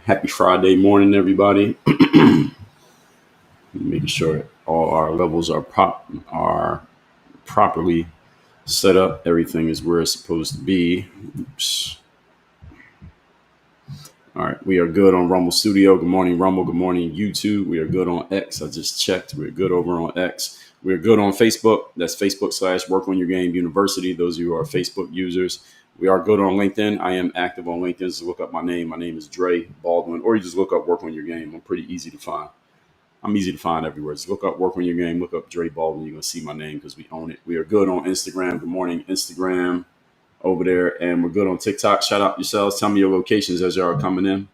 Happy Friday morning, everybody. Making sure all our levels are properly set up. Everything is where it's supposed to be. Oops. All right, we are good on Rumble Studio. Good morning, Rumble. Good morning, YouTube. We are good on X. I just checked. We're good over on X. We're good on Facebook. That's Facebook/Work on Your Game University. Those of you who are Facebook users. We are good on LinkedIn. I am active on LinkedIn. So look up my name. My name is Dre Baldwin, or you just look up Work on Your Game. I'm pretty easy to find. I'm easy to find everywhere. Just look up Work on Your Game. Look up Dre Baldwin. You're going to see my name because we own it. We are good on Instagram. Good morning, Instagram over there. And we're good on TikTok. Shout out yourselves. Tell me your locations as y'all are coming in.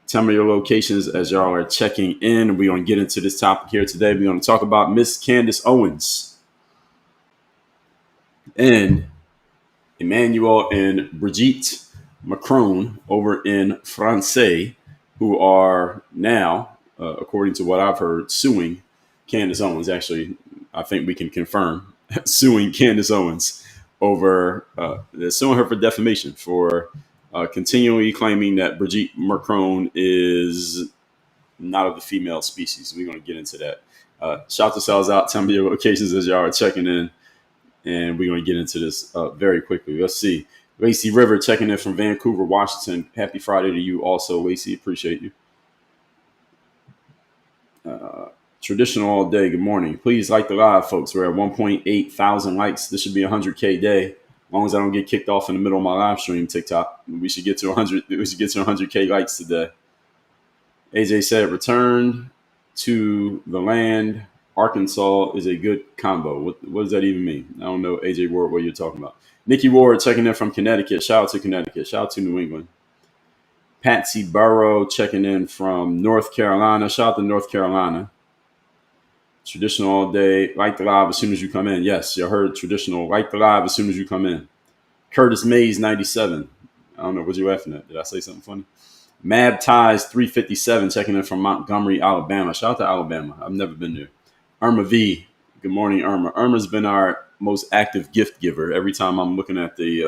Tell me your locations as y'all are checking in. We're going to get into this topic here today. We're going to talk about Miss Candace Owens and Emmanuel and Brigitte Macron over in France, who are now, according to what I've heard, suing Candace Owens. Actually, I think we can confirm suing Candace Owens over they're suing her for defamation for continually claiming that Brigitte Macron is not of the female species. We're going to get into that. Shout yourselves out. Tell me your locations as y'all are checking in. And we're going to get into this very quickly. Let's see. Lacey River checking in from Vancouver, Washington. Happy Friday to you also, Lacey. Appreciate you. Traditional all day. Good morning. Please like the live, folks. We're at 1.8 thousand likes. This should be a 100K day. As long as I don't get kicked off in the middle of my live stream, TikTok. We should get to 100. We should get to 100K likes today. AJ said, "Returned to the land. Arkansas is a good combo." What does that even mean? I don't know, AJ Ward, what you're talking about. Nikki Ward checking in from Connecticut. Shout out to Connecticut. Shout out to New England. Patsy Burrow checking in from North Carolina. Shout out to North Carolina. Traditional all day. Like the live as soon as you come in. Yes, you heard traditional. Like the live as soon as you come in. Curtis Mays 97. I don't know. What you laughing at? Did I say something funny? Mab Ties 357 checking in from Montgomery, Alabama. Shout out to Alabama. I've never been there. Irma V. Good morning, Irma. Irma's been our most active gift giver. Every time I'm looking at we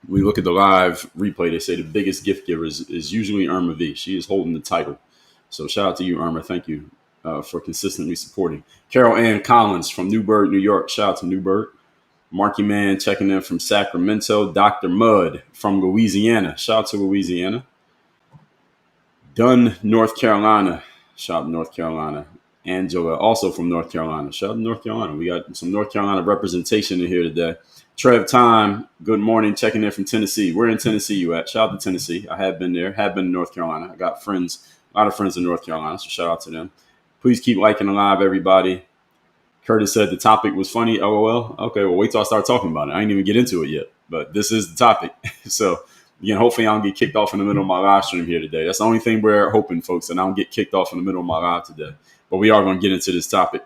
look at the live replay, they say the biggest gift giver is usually Irma V. She is holding the title. So shout out to you, Irma. Thank you for consistently supporting. Carol Ann Collins from Newburgh, New York. Shout out to Newburgh. Marky Man checking in from Sacramento. Dr. Mudd from Louisiana. Shout out to Louisiana. Dunn, North Carolina. Shout out to North Carolina. Angela, also from North Carolina. Shout out to North Carolina. We got some North Carolina representation in here today. Trev Time, good morning, checking in from Tennessee. Where in Tennessee you at? Shout out to Tennessee. I have been there, have been in North Carolina. I got friends, a lot of friends in North Carolina, so shout out to them. Please keep liking the live, everybody. Curtis said the topic was funny, LOL. Okay, well, wait till I start talking about it. I ain't even get into it yet, but this is the topic. So, again, hopefully I don't get kicked off in the middle of my live stream here today. That's the only thing we're hoping, folks, that I don't get kicked off in the middle of my live today. But we are going to get into this topic.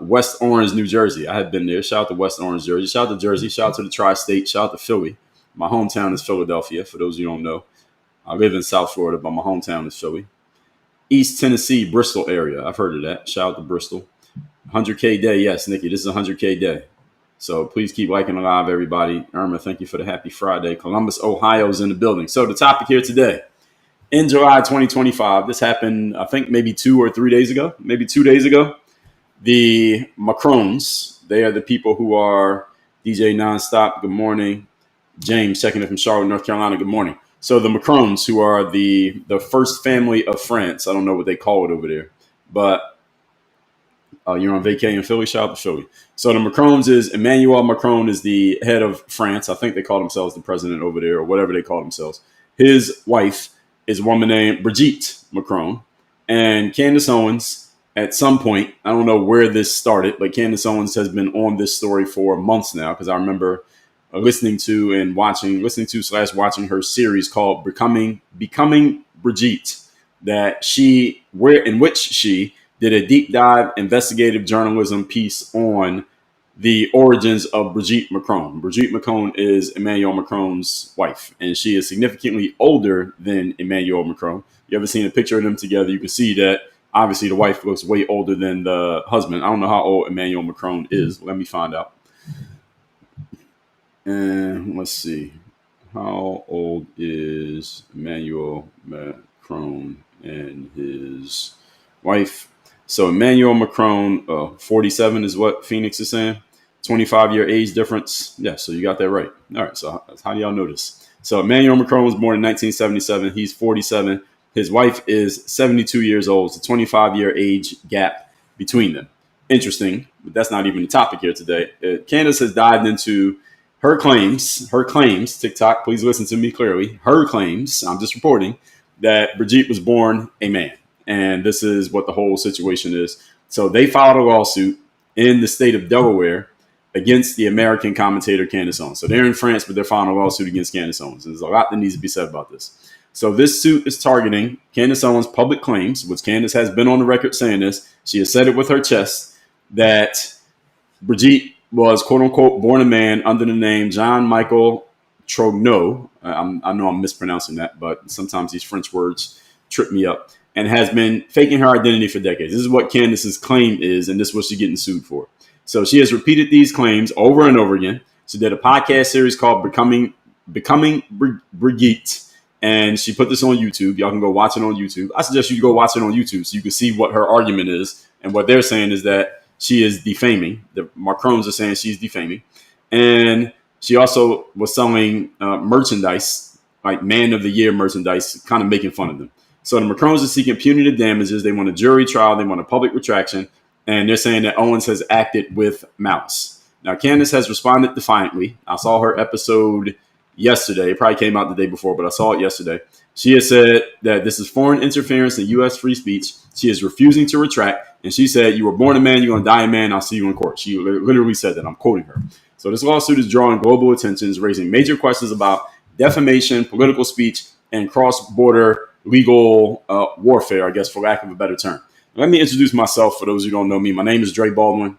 West Orange, New Jersey. I have been there. Shout out to West Orange, Jersey. Shout out to Jersey. Shout out to the Tri-State. Shout out to Philly. My hometown is Philadelphia, for those of you who don't know. I live in South Florida, but my hometown is Philly. East Tennessee, Bristol area. I've heard of that. Shout out to Bristol. 100K day. Yes, Nikki, this is a 100K day. So please keep liking the live, everybody. Irma, thank you for the happy Friday. Columbus, Ohio is in the building. So the topic here today. In July 2025, this happened, I think, maybe 2 or 3 days ago, maybe 2 days ago. The Macrons, they are the people who are DJ Nonstop. Good morning. James checking in from Charlotte, North Carolina. Good morning. So the Macrons, who are the first family of France. I don't know what they call it over there, but you're on vacation in Philly. Shout out to Philly. So the Macrons is Emmanuel Macron is the head of France. I think they call themselves the president over there or whatever they call themselves. His wife is a woman named Brigitte Macron, and Candace Owens. At some point, I don't know where this started, but Candace Owens has been on this story for months now because I remember listening to watching her series called Becoming Brigitte, in which she did a deep dive investigative journalism piece on the origins of Brigitte Macron. Brigitte Macron is Emmanuel Macron's wife, and she is significantly older than Emmanuel Macron. You ever seen a picture of them together? You can see that obviously the wife looks way older than the husband. I don't know how old Emmanuel Macron is. Let me find out. And let's see. How old is Emmanuel Macron and his wife? So Emmanuel Macron, 47 is what Phoenix is saying. 25-year age difference. Yeah, so you got that right. All right, so how do y'all know this? So Emmanuel Macron was born in 1977. He's 47. His wife is 72 years old. It's a 25-year age gap between them. Interesting, but that's not even the topic here today. Candace has dived into her claims, TikTok, please listen to me clearly. Her claims, I'm just reporting, that Brigitte was born a man. And this is what the whole situation is. So they filed a lawsuit in the state of Delaware against the American commentator Candace Owens. So they're in France, but they're filing a lawsuit against Candace Owens. And there's a lot that needs to be said about this. So this suit is targeting Candace Owens' public claims, which Candace has been on the record saying this. She has said it with her chest that Brigitte was, quote unquote, born a man under the name John Michael Trogneau. I know I'm mispronouncing that, but sometimes these French words trip me up. And has been faking her identity for decades. This is what Candace's claim is, and this is what she's getting sued for. So she has repeated these claims over and over again. She did a podcast series called Becoming Brigitte, and she put this on YouTube. Y'all can go watch it on YouTube. I suggest you go watch it on YouTube so you can see what her argument is. And what they're saying is that she is defaming. The Macrons are saying she's defaming. And she also was selling merchandise, like Man of the Year merchandise, kind of making fun of them. So the Macrons are seeking punitive damages. They want a jury trial. They want a public retraction. And they're saying that Owens has acted with malice. Now, Candace has responded defiantly. I saw her episode yesterday. It probably came out the day before, but I saw it yesterday. She has said that this is foreign interference in U.S. free speech. She is refusing to retract. And she said, you were born a man, you're going to die a man, I'll see you in court. She literally said that. I'm quoting her. So this lawsuit is drawing global attention, raising major questions about defamation, political speech, and cross-border legal warfare, I guess, for lack of a better term. Let me introduce myself for those who don't know me. My name is Dre Baldwin.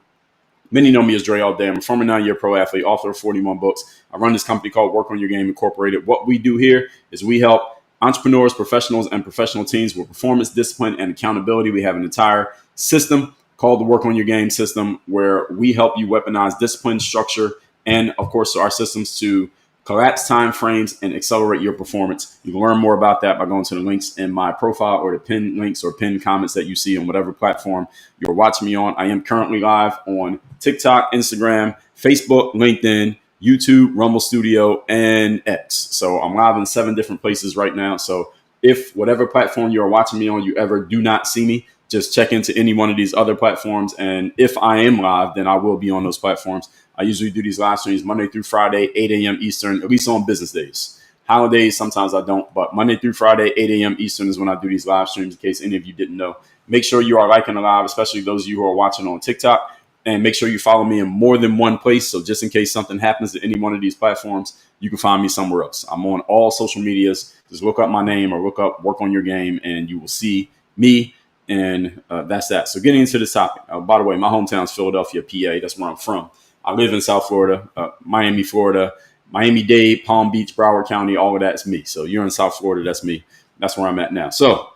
Many know me as Dre all day. I'm a former 9-year pro athlete, author of 41 books. I run this company called Work on Your Game Incorporated. What we do here is we help entrepreneurs, professionals, and professional teams with performance, discipline, and accountability. We have an entire system called the Work on Your Game system where we help you weaponize discipline, structure, and, of course, our systems to collapse time frames and accelerate your performance. You can learn more about that by going to the links in my profile or the pinned links or pinned comments that you see on whatever platform you're watching me on. I am currently live on TikTok, Instagram, Facebook, LinkedIn, YouTube, Rumble Studio, and X. So I'm live in 7 different places right now. So if whatever platform you're watching me on, you ever do not see me, just check into any one of these other platforms. And if I am live, then I will be on those platforms. I usually do these live streams Monday through Friday, 8 a.m. Eastern, at least on business days. Holidays, sometimes I don't, but Monday through Friday, 8 a.m. Eastern is when I do these live streams, in case any of you didn't know. Make sure you are liking the live, especially those of you who are watching on TikTok, and make sure you follow me in more than one place. So just in case something happens to any one of these platforms, you can find me somewhere else. I'm on all social medias. Just look up my name or look up Work on Your Game, and you will see me. And that's that. So getting into this topic, by the way, my hometown is Philadelphia, PA. That's where I'm from. I live in South Florida, Miami, Florida, Miami-Dade, Palm Beach, Broward County. All of that's me. So you're in South Florida. That's me. That's where I'm at now. So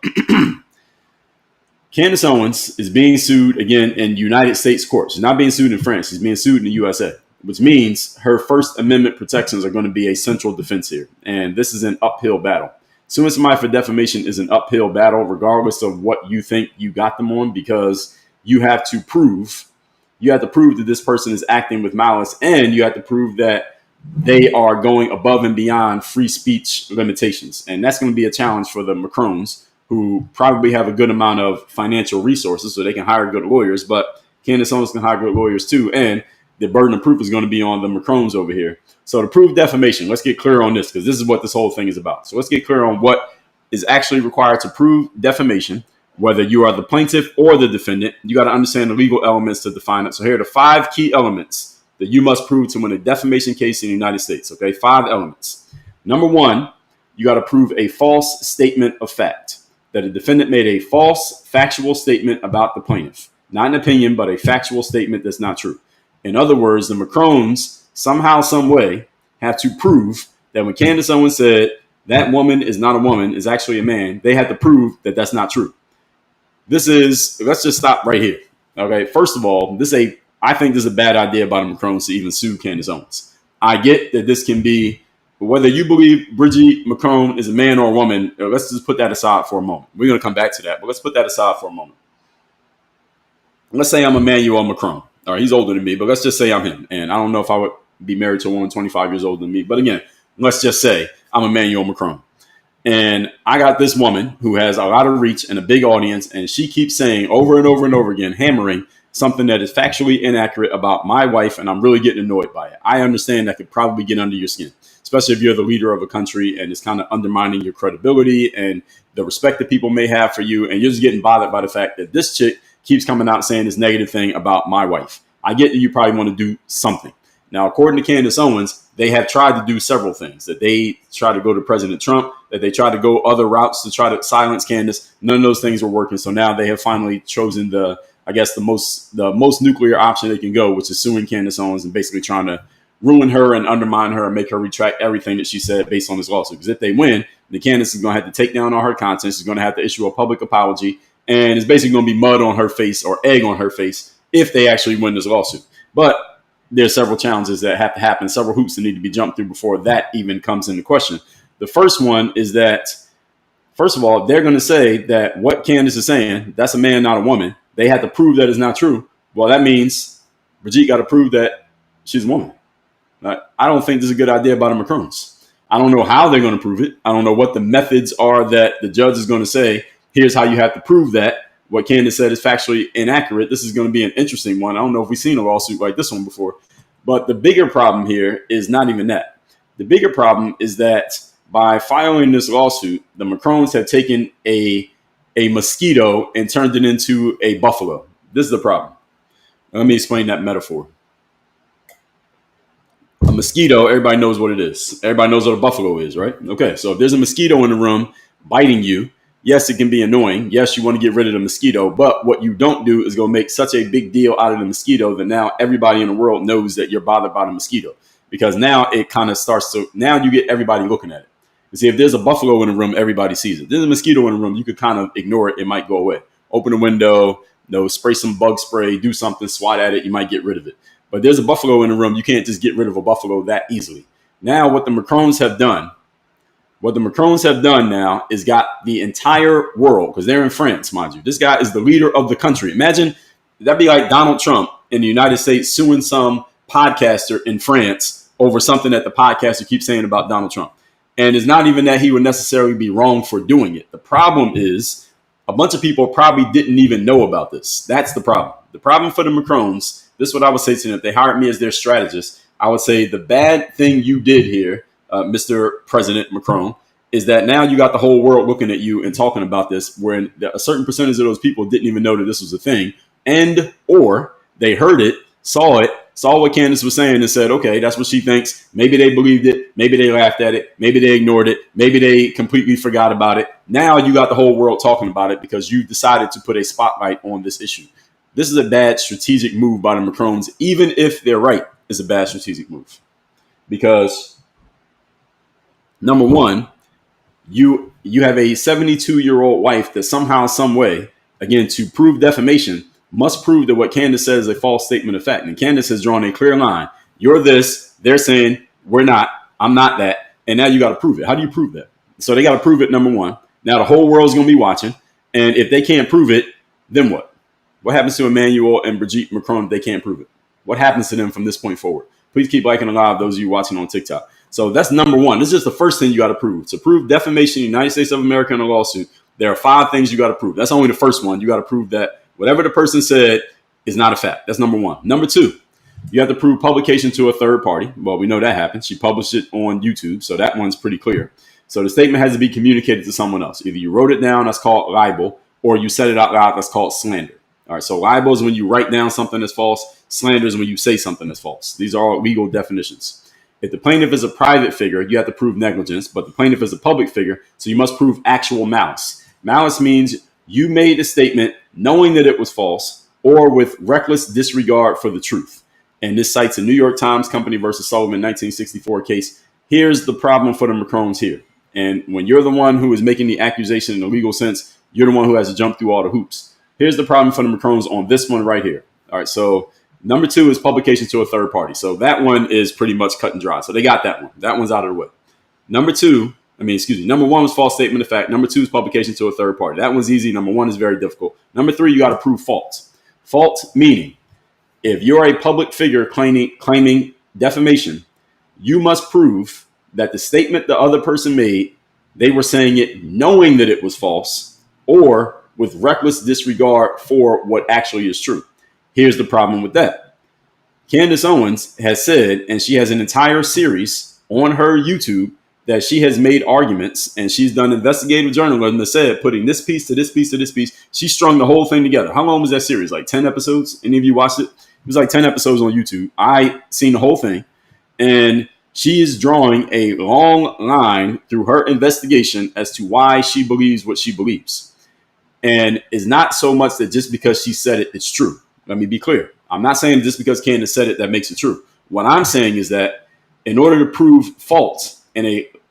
Candace Owens is being sued again in United States courts. She's not being sued in France. She's being sued in the USA, which means her First Amendment protections are going to be a central defense here. And this is an uphill battle. Suing somebody for defamation is an uphill battle, regardless of what you think you got them on, because you have to prove that this person is acting with malice, and you have to prove that they are going above and beyond free speech limitations. And that's going to be a challenge for the Macrons, who probably have a good amount of financial resources so they can hire good lawyers, but Candace Owens can hire good lawyers too. And the burden of proof is going to be on the Macrons over here. So to prove defamation, let's get clear on this, because this is what this whole thing is about. So let's get clear on what is actually required to prove defamation. Whether you are the plaintiff or the defendant, you got to understand the legal elements to define it. So here are the 5 key elements that you must prove to win a defamation case in the United States. Okay, 5 elements. Number 1, you got to prove a false statement of fact, that a defendant made a false factual statement about the plaintiff. Not an opinion, but a factual statement that's not true. In other words, the Macrons somehow, some way have to prove that when Candace Owens said that woman is not a woman, is actually a man, they had to prove that that's not true. Let's just stop right here. Okay, first of all, I think this is a bad idea by the Macrons to even sue Candace Owens. I get that this can be whether you believe Brigitte Macron is a man or a woman, let's just put that aside for a moment. We're going to come back to that, but let's put that aside for a moment. Let's say I'm Emmanuel Macron. All right, he's older than me, but let's just say I'm him. And I don't know if I would be married to a woman 25 years older than me. But again, let's just say I'm Emmanuel Macron. And I got this woman who has a lot of reach and a big audience, and she keeps saying over and over and over again, hammering something that is factually inaccurate about my wife, and I'm really getting annoyed by it. I understand that could probably get under your skin, especially if you're the leader of a country and it's kind of undermining your credibility and the respect that people may have for you, and you're just getting bothered by the fact that this chick keeps coming out saying this negative thing about my wife. I get that you probably want to do something. Now, according to Candace Owens, they have tried to do several things, that they try to go to President Trump, that they try to go other routes to try to silence Candace. None of those things were working. So now they have finally chosen the most nuclear option they can go, which is suing Candace Owens and basically trying to ruin her and undermine her and make her retract everything that she said based on this lawsuit. Because if they win, then Candace is going to have to take down all her content. She's going to have to issue a public apology, and it's basically going to be mud on her face or egg on her face if they actually win this lawsuit. But there's several challenges that have to happen, several hoops that need to be jumped through before that even comes into question. The first one is that, first of all, they're going to say that what Candace is saying, that's a man, not a woman. They have to prove that it's not true. Well, that means Brigitte got to prove that she's a woman. I don't think this is a good idea by the Macrons. I don't know how they're going to prove it. I don't know what the methods are that the judge is going to say, here's how you have to prove that. What Candace said is factually inaccurate. This is going to be an interesting one. I don't know if we've seen a lawsuit like this one before. But the bigger problem here is not even that. The bigger problem is that by filing this lawsuit, the Macrons have taken a mosquito and turned it into a buffalo. This is the problem. Let me explain that metaphor. A mosquito, everybody knows what it is. Everybody knows what a buffalo is, right? Okay, so if there's a mosquito in the room biting you, yes, it can be annoying. Yes, you want to get rid of the mosquito, but what you don't do is go make such a big deal out of the mosquito that now everybody in the world knows that you're bothered by the mosquito, because now it kind of starts to, now you get everybody looking at it. You see, if there's a buffalo in the room, everybody sees it. There's a mosquito in the room, you could kind of ignore it. It might go away. Open the window, spray some bug spray, do something, swat at it. You might get rid of it. But there's a buffalo in the room. You can't just get rid of a buffalo that easily. Now, what the Macrons have done now is got the entire world, because they're in France, mind you. This guy is the leader of the country. Imagine that'd be like Donald Trump in the United States suing some podcaster in France over something that the podcaster keeps saying about Donald Trump. And it's not even that he would necessarily be wrong for doing it. The problem is a bunch of people probably didn't even know about this. That's the problem. The problem for the Macrons, this is what I would say to them. If they hired me as their strategist, I would say the bad thing you did here, Mr. President Macron, is that now you got the whole world looking at you and talking about this, where a certain percentage of those people didn't even know that this was a thing, and or they heard it, saw what Candace was saying and said, okay, that's what she thinks. Maybe they believed it. Maybe they laughed at it. Maybe they ignored it. Maybe they completely forgot about it. Now you got the whole world talking about it because you decided to put a spotlight on this issue. This is a bad strategic move by the Macrons, even if they're right, it's a bad strategic move. Because, number one, you have a 72-year-old wife that somehow, some way, again, to prove defamation, must prove that what Candace says is a false statement of fact. And Candace has drawn a clear line. You're this. They're saying, we're not. I'm not that. And now you got to prove it. How do you prove that? So they got to prove it, number one. Now the whole world's going to be watching. And if they can't prove it, then what? What happens to Emmanuel and Brigitte Macron if they can't prove it? What happens to them from this point forward? Please keep liking and live, those of you watching on TikTok. So that's number one. This is just the first thing you got to prove. To prove defamation in the United States of America in a lawsuit, there are 5 things you got to prove. That's only the first one. You got to prove that whatever the person said is not a fact. That's number one. Number two, you have to prove publication to a third party. Well, we know that happened. She published it on YouTube, so that one's pretty clear. So the statement has to be communicated to someone else. Either you wrote it down, that's called libel, or you said it out loud, that's called slander. All right, so libel is when you write down something that's false. Slander is when you say something that's false. These are all legal definitions. If the plaintiff is a private figure, you have to prove negligence, but the plaintiff is a public figure, so you must prove actual malice. Malice means you made a statement knowing that it was false or with reckless disregard for the truth. And this cites a New York Times Company versus Sullivan 1964 case. Here's the problem for the Macrons here. And when you're the one who is making the accusation in a legal sense, you're the one who has to jump through all the hoops. Here's the problem for the Macrons on this one right here. All right, so number two is publication to a third party. So that one is pretty much cut and dry. So they got that one. That one's out of the way. Number one was false statement of fact. Number two is publication to a third party. That one's easy. Number one is very difficult. Number three, you got to prove fault. Fault meaning if you're a public figure claiming defamation, you must prove that the statement the other person made, they were saying it knowing that it was false or with reckless disregard for what actually is true. Here's the problem with that. Candace Owens has said, and she has an entire series on her YouTube that she has made arguments and she's done investigative journalism that said putting this piece to this piece to this piece. She strung the whole thing together. How long was that series? Like 10 episodes? Any of you watched it? It was like 10 episodes on YouTube. I seen the whole thing. And she is drawing a long line through her investigation as to why she believes what she believes. And it's not so much that just because she said it, it's true. Let me be clear. I'm not saying just because Candace said it, that makes it true. What I'm saying is that in order to prove fault in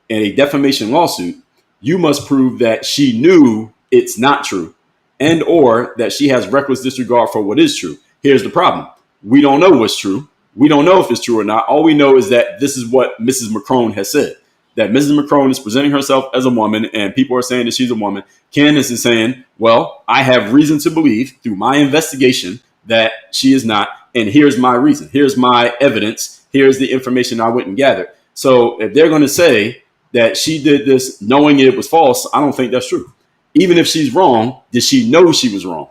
a defamation lawsuit, you must prove that she knew it's not true and or that she has reckless disregard for what is true. Here's the problem. We don't know what's true. We don't know if it's true or not. All we know is that this is what Mrs. Macron has said, that Mrs. Macron is presenting herself as a woman and people are saying that she's a woman. Candace is saying, well, I have reason to believe through my investigation that she is not. And here's my reason. Here's my evidence. Here's the information I went and gathered. So if they're going to say that she did this knowing it was false, I don't think that's true. Even if she's wrong, did she know she was wrong?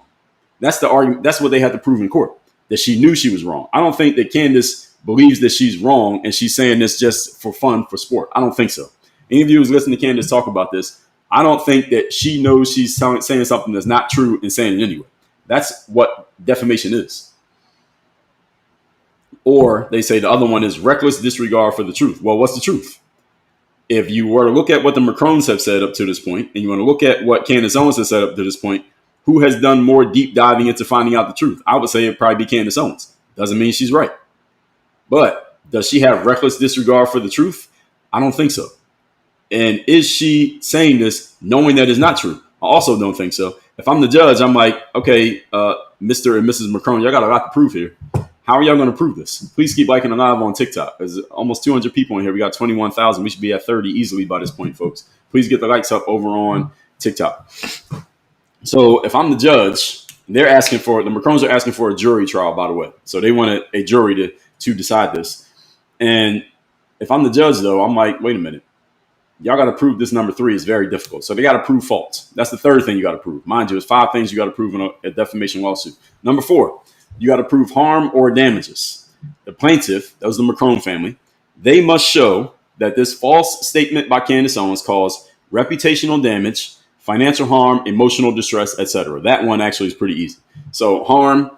That's the argument. That's what they had to prove in court, that she knew she was wrong. I don't think that Candace believes that she's wrong and she's saying this just for fun, for sport. I don't think so. Any of you who's listening to Candace talk about this, I don't think that she knows she's saying something that's not true and saying it anyway. That's what defamation is. Or they say the other one is reckless disregard for the truth. Well, what's the truth? If you were to look at what the Macrons have said up to this point, and you want to look at what Candace Owens has said up to this point, who has done more deep diving into finding out the truth? I would say it'd probably be Candace Owens. Doesn't mean she's right. But does she have reckless disregard for the truth? I don't think so. And is she saying this knowing that it's not true? I also don't think so. If I'm the judge, I'm like, okay, Mr. and Mrs. Macron, y'all got a lot to prove here. How are y'all going to prove this? Please keep liking the live on TikTok. There's almost 200 people in here. We got 21,000. We should be at 30 easily by this point, folks. Please get the likes up over on TikTok. So if I'm the judge, the Macrons are asking for a jury trial, by the way. So they want a jury to decide this. And if I'm the judge, though, I'm like, wait a minute. Y'all got to prove this number 3 is very difficult. So they got to prove fault. That's the third thing you got to prove. Mind you, there's 5 things you got to prove in a defamation lawsuit. Number 4, you got to prove harm or damages. The plaintiff, that was the Macron family, they must show that this false statement by Candace Owens caused reputational damage, financial harm, emotional distress, etc. That one actually is pretty easy. So harm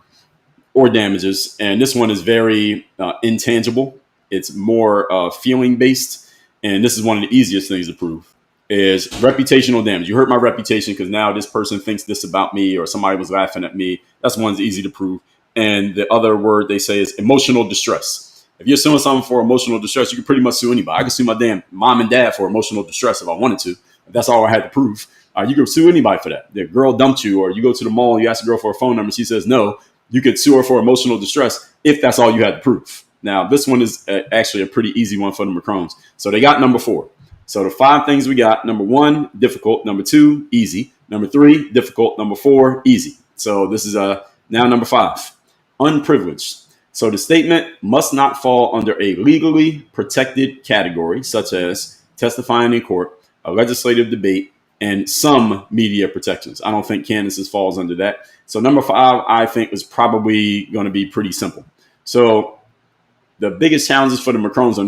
or damages, and this one is very intangible. It's more feeling based. And this is one of the easiest things to prove is reputational damage. You hurt my reputation because now this person thinks this about me or somebody was laughing at me. That's one's easy to prove. And the other word they say is emotional distress. If you're suing someone for emotional distress, you can pretty much sue anybody. I can sue my damn mom and dad for emotional distress if I wanted to. If that's all I had to prove. You could sue anybody for that. The girl dumped you, or you go to the mall, you ask a girl for a phone number, she says no. You could sue her for emotional distress if that's all you had to prove. Now, this one is actually a pretty easy one for the Macrons. So they got number 4. So the 5 things we got, number 1, difficult. Number 2, easy. Number 3, difficult. Number 4, easy. So this is now number 5, unprivileged. So the statement must not fall under a legally protected category, such as testifying in court, a legislative debate, and some media protections. I don't think Candace's falls under that. So number 5, I think, is probably going to be pretty simple. So the biggest challenges for the Macrons are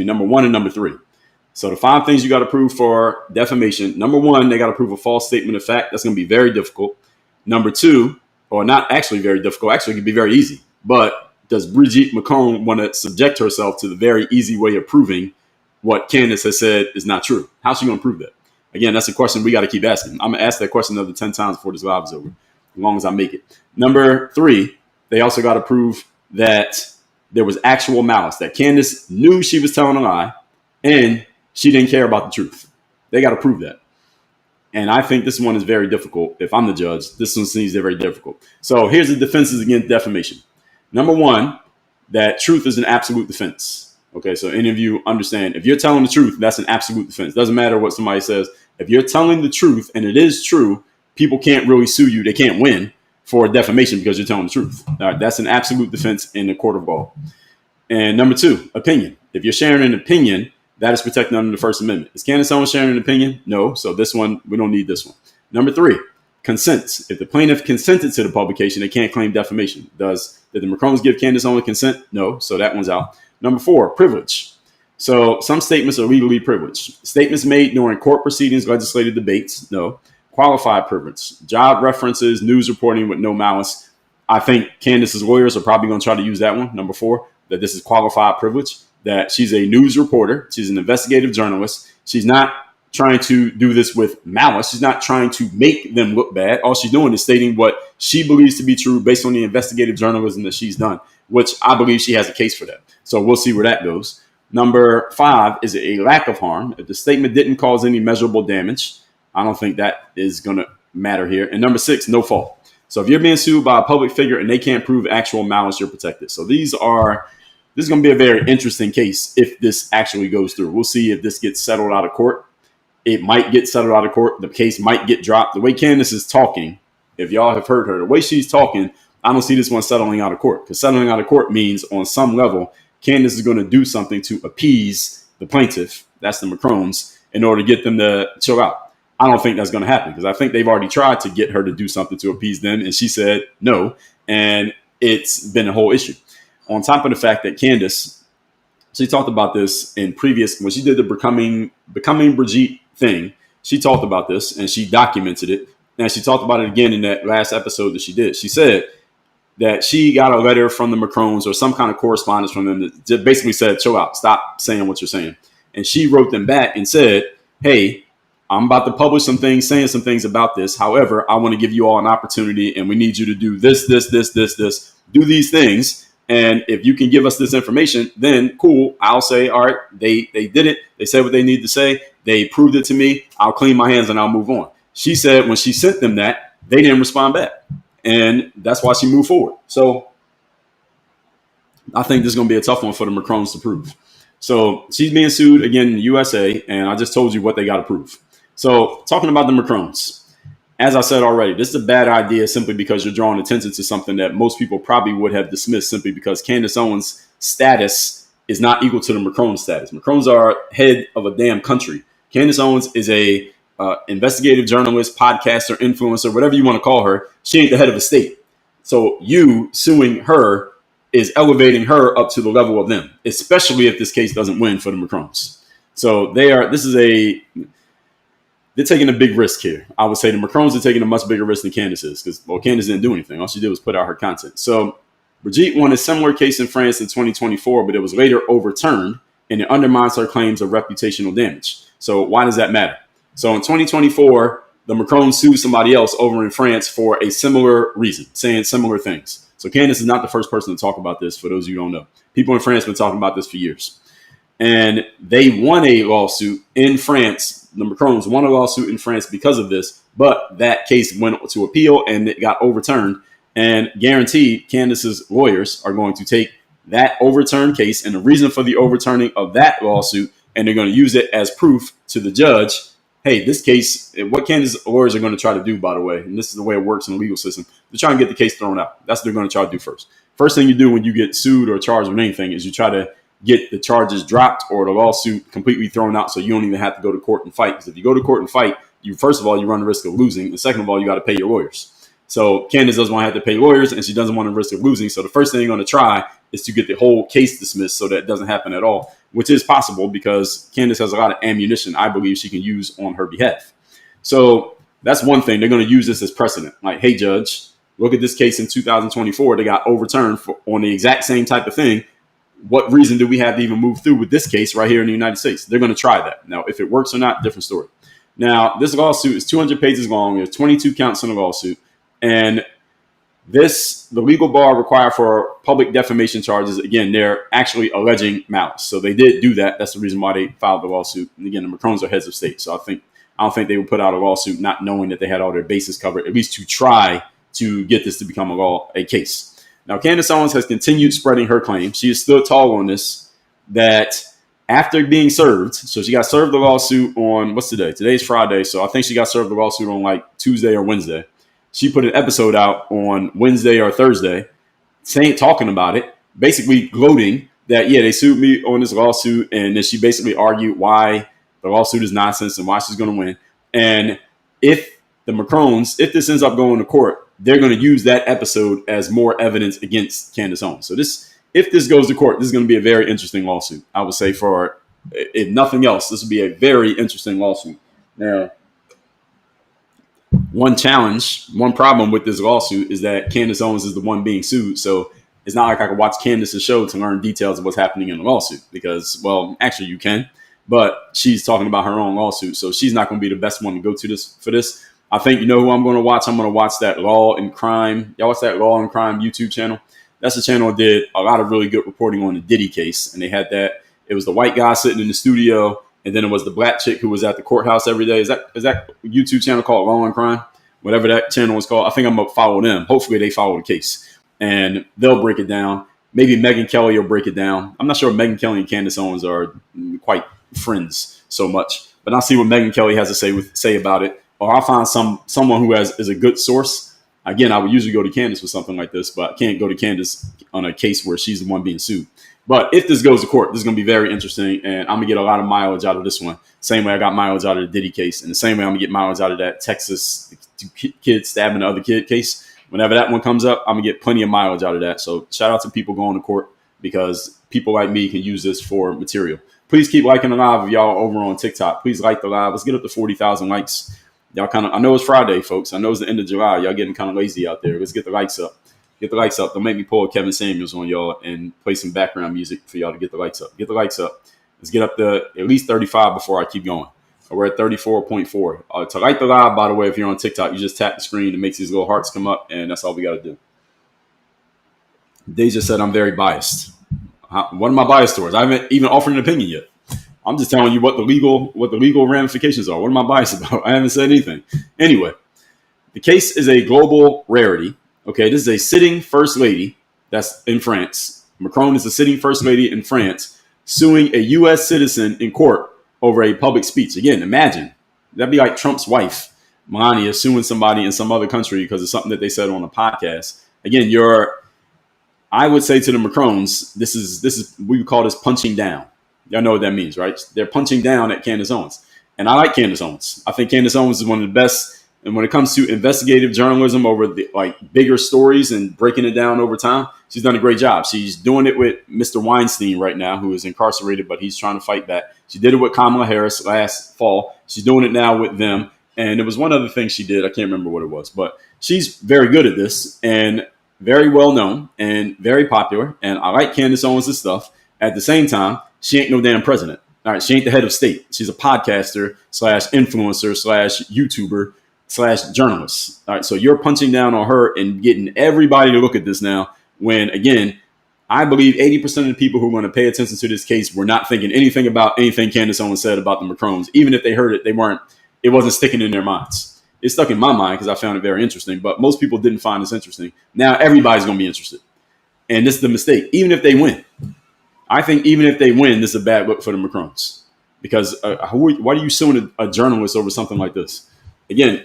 number 1 and number 3. So the 5 things you got to prove for defamation. Number 1, they got to prove a false statement of fact. That's going to be very difficult. Number 2, or not actually very difficult, actually it can be very easy. But does Brigitte Macron want to subject herself to the very easy way of proving what Candace has said is not true? How's she going to prove that? Again, that's a question we got to keep asking. I'm going to ask that question another 10 times before this live is over, as long as I make it. Number 3, they also got to prove that there was actual malice, that Candace knew she was telling a lie and she didn't care about the truth. They got to prove that. And I think this one is very difficult. If I'm the judge, this one seems very difficult. So here's the defenses against defamation. Number 1, that truth is an absolute defense. Okay, so any of you understand, if you're telling the truth, that's an absolute defense. Doesn't matter what somebody says. If you're telling the truth and it is true, people can't really sue you. They can't win for defamation because you're telling the truth. All right, that's an absolute defense in the court of law. And number two, opinion. If you're sharing an opinion, that is protected under the First Amendment. Is Candace Owens sharing an opinion? No. So this one, we don't need this one. Number three, consents. If the plaintiff consented to the publication, they can't claim defamation. Did the Macrons give Candace Owens consent? No. So that one's out. Number four, privilege. So some statements are legally privileged. Statements made during court proceedings, legislative debates, no. Qualified privilege. Job references, news reporting with no malice. I think Candace's lawyers are probably going to try to use that one. Number four, that this is qualified privilege, that she's a news reporter. She's an investigative journalist. She's not trying to do this with malice. She's not trying to make them look bad. All she's doing is stating what she believes to be true based on the investigative journalism that she's done, which I believe she has a case for that. So we'll see where that goes. Number five is a lack of harm. If the statement didn't cause any measurable damage, I don't think that is going to matter here. And number six, no fault. So if you're being sued by a public figure and they can't prove actual malice, you're protected. So this is going to be a very interesting case if this actually goes through. We'll see if this gets settled out of court. It might get settled out of court. The case might get dropped. The way Candace is talking, if y'all have heard her, the way she's talking, I don't see this one settling out of court, because settling out of court means on some level, Candace is going to do something to appease the plaintiff, that's the Macrons, in order to get them to chill out. I don't think that's going to happen, because I think they've already tried to get her to do something to appease them, and she said no, and it's been a whole issue. On top of the fact that Candace, she talked about this in previous, when she did the becoming Brigitte thing, she talked about this and she documented it. And she talked about it again in that last episode that she did. She said that she got a letter from the Macrons or some kind of correspondence from them that basically said, chill out, stop saying what you're saying. And she wrote them back and said, hey, I'm about to publish some things, saying some things about this. However, I want to give you all an opportunity and we need you to do this, do these things. And if you can give us this information, then cool. I'll say, all right, they did it. They said what they need to say. They proved it to me. I'll clean my hands and I'll move on. She said when she sent them that, they didn't respond back. And that's why she moved forward. So I think this is going to be a tough one for the Macrons to prove. So she's being sued again in the USA. And I just told you what they got to prove. So talking about the Macrons. As I said already, this is a bad idea simply because you're drawing attention to something that most people probably would have dismissed simply because Candace Owens' status is not equal to the Macron status. Macrons are head of a damn country. Candace Owens is a investigative journalist, podcaster, influencer, whatever you want to call her. She ain't the head of a state. So you suing her is elevating her up to the level of them, especially if this case doesn't win for the Macrons. So they're taking a big risk here. I would say the Macrons are taking a much bigger risk than Candace is because, Candace didn't do anything. All she did was put out her content. So Brigitte won a similar case in France in 2024, but it was later overturned, and it undermines her claims of reputational damage. So why does that matter? So in 2024, the Macrons sued somebody else over in France for a similar reason, saying similar things. So Candace is not the first person to talk about this, for those of you who don't know. People in France have been talking about this for years. And they won a lawsuit in France. The Macrons won a lawsuit in France because of this, but that case went to appeal and it got overturned. And guaranteed, Candace's lawyers are going to take that overturned case and the reason for the overturning of that lawsuit, and they're going to use it as proof to the judge. Hey, this case, what Candace's lawyers are going to try to do, by the way, and this is the way it works in the legal system, to try and get the case thrown out. That's what they're going to try to do first. First thing you do when you get sued or charged with anything is you try to get the charges dropped or the lawsuit completely thrown out so you don't even have to go to court and fight. Because if you go to court and fight, first of all, you run the risk of losing. And second of all, you got to pay your lawyers. So Candace doesn't want to have to pay lawyers and she doesn't want the risk of losing. So the first thing you're going to try is to get the whole case dismissed so that it doesn't happen at all, which is possible because Candace has a lot of ammunition I believe she can use on her behalf. So that's one thing. They're going to use this as precedent. Like, hey, judge, look at this case in 2024. They got overturned on the exact same type of thing. What reason do we have to even move through with this case right here in the United States? They're going to try that. Now, if it works or not, different story. Now, this lawsuit is 200 pages long. There's 22 counts in the lawsuit. And the legal bar required for public defamation charges, again, they're actually alleging malice. So they did do that. That's the reason why they filed the lawsuit. And again, the Macrons are heads of state. So I don't think they would put out a lawsuit not knowing that they had all their bases covered, at least to try to get this to become a case. Now, Candace Owens has continued spreading her claim. She has stood tall on this that after being served, so she got served the lawsuit on, what's today? Today's Friday. So I think she got served the lawsuit on like Tuesday or Wednesday. She put an episode out on Wednesday or Thursday talking about it, basically gloating that, yeah, they sued me on this lawsuit. And then she basically argued why the lawsuit is nonsense and why she's going to win. And if the Macrons, if this ends up going to court, they're going to use that episode as more evidence against Candace Owens. So if this goes to court, this is going to be a very interesting lawsuit. I would say, for, if nothing else, this would be a very interesting lawsuit. Now, one problem with this lawsuit is that Candace Owens is the one being sued. So it's not like I could watch Candace's show to learn details of what's happening in the lawsuit because, well, actually you can, but she's talking about her own lawsuit. So she's not going to be the best one to go to for this. I think, you know who I'm going to watch? I'm going to watch that Law and Crime. Y'all watch that Law and Crime YouTube channel? That's the channel that did a lot of really good reporting on the Diddy case. And they had that. It was the white guy sitting in the studio, and then it was the black chick who was at the courthouse every day. Is that YouTube channel called Law and Crime? Whatever that channel was called. I think I'm going to follow them. Hopefully they follow the case. And they'll break it down. Maybe Megyn Kelly will break it down. I'm not sure if Megyn Kelly and Candace Owens are quite friends so much. But I'll see what Megyn Kelly has to say about it. Or I'll find someone who is a good source. Again, I would usually go to Candace for something like this, but I can't go to Candace on a case where she's the one being sued. But if this goes to court, this is going to be very interesting, and I'm going to get a lot of mileage out of this one. Same way I got mileage out of the Diddy case, and the same way I'm going to get mileage out of that Texas kid stabbing the other kid case. Whenever that one comes up, I'm going to get plenty of mileage out of that. So shout out to people going to court because people like me can use this for material. Please keep liking the live if y'all over on TikTok. Please like the live. Let's get up to 40,000 likes. Y'all I know it's Friday, folks. I know it's the end of July. Y'all getting kind of lazy out there. Let's get the likes up. Get the likes up. Don't make me pull Kevin Samuels on y'all and play some background music for y'all to get the likes up. Get the likes up. Let's get up to at least 35 before I keep going. We're at 34.4. To like the live, by the way, if you're on TikTok, you just tap the screen. It makes these little hearts come up, and that's all we got to do. Deja said I'm very biased. What am I biased towards? I haven't even offered an opinion yet. I'm just telling you what the legal ramifications are. What am I biased about? I haven't said anything. Anyway, the case is a global rarity. Okay, this is a sitting first lady that's in France. Macron is a sitting first lady in France suing a U.S. citizen in court over a public speech. Again, imagine. That'd be like Trump's wife, Melania, suing somebody in some other country because of something that they said on a podcast. Again, I would say to the Macrons, this is we would call this punching down. Y'all know what that means, right? They're punching down at Candace Owens. And I like Candace Owens. I think Candace Owens is one of the best. And when it comes to investigative journalism over the bigger stories and breaking it down over time, she's done a great job. She's doing it with Mr. Weinstein right now, who is incarcerated, but he's trying to fight back. She did it with Kamala Harris last fall. She's doing it now with them. And there was one other thing she did. I can't remember what it was, but she's very good at this and very well known and very popular. And I like Candace Owens' stuff. At the same time, she ain't no damn president. All right. She ain't the head of state. She's a podcaster / influencer / YouTuber / journalist. All right. So you're punching down on her and getting everybody to look at this now when, again, I believe 80% of the people who are going to pay attention to this case were not thinking anything about anything Candace Owens said about the Macrons. Even if they heard it, it wasn't sticking in their minds. It stuck in my mind because I found it very interesting, but most people didn't find this interesting. Now everybody's going to be interested. And this is the mistake. Even if they win. I think even if they win, this is a bad look for the Macrons because why are you suing a journalist over something like this? Again,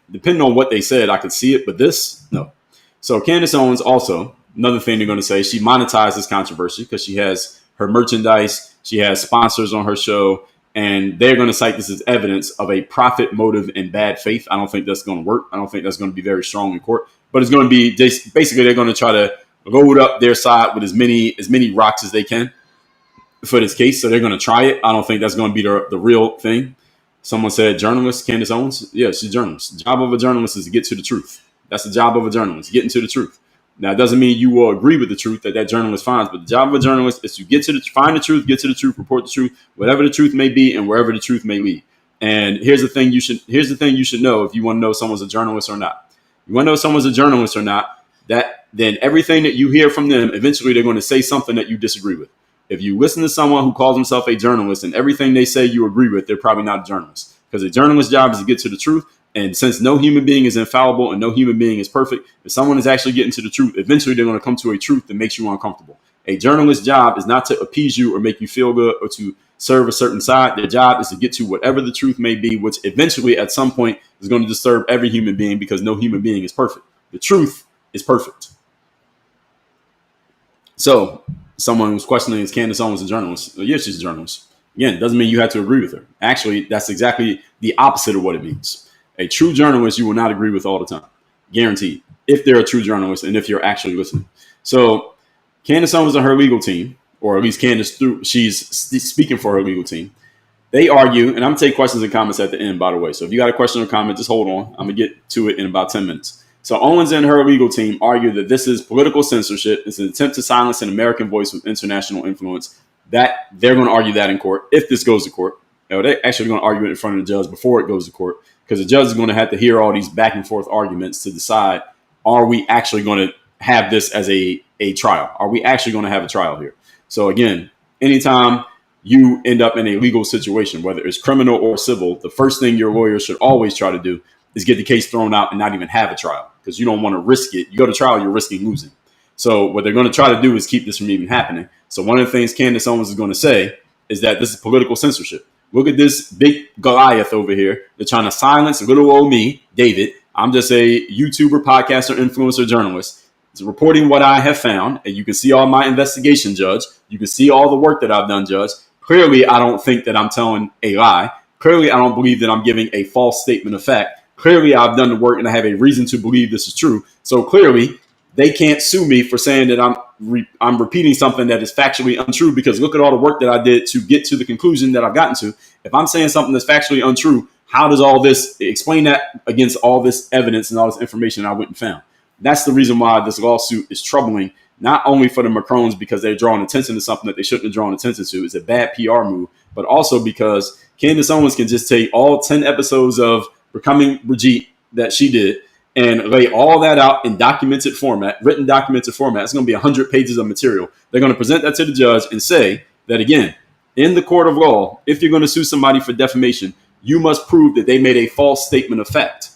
depending on what they said, I could see it, but this, no. So Candace Owens also, another thing they're going to say, she monetized this controversy because she has her merchandise, she has sponsors on her show, and they're going to cite this as evidence of a profit motive and bad faith. I don't think that's going to work. I don't think that's going to be very strong in court, but it's going to be basically they're going to try to load up their side with as many rocks as they can for this case. So they're going to try it. I don't think that's going to be the real thing. Someone said journalist, Candace Owens. Yeah, she's a journalist. The job of a journalist is to get to the truth. That's the job of a journalist, getting to the truth. Now, it doesn't mean you will agree with the truth that journalist finds, but the job of a journalist is to find the truth, get to the truth, report the truth, whatever the truth may be and wherever the truth may lead. And here's the thing you should know if you want to know someone's a journalist or not. You want to know if someone's a journalist or not, then everything that you hear from them, eventually they're going to say something that you disagree with. If you listen to someone who calls himself a journalist and everything they say you agree with, they're probably not a journalist. Because a journalist's job is to get to the truth. And since no human being is infallible and no human being is perfect, if someone is actually getting to the truth, eventually they're going to come to a truth that makes you uncomfortable. A journalist's job is not to appease you or make you feel good or to serve a certain side. Their job is to get to whatever the truth may be, which eventually at some point is going to disturb every human being because no human being is perfect. The truth is perfect. So someone was questioning, is Candace Owens a journalist? Well, yes, she's a journalist. Again, it doesn't mean you have to agree with her. Actually, that's exactly the opposite of what it means. A true journalist you will not agree with all the time. Guaranteed. If they're a true journalist and if you're actually listening. So Candace Owens and her legal team, or at least Candace, she's speaking for her legal team. They argue, and I'm going to take questions and comments at the end, by the way. So if you got a question or comment, just hold on. I'm going to get to it in about 10 minutes. So Owens and her legal team argue that this is political censorship. It's an attempt to silence an American voice with international influence. That they're going to argue that in court if this goes to court. They're actually going to argue it in front of the judge before it goes to court, because the judge is going to have to hear all these back and forth arguments to decide, are we actually going to have this as a trial? Are we actually going to have a trial here? So again, anytime you end up in a legal situation, whether it's criminal or civil, the first thing your lawyer should always try to do is get the case thrown out and not even have a trial, because you don't want to risk it. You go to trial, you're risking losing. So what they're going to try to do is keep this from even happening. So one of the things Candace Owens is going to say is that this is political censorship. Look at this big Goliath over here. They're trying to silence little old me, David. I'm just a YouTuber, podcaster, influencer, journalist. It's reporting what I have found. And you can see all my investigation, Judge. You can see all the work that I've done, Judge. Clearly, I don't think that I'm telling a lie. Clearly, I don't believe that I'm giving a false statement of fact. Clearly, I've done the work and I have a reason to believe this is true. So clearly, they can't sue me for saying that I'm repeating something that is factually untrue, because look at all the work that I did to get to the conclusion that I've gotten to. If I'm saying something that's factually untrue, how does all this explain that against all this evidence and all this information I went and found? That's the reason why this lawsuit is troubling, not only for the Macrons because they're drawing attention to something that they shouldn't have drawn attention to. It's a bad PR move, but also because Candace Owens can just take all 10 episodes of Becoming Brigitte that she did and lay all that out in documented format, written documented format. It's going to be 100 pages of material. They're going to present that to the judge and say that, again, in the court of law, if you're going to sue somebody for defamation, you must prove that they made a false statement of fact.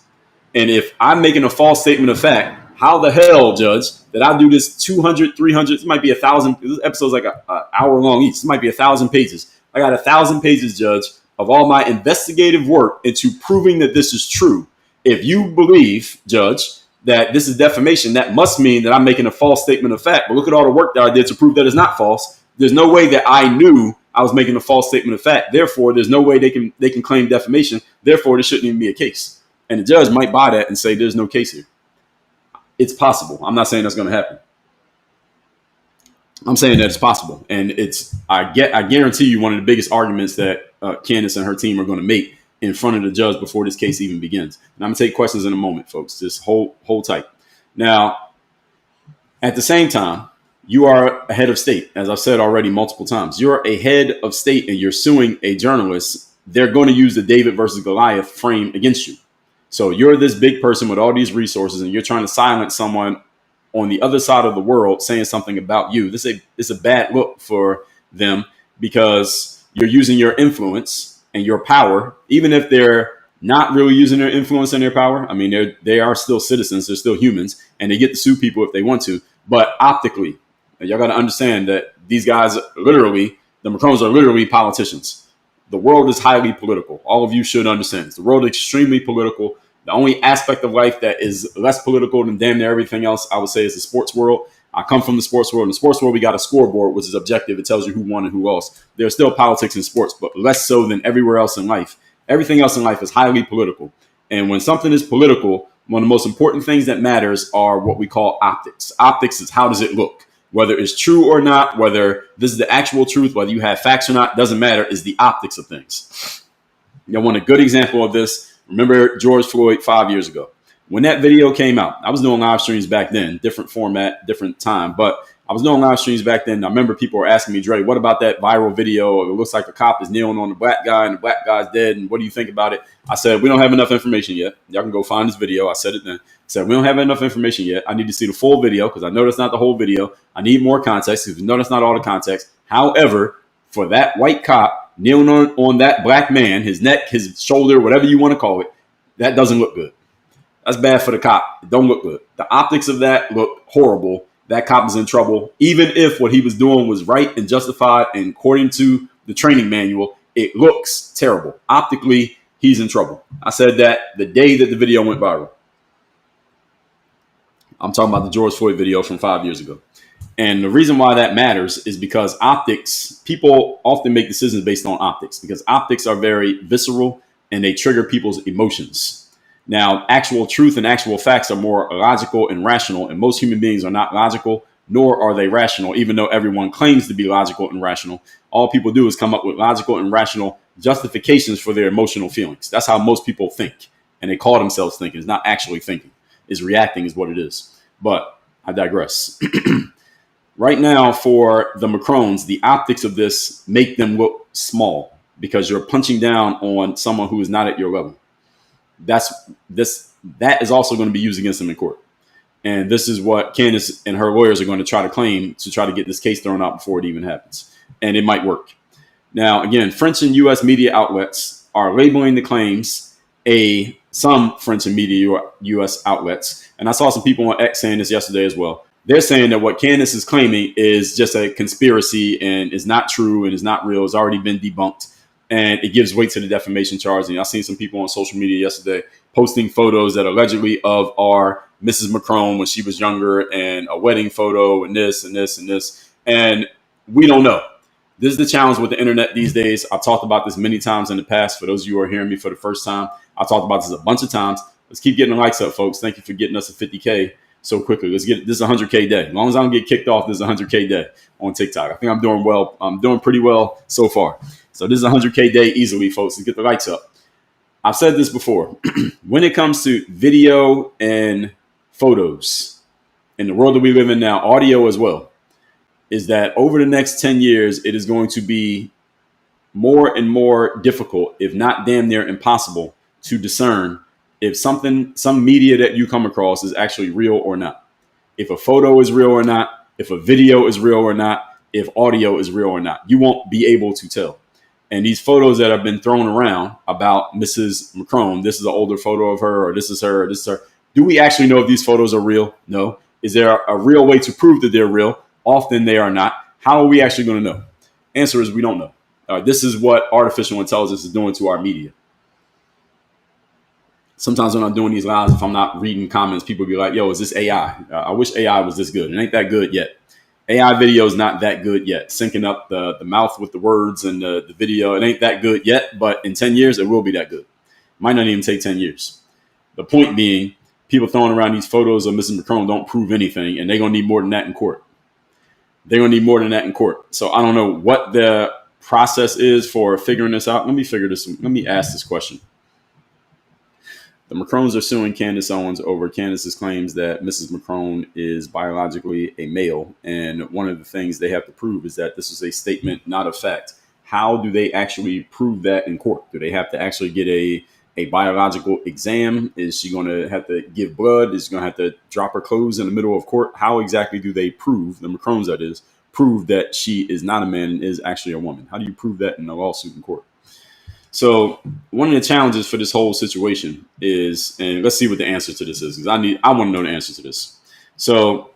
And if I'm making a false statement of fact, how the hell, Judge, that I do this 200, 300, it might be 1,000, this episode's like an hour long each. It might be 1,000 pages. I got 1,000 pages, Judge, of all my investigative work into proving that this is true. If you believe, Judge, that this is defamation, that must mean that I'm making a false statement of fact. But look at all the work that I did to prove that it's not false. There's no way that I knew I was making a false statement of fact. Therefore, there's no way they can claim defamation. Therefore, there shouldn't even be a case. And the judge might buy that and say there's no case here. It's possible. I'm not saying that's going to happen. I'm saying that it's possible. And I guarantee you one of the biggest arguments that Candace and her team are going to make in front of the judge before this case even begins. And I'm going to take questions in a moment, folks. Just hold tight. Now, at the same time, you are a head of state. As I've said already multiple times, you're a head of state and you're suing a journalist. They're going to use the David versus Goliath frame against you. So you're this big person with all these resources and you're trying to silence someone on the other side of the world saying something about you. This is a bad look for them, because you're using your influence and your power, even if they're not really using their influence and their power. I mean, they are still citizens. They're still humans, and they get to sue people if they want to. But optically, y'all got to understand that these guys the Macrons are literally politicians. The world is highly political. All of you should understand this. The world is extremely political. The only aspect of life that is less political than damn near everything else, I would say, is the sports world. I come from the sports world. In the sports world, we got a scoreboard, which is objective. It tells you who won and who lost. There's still politics in sports, but less so than everywhere else in life. Everything else in life is highly political. And when something is political, one of the most important things that matters are what we call optics. Optics is how does it look? Whether it's true or not, whether this is the actual truth, whether you have facts or not, doesn't matter, is the optics of things. You want a good example of this? Remember George Floyd 5 years ago. When that video came out, I was doing live streams back then, different format, different time, but I was doing live streams back then. I remember people were asking me, Dre, what about that viral video? It looks like a cop is kneeling on the black guy and the black guy's dead. And what do you think about it? I said, we don't have enough information yet. Y'all can go find this video. I said it then. I said, we don't have enough information yet. I need to see the full video because I know that's not the whole video. I need more context because we know that's not all the context. However, for that white cop kneeling on that black man, his neck, his shoulder, whatever you want to call it, that doesn't look good. That's bad for the cop. It don't look good. The optics of that look horrible. that cop is in trouble. Even if what he was doing was right and justified and according to the training manual, it looks terrible. Optically, he's in trouble. I said that the day that the video went viral. I'm talking about the George Floyd video from 5 years ago. And the reason why that matters is because optics, people often make decisions based on optics because optics are very visceral and they trigger people's emotions. Now, actual truth and actual facts are more logical and rational, and most human beings are not logical, nor are they rational, even though everyone claims to be logical and rational. All people do is come up with logical and rational justifications for their emotional feelings. That's how most people think, and they call themselves thinking. It's not actually thinking. It's reacting is what it is. But I digress. Right now, for the Macrons, the optics of this make them look small because you're punching down on someone who is not at your level. That is also going to be used against them in court. And this is what Candace and her lawyers are going to try to claim to try to get this case thrown out before it even happens. And it might work. Now, again, French and U.S. media outlets are labeling the claims some French and media U.S. outlets. And I saw some people on X saying this yesterday as well. They're saying that what Candace is claiming is just a conspiracy and is not true and is not real. It's already been debunked. And it gives weight to the defamation charge. And I've seen some people on social media yesterday posting photos that allegedly of our Mrs. Macron when she was younger and a wedding photo and this and this and this. And we don't know. This is the challenge with the internet these days. I've talked about this many times in the past. For those of you who are hearing me for the first time, I've talked about this a bunch of times. Let's keep getting the likes up, folks. Thank you for getting us a 50K so quickly. Let's get this 100K day. As long as I don't get kicked off, this is 100K day on TikTok. I think I'm doing well. I'm doing pretty well so far. So this is 100K day easily, folks. Let's get the likes up. I've said this before. When it comes to video and photos in the world that we live in now, audio as well, is that over the next 10 years, it is going to be more and more difficult, if not damn near impossible, to discern if some media that you come across is actually real or not. If a photo is real or not, if a video is real or not, if audio is real or not, you won't be able to tell. And these photos that have been thrown around about Mrs. Macron, this is an older photo of her, or this is her, or this is her. Do we actually know if these photos are real? No. Is there a real way to prove that they're real? Often they are not. How are we actually going to know? Answer is we don't know. This is what artificial intelligence is doing to our media. Sometimes when I'm doing these lives, if I'm not reading comments, people be like, yo, is this AI? I wish AI was this good. It ain't that good yet. AI video is not that good yet. Syncing up the mouth with the words and the video, it ain't that good yet. But in 10 years, it will be that good. Might not even take 10 years. The point being, people throwing around these photos of Mrs. Macron don't prove anything, and they're going to need more than that in court. They're going to need more than that in court. So I don't know what the process is for figuring this out. Let me ask this question. The Macrons are suing Candace Owens over Candace's claims that Mrs. Macron is biologically a male. And one of the things they have to prove is that this is a statement, not a fact. How do they actually prove that in court? Do they have to actually get a biological exam? Is she going to have to give blood? Is she going to have to drop her clothes in the middle of court? How exactly do they prove, the Macrons that is, prove that she is not a man and is actually a woman? How do you prove that in a lawsuit in court? So one of the challenges for this whole situation is, and let's see what the answer to this is, because I want to know the answer to this. So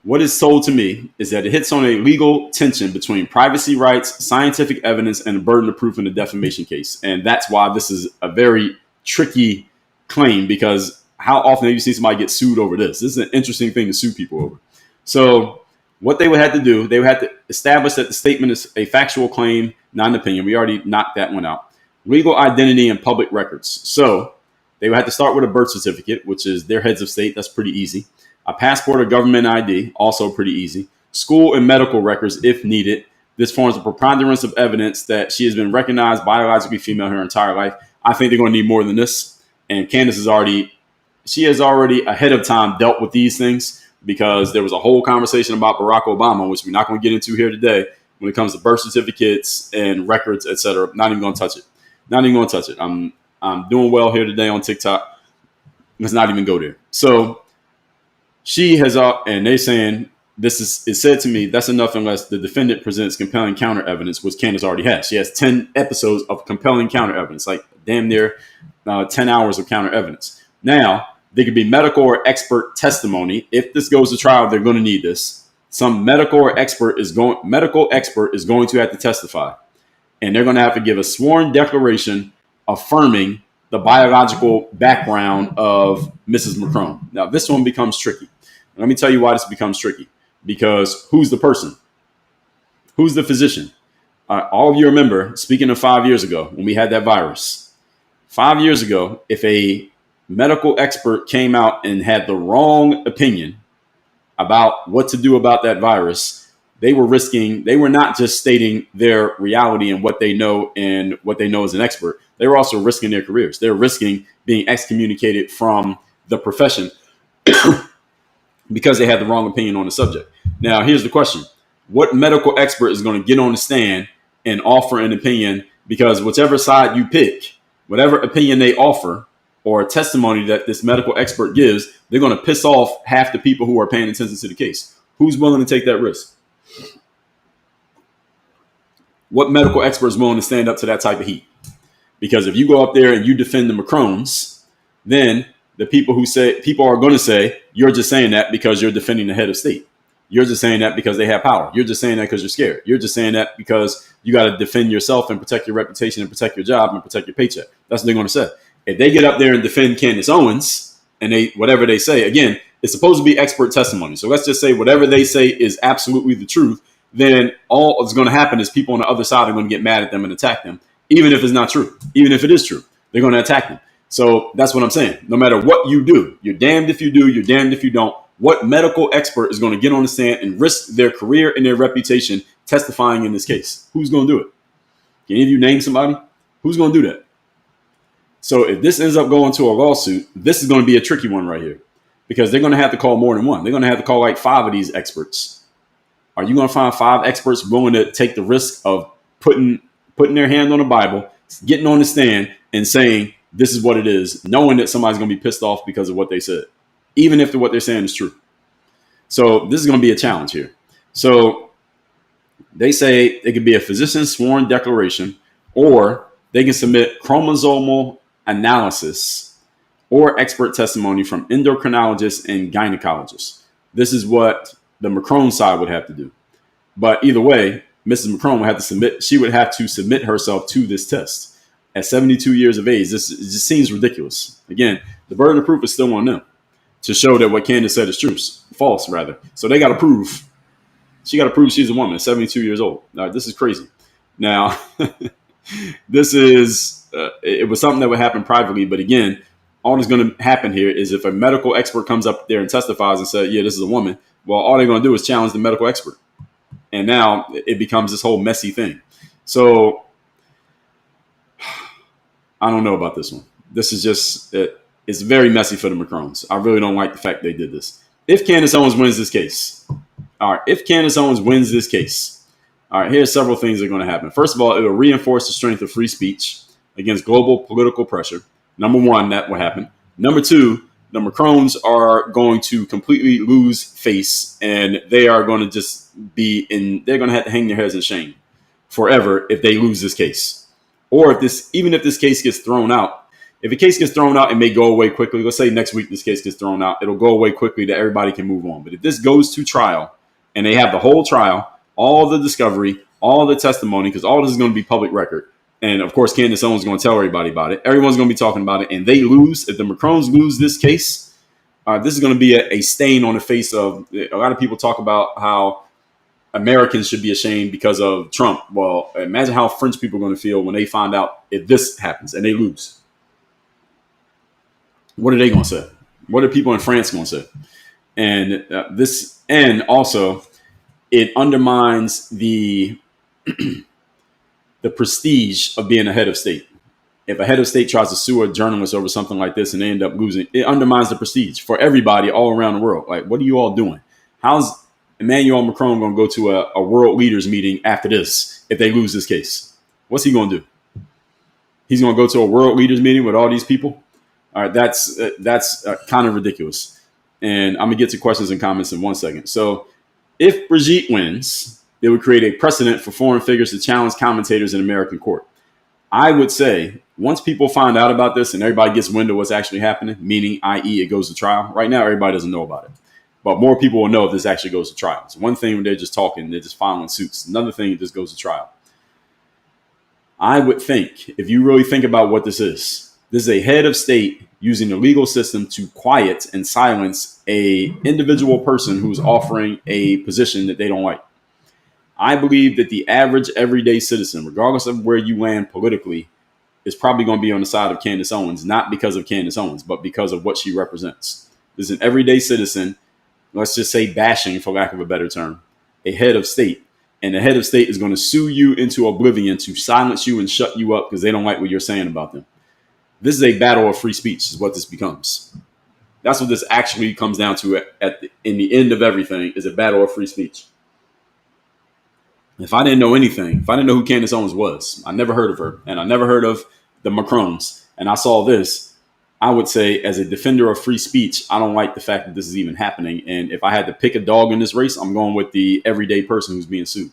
what is told to me is that it hits on a legal tension between privacy rights, scientific evidence, and the burden of proof in the defamation case. And that's why this is a very tricky claim, because how often have you seen somebody get sued over this? This is an interesting thing to sue people over. So what they would have to do, they would have to establish that the statement is a factual claim, not an opinion. We already knocked that one out. Legal identity and public records. So they would have to start with a birth certificate, which is their heads of state. That's pretty easy. A passport or government ID, also pretty easy. School and medical records, if needed. This forms a preponderance of evidence that she has been recognized biologically female her entire life. I think they're going to need more than this. And Candace has already ahead of time dealt with these things, because there was a whole conversation about Barack Obama, which we're not going to get into here today, when it comes to birth certificates and records, et cetera. Not even going to touch it. Not even going to touch it. I'm doing well here today on TikTok. Let's not even go there. So she has, and they're saying, it said to me, that's enough unless the defendant presents compelling counter evidence, which Candace already has. She has 10 episodes of compelling counter evidence, like damn near 10 hours of counter evidence. Now, There could be medical or expert testimony. If this goes to trial, they're going to need this. Some medical expert is going to have to testify, and they're going to have to give a sworn declaration affirming the biological background of Mrs. Macron. Now, this one becomes tricky. Let me tell you why this becomes tricky. Because who's the person? Who's the physician? All of you remember, speaking of 5 years ago, when we had that virus. 5 years ago, if a medical expert came out and had the wrong opinion about what to do about that virus, they were not just stating their reality and what they know as an expert. They were also risking their careers. They were risking being excommunicated from the profession because they had the wrong opinion on the subject. Now, here's the question. What medical expert is going to get on the stand and offer an opinion? Because whichever side you pick, whatever opinion they offer or testimony that this medical expert gives, they're going to piss off half the people who are paying attention to the case. Who's willing to take that risk? What medical expert is willing to stand up to that type of heat? Because if you go up there and you defend the Macrons, then the people are going to say, you're just saying that because you're defending the head of state. You're just saying that because they have power. You're just saying that because you're scared. You're just saying that because you got to defend yourself and protect your reputation and protect your job and protect your paycheck. That's what they're going to say. If they get up there and defend Candace Owens and whatever they say, again, it's supposed to be expert testimony. So let's just say whatever they say is absolutely the truth. Then all that's going to happen is people on the other side are going to get mad at them and attack them, even if it's not true. Even if it is true, they're going to attack them. So that's what I'm saying. No matter what you do, you're damned if you do, you're damned if you don't. What medical expert is going to get on the stand and risk their career and their reputation testifying in this case? Who's going to do it? Can any of you name somebody? Who's going to do that? So if this ends up going to a lawsuit, this is going to be a tricky one right here, because they're going to have to call more than one. They're going to have to call like 5 of these experts. Are you going to find 5 experts willing to take the risk of putting their hand on the Bible, getting on the stand and saying, this is what it is, knowing that somebody's going to be pissed off because of what they said, even if what they're saying is true? So this is going to be a challenge here. So they say it could be a physician's sworn declaration, or they can submit chromosomal analysis or expert testimony from endocrinologists and gynecologists. This is what the Macron side would have to do. But either way, Mrs. Macron would have to submit. She would have to submit herself to this test at 72 years of age. It just seems ridiculous. Again, the burden of proof is still on them to show that what Candace said is true, false rather. So they got to prove. She got to prove she's a woman at 72 years old. This is crazy. Now, this is it was something that would happen privately, but again, all that's going to happen here is if a medical expert comes up there and testifies and says, yeah, this is a woman, well, all they're going to do is challenge the medical expert. And now it becomes this whole messy thing. So I don't know about this one. This is just, it's very messy for the Macrons. I really don't like the fact they did this. If Candace Owens wins this case, all right, here's several things that are going to happen. First of all, it will reinforce the strength of free speech against global political pressure. Number one, that will happen. Number two, the Macrons are going to completely lose face, and they are going to just they're going to have to hang their heads in shame forever if they lose this case. Or even if this case gets thrown out, if a case gets thrown out, it may go away quickly. Let's say next week this case gets thrown out. It'll go away quickly that everybody can move on. But if this goes to trial and they have the whole trial, all the discovery, all the testimony, because all this is going to be public record. And of course, Candace Owens is going to tell everybody about it. Everyone's going to be talking about it. And they lose. If the Macrons lose this case, this is going to be a stain on the face of a lot of people talk about how Americans should be ashamed because of Trump. Well, imagine how French people are going to feel when they find out if this happens and they lose. What are they going to say? What are people in France going to say? And also it undermines the prestige of being a head of state. If a head of state tries to sue a journalist over something like this and they end up losing, it undermines the prestige for everybody all around the world. Like, what are you all doing? How's Emmanuel Macron going to go to a world leaders meeting after this if they lose this case? What's he going to do? He's going to go to a world leaders meeting with all these people? All right, that's kind of ridiculous. And I'm going to get to questions and comments in 1 second. So if Brigitte wins, it would create a precedent for foreign figures to challenge commentators in American court. I would say once people find out about this and everybody gets wind of what's actually happening, meaning, i.e., it goes to trial. Right now, everybody doesn't know about it. But more people will know if this actually goes to trial. It's one thing when they're just talking, they're just filing suits. Another thing, it just goes to trial. I would think, if you really think about what this is a head of state using the legal system to quiet and silence a individual person who's offering a position that they don't like. I believe that the average everyday citizen, regardless of where you land politically, is probably going to be on the side of Candace Owens, not because of Candace Owens, but because of what she represents. There's an everyday citizen, let's just say bashing, for lack of a better term, a head of state. And the head of state is going to sue you into oblivion to silence you and shut you up because they don't like what you're saying about them. This is a battle of free speech is what this becomes. That's what this actually comes down to in the end of everything, is a battle of free speech. If I didn't know anything, if I didn't know who Candace Owens was, I never heard of her, and I never heard of the Macrons, and I saw this, I would say, as a defender of free speech, I don't like the fact that this is even happening. And if I had to pick a dog in this race, I'm going with the everyday person who's being sued.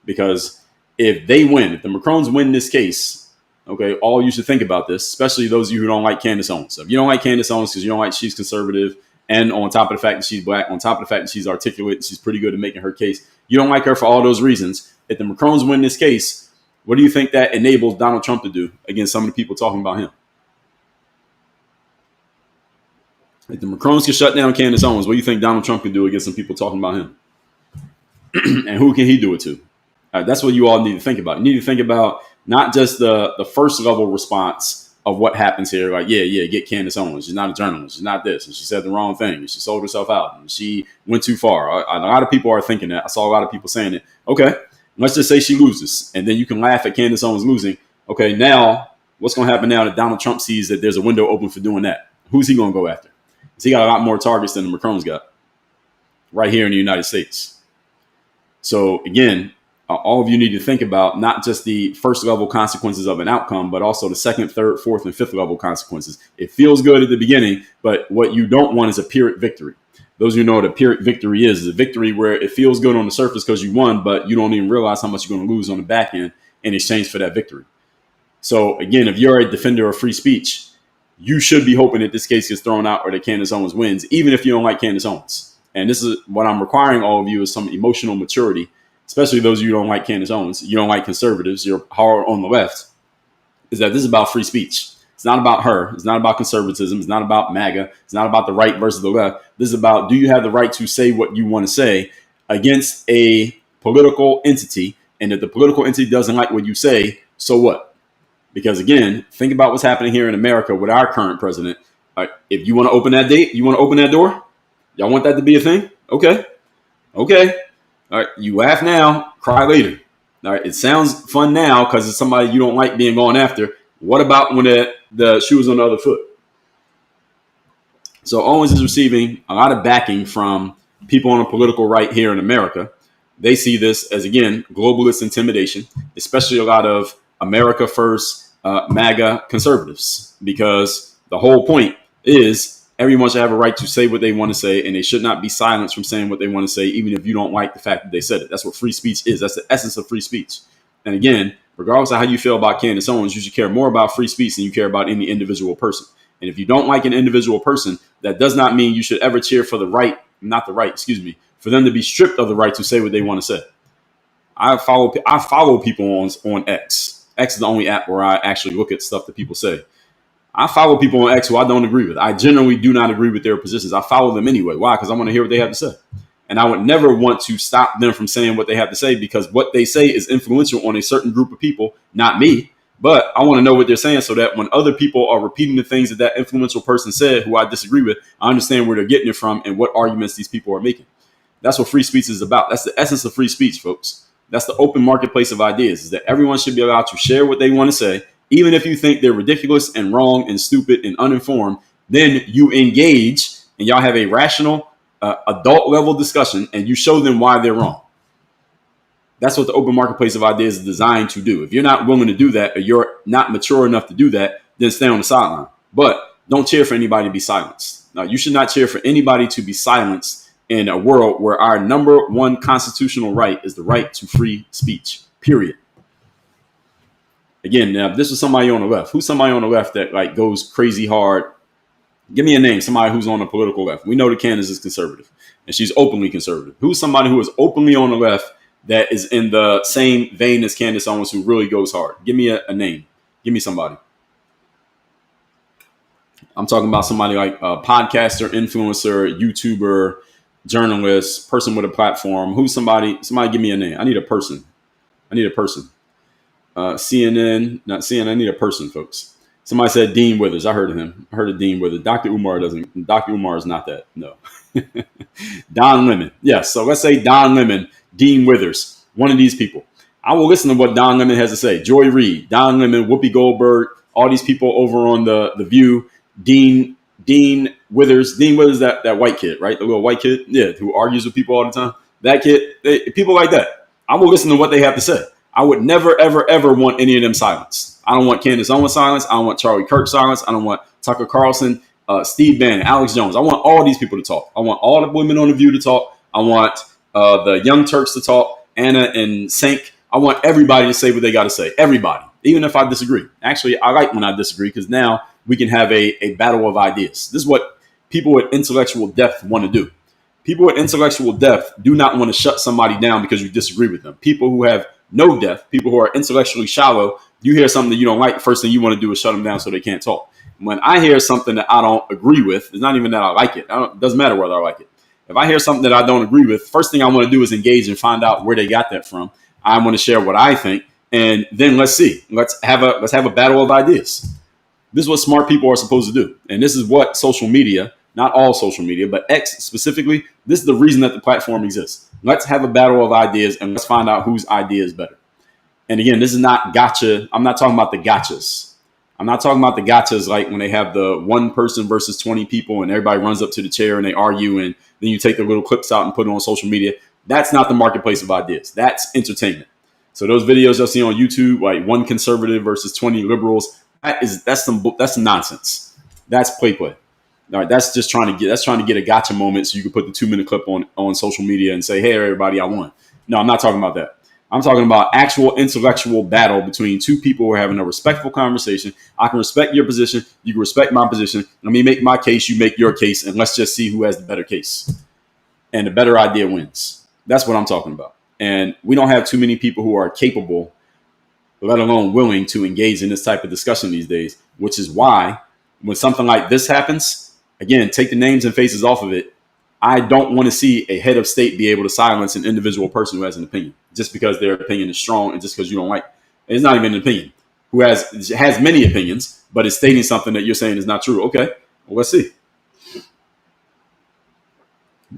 Because if they win, if the Macrons win this case, okay, all you should think about this, especially those of you who don't like Candace Owens. So if you don't like Candace Owens because you don't like she's conservative, and on top of the fact that she's black, on top of the fact that she's articulate, and she's pretty good at making her case, you don't like her for all those reasons. If the Macrons win this case, what do you think that enables Donald Trump to do against some of the people talking about him? If the Macrons can shut down Candace Owens, what do you think Donald Trump can do against some people talking about him? And who can he do it to? That's what you all need to think about. You need to think about not just the first level response of what happens here. Like, yeah, get Candace Owens. She's not a journalist. She's not this. And she said the wrong thing. And she sold herself out. And she went too far. A lot of people are thinking that. I saw a lot of people saying it. Okay, let's just say she loses. And then you can laugh at Candace Owens losing. Okay, now what's going to happen now that Donald Trump sees that there's a window open for doing that? Who's he going to go after? Because he got a lot more targets than the Macrons got right here in the United States. So again, all of you need to think about not just the first level consequences of an outcome, but also the second, third, fourth, and fifth level consequences. It feels good at the beginning, but what you don't want is a Pyrrhic victory. Those of you know what a Pyrrhic victory is a victory where it feels good on the surface because you won, but you don't even realize how much you're going to lose on the back end in exchange for that victory. So again, if you're a defender of free speech, you should be hoping that this case gets thrown out or that Candace Owens wins, even if you don't like Candace Owens. And this is what I'm requiring all of you is some emotional maturity, especially those of you who don't like Candace Owens, you don't like conservatives, you're hard on the left, is that this is about free speech. It's not about her. It's not about conservatism. It's not about MAGA. It's not about the right versus the left. This is about, do you have the right to say what you want to say against a political entity? And if the political entity doesn't like what you say, so what? Because again, think about what's happening here in America with our current president. If you want to open that date, you want to open that door? Y'all want that to be a thing? Okay. All right. You laugh now, cry later. All right. It sounds fun now because it's somebody you don't like being gone after. What about when the shoe is on the other foot? So Owens is receiving a lot of backing from people on the political right here in America. They see this as, again, globalist intimidation, especially a lot of America First, MAGA conservatives, because the whole point is everyone should have a right to say what they want to say, and they should not be silenced from saying what they want to say, even if you don't like the fact that they said it. That's what free speech is. That's the essence of free speech. And again, regardless of how you feel about Candace Owens, you should care more about free speech than you care about any individual person. And if you don't like an individual person, that does not mean you should ever cheer for for them to be stripped of the right to say what they want to say. I follow people on X. X is the only app where I actually look at stuff that people say. I follow people on X who I don't agree with. I generally do not agree with their positions. I follow them anyway. Why? Because I want to hear what they have to say. And I would never want to stop them from saying what they have to say, because what they say is influential on a certain group of people, not me. But I want to know what they're saying so that when other people are repeating the things that influential person said who I disagree with, I understand where they're getting it from and what arguments these people are making. That's what free speech is about. That's the essence of free speech, folks. That's the open marketplace of ideas, is that everyone should be allowed to share what they want to say, even if you think they're ridiculous and wrong and stupid and uninformed. Then you engage and y'all have a rational, adult level discussion, and you show them why they're wrong. That's what the open marketplace of ideas is designed to do. If you're not willing to do that, or you're not mature enough to do that, then stay on the sideline. But don't cheer for anybody to be silenced. Now, you should not cheer for anybody to be silenced in a world where our number one constitutional right is the right to free speech, period. Again, now, if this was somebody on the left. Who's somebody on the left that like goes crazy hard? Give me a name, somebody who's on the political left. We know that Candace is conservative, and she's openly conservative. Who's somebody who is openly on the left that is in the same vein as Candace Owens, who really goes hard? Give me a name. Give me somebody. I'm talking about somebody like a podcaster, influencer, YouTuber, journalist, person with a platform. Who's somebody? Somebody give me a name. I need a person. CNN, not CNN. I need a person, folks. Somebody said Dean Withers. I heard of him. I heard of Dean Withers. Dr. Umar doesn't. Dr. Umar is not that. No. Don Lemon. Yes. So let's say Don Lemon, Dean Withers, one of these people. I will listen to what Don Lemon has to say. Joy Reid, Don Lemon, Whoopi Goldberg, all these people over on the View. Dean Withers. Dean Withers, that white kid, right? The little white kid, yeah, who argues with people all the time. That kid, people like that. I will listen to what they have to say. I would never, ever, ever want any of them silenced. I don't want Candace Owens silenced. I don't want Charlie Kirk silenced. I don't want Tucker Carlson, Steve Bannon, Alex Jones. I want all these people to talk. I want all the women on the View to talk. I want the Young Turks to talk, Anna and Sink. I want everybody to say what they got to say. Everybody, even if I disagree. Actually, I like when I disagree because now we can have a battle of ideas. This is what people with intellectual depth want to do. People with intellectual depth do not want to shut somebody down because you disagree with them. People who have no depth, people who are intellectually shallow, you hear something that you don't like, the first thing you want to do is shut them down so they can't talk. When I hear something that I don't agree with, it's not even that I like it. It doesn't matter whether I like it. If I hear something that I don't agree with, first thing I want to do is engage and find out where they got that from. I want to share what I think, and then let's see. Let's have a battle of ideas. This is what smart people are supposed to do. And this is what social media, not all social media, but X specifically, this is the reason that the platform exists. Let's have a battle of ideas and let's find out whose idea is better. And again, this is not gotcha. I'm not talking about the gotchas. I'm not talking about the gotchas like when they have the one person versus 20 people and everybody runs up to the chair and they argue and then you take the little clips out and put it on social media. That's not the marketplace of ideas. That's entertainment. So those videos you'll see on YouTube, like one conservative versus 20 liberals, that's some nonsense. That's play. All right, that's just trying to get a gotcha moment so you can put the 2-minute clip on social media and say, hey, everybody, I won. No, I'm not talking about that. I'm talking about actual intellectual battle between two people who are having a respectful conversation. I can respect your position. You can respect my position. Let me make my case. You make your case. And let's just see who has the better case. And the better idea wins. That's what I'm talking about. And we don't have too many people who are capable, let alone willing to engage in this type of discussion these days, which is why when something like this happens, again, take the names and faces off of it. I don't want to see a head of state be able to silence an individual person who has an opinion just because their opinion is strong and just because you don't like it. It's not even an opinion. Who has many opinions, but is stating something that you're saying is not true. Okay, well, let's see.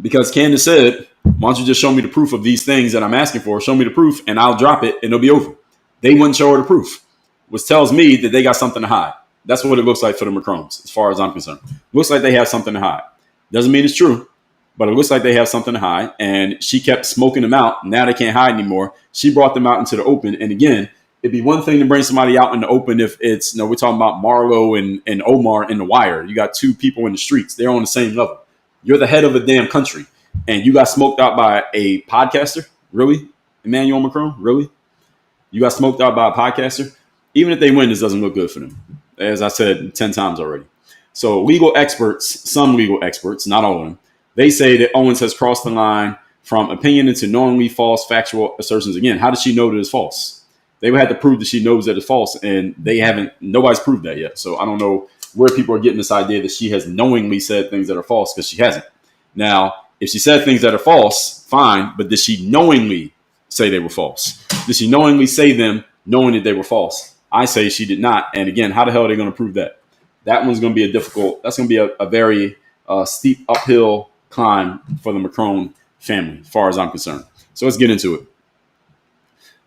Because Candace said, why don't you just show me the proof of these things that I'm asking for? Show me the proof and I'll drop it and it'll be over. They wouldn't show her the proof, which tells me that they got something to hide. That's what it looks like for the Macrons, as far as I'm concerned. Looks like they have something to hide. Doesn't mean it's true, but it looks like they have something to hide. And she kept smoking them out. Now they can't hide anymore. She brought them out into the open. And again, it'd be one thing to bring somebody out in the open if it's, we're talking about Marlo and Omar in The Wire. You got two people in the streets. They're on the same level. You're the head of a damn country. And you got smoked out by a podcaster? Really? Emmanuel Macron? Really? You got smoked out by a podcaster? Even if they win, this doesn't look good for them. As I said 10 times already. So legal experts, some legal experts, not all of them, they say that Owens has crossed the line from opinion into knowingly false factual assertions. Again, how does she know that it's false? They would have to prove that she knows that it's false, and nobody's proved that yet. So I don't know where people are getting this idea that she has knowingly said things that are false, because she hasn't. Now, if she said things that are false, fine, but did she knowingly say they were false? Did she knowingly say them knowing that they were false? I say she did not. And again, how the hell are they going to prove that? That one's going to be that's going to be a very steep uphill climb for the Macron family, as far as I'm concerned. So let's get into it.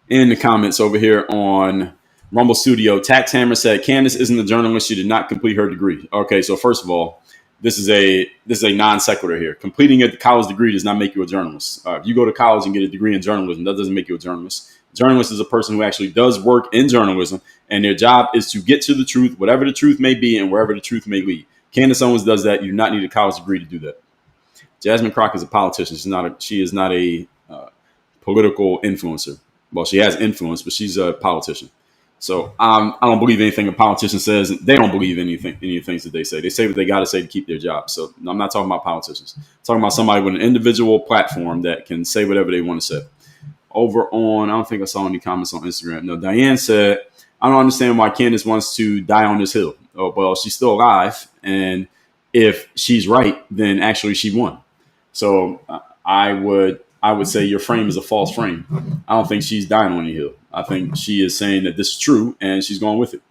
In the comments over here on Rumble Studio, Tax Hammer said, Candace isn't a journalist. She did not complete her degree. Okay, so first of all, this is a non sequitur here. Completing a college degree does not make you a journalist. If you go to college and get a degree in journalism, that doesn't make you a journalist. Journalist is a person who actually does work in journalism, and their job is to get to the truth, whatever the truth may be and wherever the truth may lead. Candace Owens does that. You do not need a college degree to do that. Jasmine Crockett is a politician. She is not a political influencer. Well, she has influence, but she's a politician. So I don't believe anything a politician says. They don't believe any of the things that they say. They say what they got to say to keep their job. So I'm not talking about politicians. I'm talking about somebody with an individual platform that can say whatever they want to say. Over on, I don't think I saw any comments on Instagram. No, Diane said, I don't understand why Candace wants to die on this hill. Oh, well, she's still alive. And if she's right, then actually she won. So I would say your frame is a false frame. I don't think she's dying on the hill. I think she is saying that this is true and she's going with it.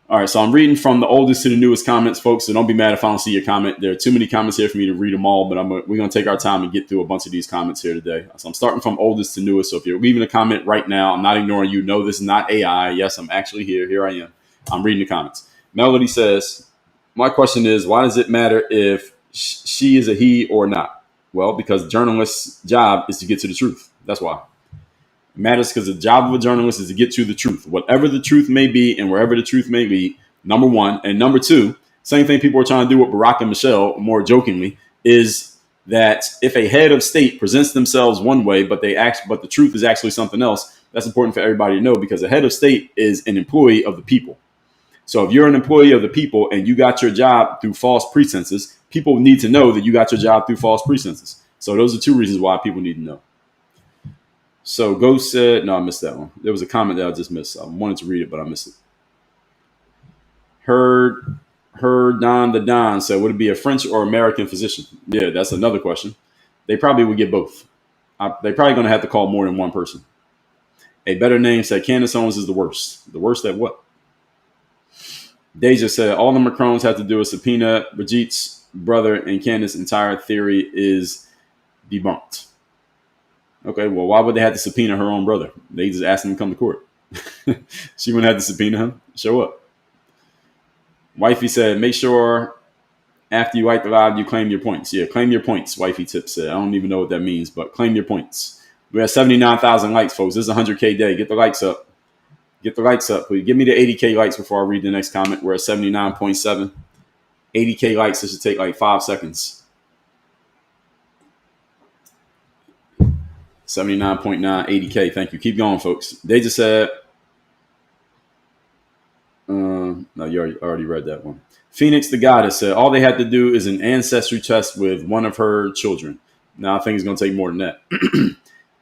All right, so I'm reading from the oldest to the newest comments, folks. So don't be mad if I don't see your comment. There are too many comments here for me to read them all, but we're going to take our time and get through a bunch of these comments here today. So I'm starting from oldest to newest. So if you're leaving a comment right now, I'm not ignoring you. No, this is not AI. Yes, I'm actually here. Here I am. I'm reading the comments. Melody says, my question is, why does it matter if she is a he or not? Well, because the journalist's job is to get to the truth. That's why. It matters because the job of a journalist is to get to the truth, whatever the truth may be and wherever the truth may lead, number one. And number two, same thing people are trying to do with Barack and Michelle, more jokingly, is that if a head of state presents themselves one way, but the truth is actually something else, that's important for everybody to know, because a head of state is an employee of the people. So if you're an employee of the people and you got your job through false pretenses, people need to know that you got your job through false pretenses. So those are two reasons why people need to know. So Ghost said, no, I missed that one. There was a comment that I just missed. I wanted to read it, but I missed it. Heard Don the Don said, would it be a French or American physician? Yeah, that's another question. They probably would get both. They're probably going to have to call more than one person. A better name said, Candace Owens is the worst. The worst at what? Deja said, all the Macrons have to do is subpoena Brigitte's brother, and Candace's entire theory is debunked. Okay, well, why would they have to subpoena her own brother? They just asked him to come to court. She wouldn't have to subpoena him. Show up. Wifey said, make sure after you like the live, you claim your points. Yeah, claim your points, Wifey Tip said. I don't even know what that means, but claim your points. We have 79,000 likes, folks. This is a 100K day. Get the likes up. Get the likes up, please. Give me the 80K likes before I read the next comment. We're at 79.7. 80K likes. This should take like 5 seconds. 79.9, 80K. Thank you. Keep going, folks. They just said, no, you already read that one. Phoenix the Goddess said, all they had to do is an ancestry test with one of her children. Now, I think it's going to take more than that.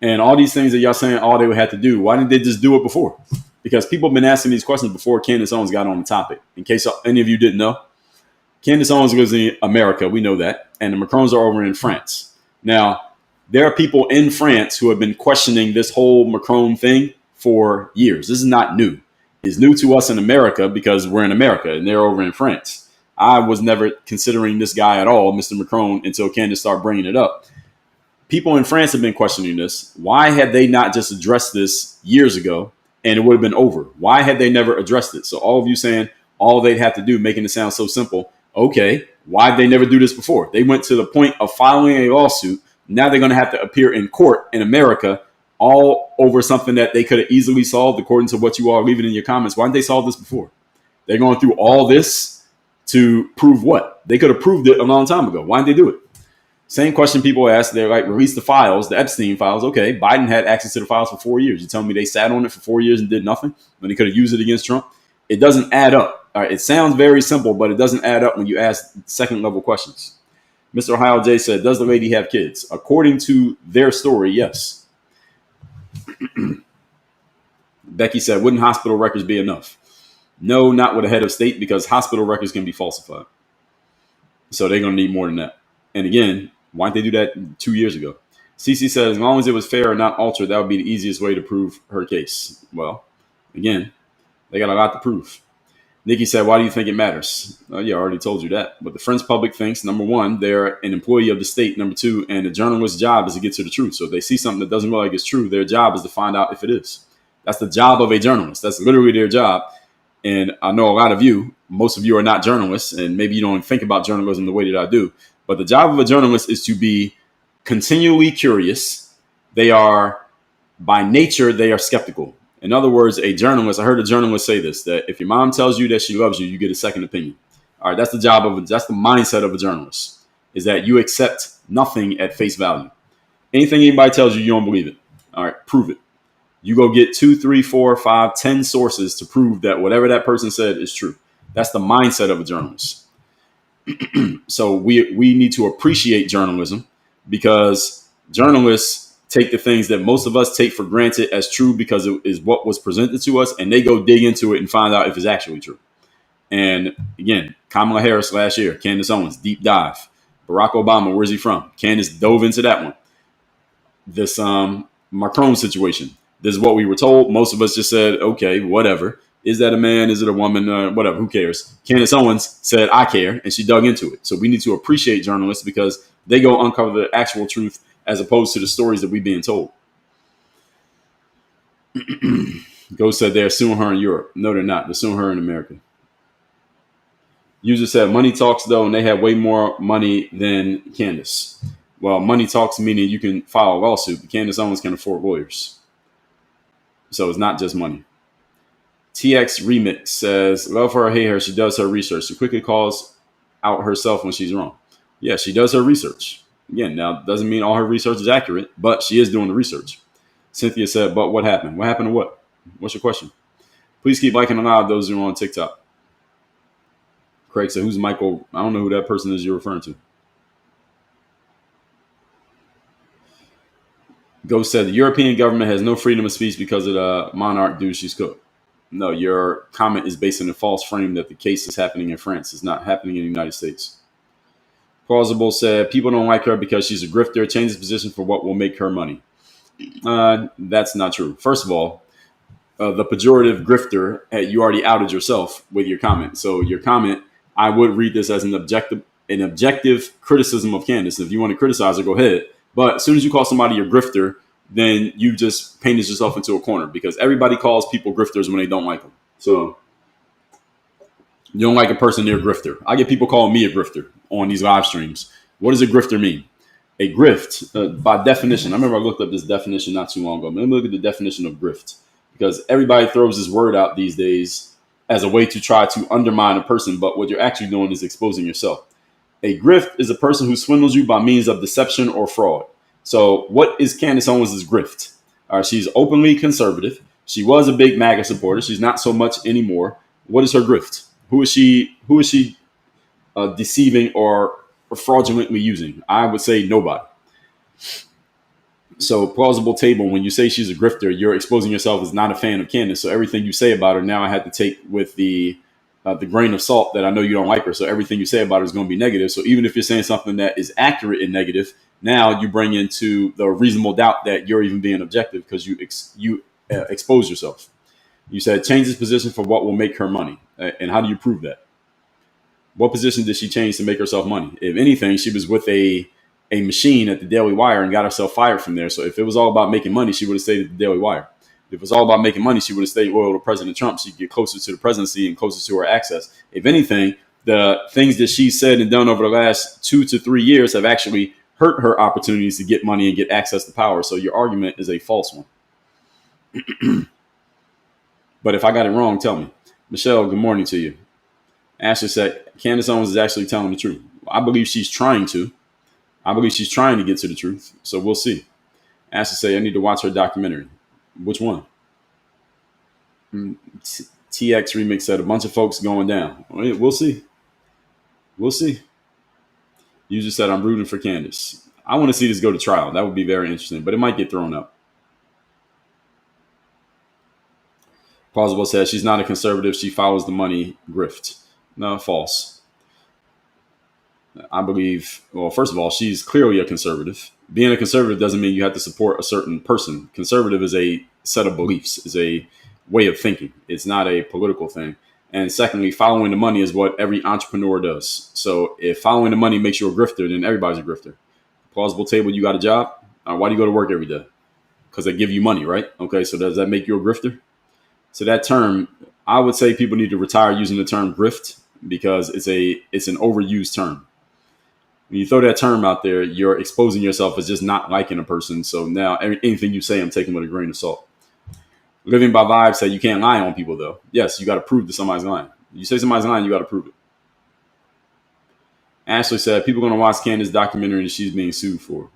And all these things that y'all saying all they would have to do, why didn't they just do it before? Because people have been asking these questions before Candace Owens got on the topic. In case any of you didn't know, Candace Owens lives in America. We know that. And the Macrons are over in France. Now, there are people in France who have been questioning this whole Macron thing for years. This is not new. It's new to us in America because we're in America and they're over in France. I was never considering this guy at all, Mr. Macron, until Candace started bringing it up. People in France have been questioning this. Why had they not just addressed this years ago and it would have been over? Why had they never addressed it? So all of you saying all they'd have to do, making it sound so simple. Okay, why did they never do this before? They went to the point of filing a lawsuit. Now they're going to have to appear in court in America all over something that they could have easily solved according to what you all are leaving in your comments. Why didn't they solve this before? They're going through all this to prove what? They could have proved it a long time ago. Why didn't they do it? Same question people ask. They're like, release the files, the Epstein files. Okay, Biden had access to the files for 4 years. You telling me they sat on it for 4 years and did nothing when they could have used it against Trump? It doesn't add up. All right, it sounds very simple, but it doesn't add up when you ask second level questions. Mr. Ohio J said, does the lady have kids? According to their story, yes. Becky said, wouldn't hospital records be enough? No, not with a head of state, because hospital records can be falsified. So they're going to need more than that. And again, why didn't they do that 2 years ago? Cece said, as long as it was fair and not altered, that would be the easiest way to prove her case. Well, again, they got a lot to prove. Nikki said, why do you think it matters? Yeah, I already told you that. But the French public thinks, number one, they're an employee of the state. Number two, and the journalist's job is to get to the truth. So if they see something that doesn't look like it's true, their job is to find out if it is. That's the job of a journalist. That's literally their job. And I know a lot of you, most of you are not journalists, and maybe you don't think about journalism the way that I do. But the job of a journalist is to be continually curious. They are, by nature, they are skeptical. In other words, a journalist, I heard a journalist say this, that if your mom tells you that she loves you, you get a second opinion. All right, that's the job of, that's the mindset of a journalist, is that you accept nothing at face value. Anything anybody tells you, you don't believe it. All right, prove it. You go get 2, 3, 4, 5, 10 sources to prove that whatever that person said is true. That's the mindset of a journalist. So we need to appreciate journalism, because journalists take the things that most of us take for granted as true because it is what was presented to us, and they go dig into it and find out if it's actually true. And again, Kamala Harris last year, Candace Owens, deep dive. Barack Obama, where's he from? Candace dove into that one. This Macron situation. This is what we were told. Most of us just said, okay, whatever. Is that a man? Is it a woman? Whatever. Who cares? Candace Owens said, I care. And she dug into it. So we need to appreciate journalists because they go uncover the actual truth as opposed to the stories that we're being told. Ghost said they're suing her in Europe. No, they're not. They're suing her in America. User said money talks, though, and they have way more money than Candace. Well, money talks meaning you can file a lawsuit. Candace Owens can afford lawyers. So it's not just money. TX Remix says, love her or hate her, she does her research. She quickly calls out herself when she's wrong. Yeah, she does her research. Again, now, doesn't mean all her research is accurate, but she is doing the research. Cynthia said, but what happened? What happened to what? What's your question? Please keep liking a lot of those who are on TikTok. Craig said, who's Michael? I don't know who that person is you're referring to. Ghost said, the European government has no freedom of speech because of the monarch dude she's cooked. No, your comment is based on a false frame that the case is happening in France. It's not happening in the United States. Plausible said, people don't like her because she's a grifter. Changes position for what will make her money. That's not true. First of all, the pejorative grifter, you already outed yourself with your comment. So your comment, I would read this as an objective criticism of Candace. If you want to criticize her, go ahead. But as soon as you call somebody a grifter, then you just painted yourself into a corner, because everybody calls people grifters when they don't like them. So you don't like a person, they're a grifter. I get people calling me a grifter on these live streams. What does a grifter mean? A grift, by definition, I remember I looked up this definition not too long ago. Let me look at the definition of grift, because everybody throws this word out these days as a way to try to undermine a person. But what you're actually doing is exposing yourself. A grift is a person who swindles you by means of deception or fraud. So what is Candace Owens' grift? She's openly conservative. She was a big MAGA supporter. She's not so much anymore. What is her grift? Who is she deceiving or fraudulently using? I would say nobody. So plausible table, when you say she's a grifter, you're exposing yourself as not a fan of Candace. So everything you say about her now I had to take with the grain of salt that I know you don't like her. So everything you say about her is going to be negative. So even if you're saying something that is accurate and negative, now you bring into the reasonable doubt that you're even being objective because you expose yourself. You said change this position for what will make her money. And how do you prove that? What position did she change to make herself money? If anything, she was with a machine at the Daily Wire and got herself fired from there. So if it was all about making money, she would have stayed at the Daily Wire. If it was all about making money, she would have stayed loyal to President Trump. She'd get closer to the presidency and closer to her access. If anything, the things that she said and done over the last 2 to 3 years have actually hurt her opportunities to get money and get access to power. So your argument is a false one. But if I got it wrong, tell me. Michelle, good morning to you. Ashley said, Candace Owens is actually telling the truth. I believe she's trying to. I believe she's trying to get to the truth. So we'll see. Ashley said, I need to watch her documentary. Which one? TX Remix said, a bunch of folks going down. We'll see. We'll see. You just said, I'm rooting for Candace. I want to see this go to trial. That would be very interesting, but it might get thrown up. Plausible says she's not a conservative. She follows the money grift. No, false. I believe, well, first of all, she's clearly a conservative. Being a conservative doesn't mean you have to support a certain person. Conservative is a set of beliefs, is a way of thinking. It's not a political thing. And secondly, following the money is what every entrepreneur does. So if following the money makes you a grifter, then everybody's a grifter. Plausible table, you got a job? Why do you go to work every day? Because they give you money, right? Okay, so does that make you a grifter? So that term, I would say people need to retire using the term grift because it's an overused term. When you throw that term out there, you're exposing yourself as just not liking a person. So now anything you say, I'm taking with a grain of salt. Living by Vibes said you can't lie on people, though. Yes, you got to prove that somebody's lying. You say somebody's lying, you got to prove it. Ashley said people are going to watch Candace's documentary that she's being sued for.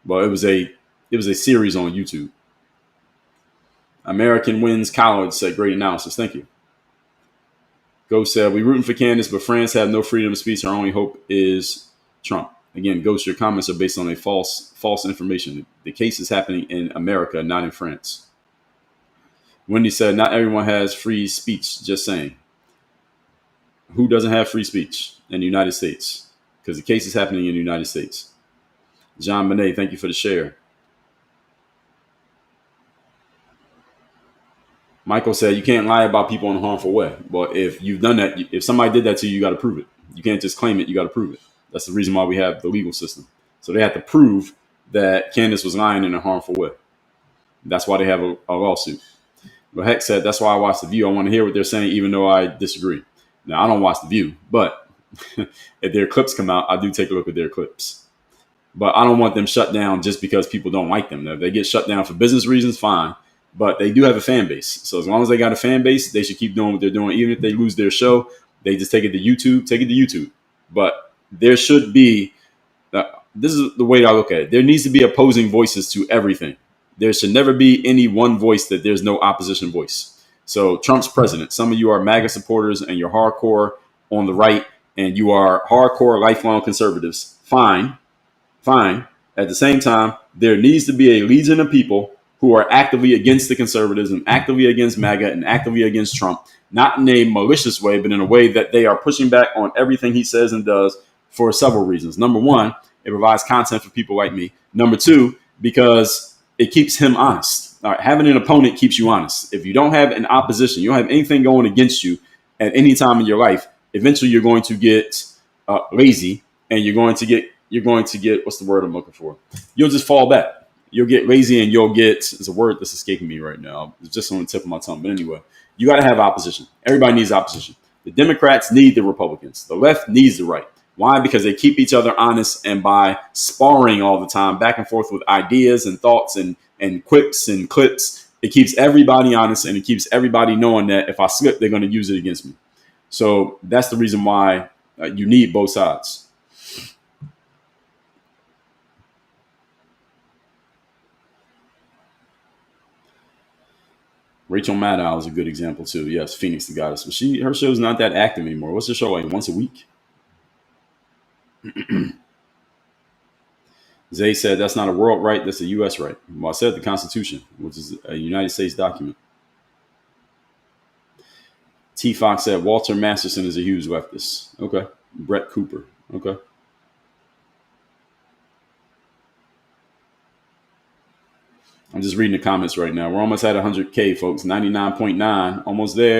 Well, it was a series on YouTube. American Wins College said, great analysis. Thank you. Ghost said, we rooting for Candace, but France have no freedom of speech. Our only hope is Trump. Again, Ghost, your comments are based on a false information. The case is happening in America, not in France. Wendy said, not everyone has free speech. Just saying. Who doesn't have free speech in the United States? Because the case is happening in the United States. John Bonet, thank you for the share. Michael said, you can't lie about people in a harmful way. Well, if you've done that, if somebody did that to you, you got to prove it. You can't just claim it. You got to prove it. That's the reason why we have the legal system. So they have to prove that Candace was lying in a harmful way. That's why they have a lawsuit. But Heck said, that's why I watch The View. I want to hear what they're saying, even though I disagree. Now, I don't watch The View, but if their clips come out, I do take a look at their clips. But I don't want them shut down just because people don't like them. If they get shut down for business reasons, fine. But they do have a fan base. So as long as they got a fan base, they should keep doing what they're doing. Even if they lose their show, they just take it to YouTube, But there should be, this is the way I look at it. There needs to be opposing voices to everything. There should never be any one voice that there's no opposition voice. So Trump's president. Some of you are MAGA supporters and you're hardcore on the right and you are hardcore lifelong conservatives. Fine. At the same time, there needs to be a legion of people who are actively against the conservatives and actively against MAGA and actively against Trump, not in a malicious way, but in a way that they are pushing back on everything he says and does for several reasons. Number one, it provides content for people like me. Number two, because it keeps him honest. All right, having an opponent keeps you honest. If you don't have an opposition, you don't have anything going against you at any time in your life, eventually you're going to get lazy and you're going to get, what's the word I'm looking for? You'll just fall back. You'll get lazy and you'll get, it's a word that's escaping me right now. It's just on the tip of my tongue. But anyway, you got to have opposition. Everybody needs opposition. The Democrats need the Republicans. The left needs the right. Why? Because they keep each other honest, and by sparring all the time back and forth with ideas and thoughts and quips and clips, it keeps everybody honest and it keeps everybody knowing that if I slip, they're going to use it against me. So that's the reason why you need both sides. Rachel Maddow is a good example too. Yes, Phoenix the Goddess. But her show's not that active anymore. What's the show like? Once a week? Zay said that's not a world right, that's a U.S. right. Well, I said the Constitution, which is a United States document. T. Fox said Walter Masterson is a huge leftist. Okay. Brett Cooper. Okay. I'm just reading the comments right now. We're almost at 100K, folks. 99.9. Almost there.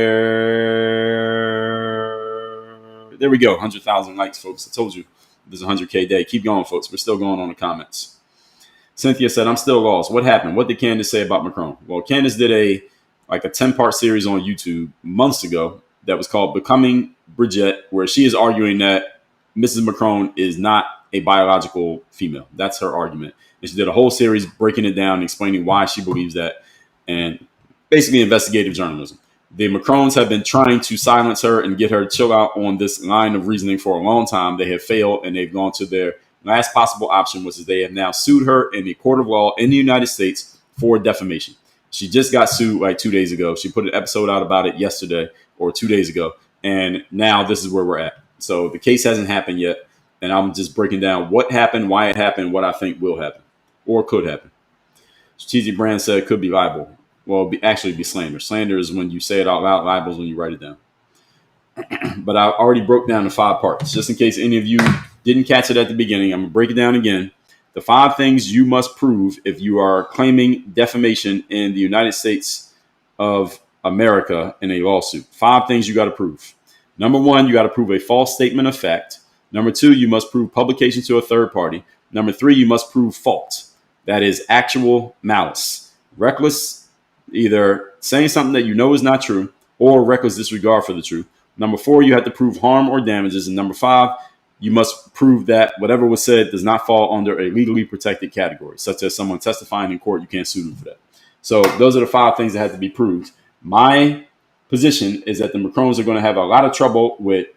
There we go. 100,000 likes, folks. I told you there's a 100K day. Keep going, folks. We're still going on the comments. Cynthia said, I'm still lost. What happened? What did Candace say about Macron? Well, Candace did a 10-part series on YouTube months ago that was called Becoming Brigitte, where she is arguing that Mrs. Macron is not a biological female. That's her argument. And she did a whole series breaking it down and explaining why she believes that, and basically investigative journalism. The Macrons have been trying to silence her and get her to chill out on this line of reasoning for a long time. They have failed, and they've gone to their last possible option, which is they have now sued her in the court of law in the United States for defamation. She just got sued like 2 days ago. She put an episode out about it yesterday or 2 days ago, and now this is where we're at. So the case hasn't happened yet, and I'm just breaking down what happened, why it happened, what I think will happen. Or could happen. Strategic Brand said it could be libel. Well, actually be slander. Slander is when you say it out loud. Libel is when you write it down. But I already broke down the 5 parts. Just in case any of you didn't catch it at the beginning, I'm going to break it down again. The 5 things you must prove if you are claiming defamation in the United States of America in a lawsuit. 5 things you got to prove. Number 1, you got to prove a false statement of fact. Number 2, you must prove publication to a third party. Number 3, you must prove fault. That is actual malice. Reckless, either saying something that you know is not true or reckless disregard for the truth. Number 4, you have to prove harm or damages. And number 5, you must prove that whatever was said does not fall under a legally protected category, such as someone testifying in court. You can't sue them for that. So those are the 5 things that have to be proved. My position is that the Macrons are going to have a lot of trouble with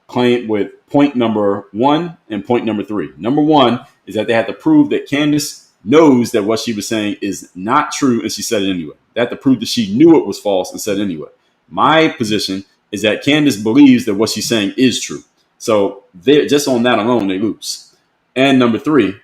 point number 1 and point number 3. Number 1 is that they have to prove that Candace knows that what she was saying is not true, and she said it anyway. They have to prove that she knew it was false and said it anyway. My position is that Candace believes that what she's saying is true. So just on that alone, they lose. And number three,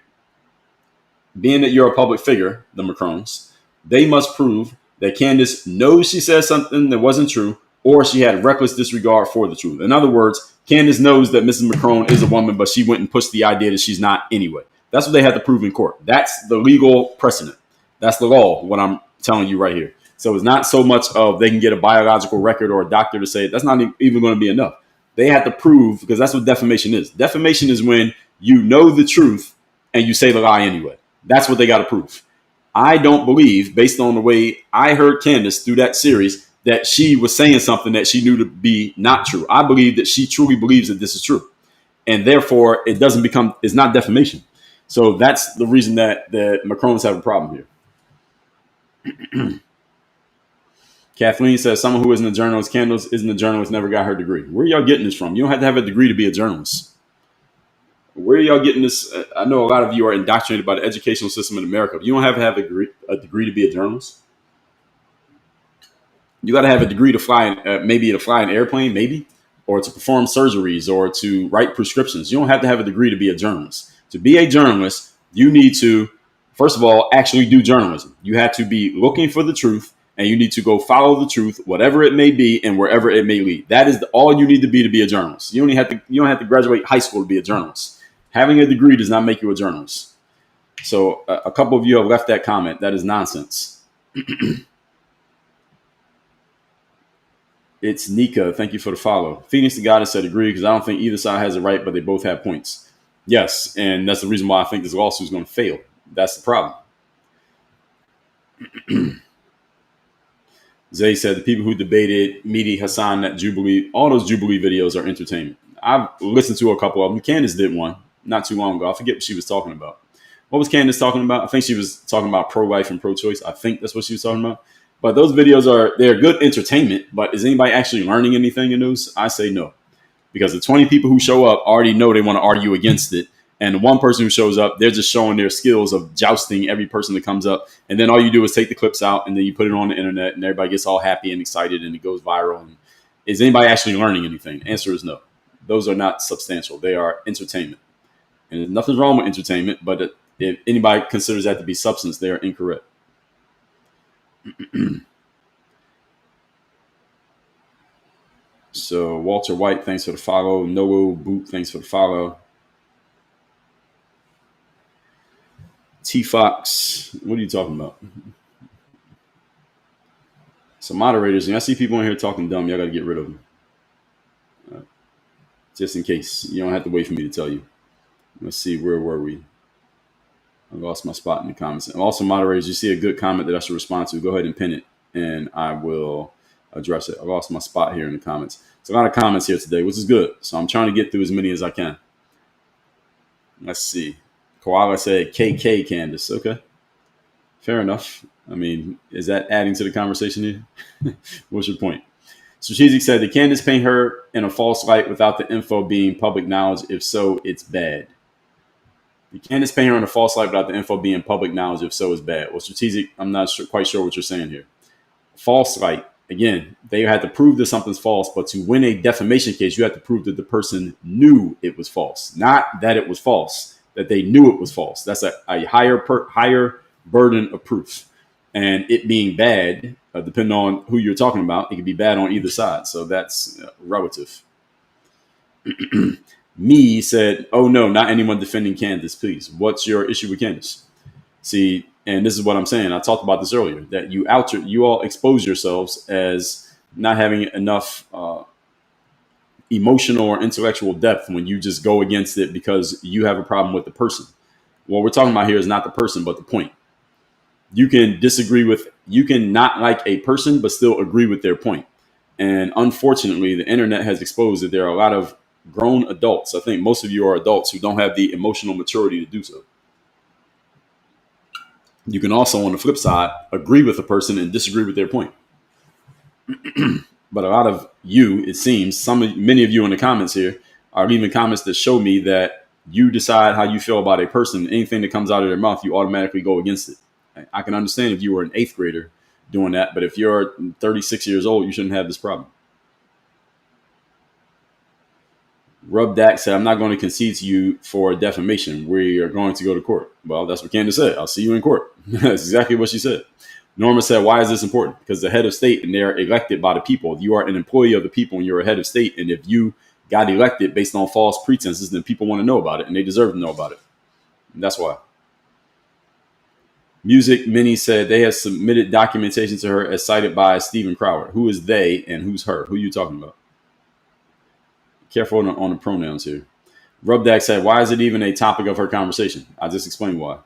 being that you're a public figure, the Macrons, they must prove that Candace knows she said something that wasn't true, or she had reckless disregard for the truth. In other words, Candace knows that Mrs. Macron is a woman, but she went and pushed the idea that she's not anyway. That's what they have to prove in court. That's the legal precedent. That's the law, what I'm telling you right here. So it's not so much of they can get a biological record or a doctor to say it. That's not even going to be enough. They have to prove, because that's what defamation is. Defamation is when you know the truth and you say the lie anyway. That's what they got to prove. I don't believe, based on the way I heard Candace through that series, that she was saying something that she knew to be not true. I believe that she truly believes that this is true. And therefore, it's not defamation. So that's the reason that the Macrons have a problem here. Kathleen says, someone who isn't a journalist, Candace isn't a journalist, never got her degree. Where are y'all getting this from? You don't have to have a degree to be a journalist. Where are y'all getting this? I know a lot of you are indoctrinated by the educational system in America. But you don't have to have a degree to be a journalist. You got to have a degree to fly, maybe to fly an airplane, maybe, or to perform surgeries or to write prescriptions. You don't have to have a degree to be a journalist. To be a journalist, you need to, first of all, actually do journalism. You have to be looking for the truth, and you need to go follow the truth, whatever it may be and wherever it may lead. That is all you need to be a journalist. You don't have to graduate high school to be a journalist. Having a degree does not make you a journalist. So a couple of you have left that comment. That is nonsense. It's Nika. Thank you for the follow. Phoenix the Goddess said agree, because I don't think either side has it right, but they both have points. Yes, and that's the reason why I think this lawsuit is going to fail. That's the problem. Zay said the people who debated Mehdi Hassan, that Jubilee, all those Jubilee videos are entertainment. I've listened to a couple of them. Candace did one not too long ago. I forget what she was talking about. What was Candace talking about? I think she was talking about pro-life and pro-choice. I think that's what she was talking about. But those videos they're good entertainment. But is anybody actually learning anything in those? I say no. Because the 20 people who show up already know they want to argue against it. And the one person who shows up, they're just showing their skills of jousting every person that comes up. And then all you do is take the clips out and then you put it on the internet and everybody gets all happy and excited and it goes viral. And is anybody actually learning anything? The answer is no. Those are not substantial. They are entertainment. And there's nothing wrong with entertainment, but if anybody considers that to be substance, they are incorrect. So Walter White, thanks for the follow. Noah Boot, thanks for the follow. T Fox, what are you talking about? So moderators, and I see people in here talking dumb. Y'all got to get rid of them. Just in case. You don't have to wait for me to tell you. Let's see, where were we? I lost my spot in the comments. And also, moderators, you see a good comment that I should respond to, go ahead and pin it, and I will address it. I lost my spot here in the comments. It's a lot of comments here today, which is good. So I'm trying to get through as many as I can. Let's see. Koala said KK Candace. Okay. Fair enough. I mean, is that adding to the conversation here? What's your point? Strategic said, did Candace paint her in a false light without the info being public knowledge? If so, it's bad. Did Candace paint her in a false light without the info being public knowledge? If so, it's bad. Well, strategic, I'm not quite sure what you're saying here. False light. Again, they had to prove that something's false, but to win a defamation case, you have to prove that the person knew it was false, not that it was false, that they knew it was false. That's a higher burden of proof. And it being bad, depending on who you're talking about, it could be bad on either side. So that's relative. Me said, oh, no, not anyone defending Candace, please. What's your issue with Candace? See, and this is what I'm saying. I talked about this earlier, that you all expose yourselves as not having enough emotional or intellectual depth when you just go against it because you have a problem with the person. What we're talking about here is not the person, but the point. You can you can not like a person, but still agree with their point. And unfortunately, the internet has exposed that there are a lot of grown adults. I think most of you are adults who don't have the emotional maturity to do so. You can also, on the flip side, agree with a person and disagree with their point. But a lot of you, it seems, many of you in the comments here are leaving comments that show me that You decide how you feel about a person. Anything that comes out of their mouth, you automatically go against it. I can understand if you were an 8th grader doing that, but if you're 36 years old, you shouldn't have this problem. Rub Dak said, I'm not going to concede to you for defamation. We are going to go to court. Well, that's what Candace said. I'll see you in court. That's exactly what she said. Norma said, why is this important? Because the head of state, and they're elected by the people. You are an employee of the people and you're a head of state. And if you got elected based on false pretenses, then people want to know about it and they deserve to know about it. And that's why. Music Mini said they have submitted documentation to her as cited by Stephen Crowder. Who is they and who's her? Who are you talking about? Careful on the pronouns here. Rubdak said, why is it even a topic of her conversation? I just explained why.